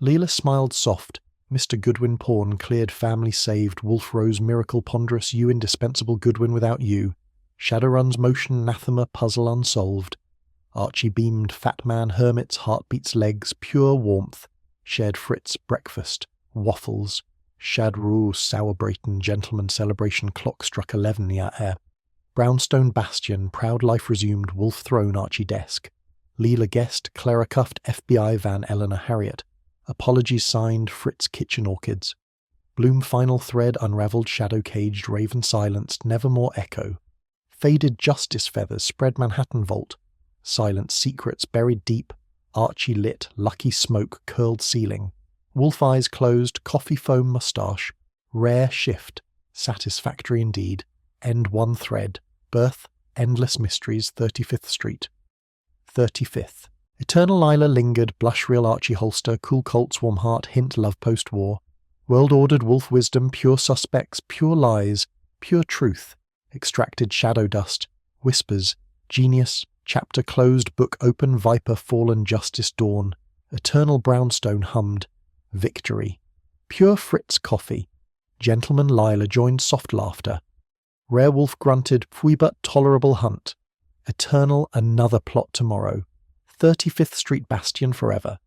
Leela smiled soft. Mr. Goodwin pawn cleared family saved, Wolf Rose miracle ponderous, you indispensable Goodwin without you. Shadowrun's motion anathema puzzle unsolved. Archie beamed fat man hermits heartbeats legs pure warmth. Shared Fritz breakfast waffles. Shadroo sour Brayton gentleman celebration clock struck 11 air. Brownstone bastion proud life resumed Wolf throne Archie desk. Leela guest Clara cuffed FBI van Eleanor Harriet. Apologies signed Fritz kitchen orchids. Bloom final thread unravelled shadow caged raven silenced nevermore echo. Faded justice feathers spread Manhattan vault. Silent secrets buried deep. Archie lit lucky smoke curled ceiling. Wolf eyes closed coffee foam moustache. Rare shift. Satisfactory indeed. End one thread. Birth endless mysteries 35th Street. 35th. Eternal Lila lingered, blush real Archie holster, cool colts, warm heart, hint love post-war. World ordered wolf wisdom, pure suspects, pure lies, pure truth. Extracted shadow dust, whispers, genius, chapter closed, book open, viper fallen, justice dawn. Eternal brownstone hummed, victory. Pure Fritz coffee. Gentleman Lila joined soft laughter. Rare wolf grunted, pfui but tolerable hunt. Eternal another plot tomorrow. 35th Street bastion forever.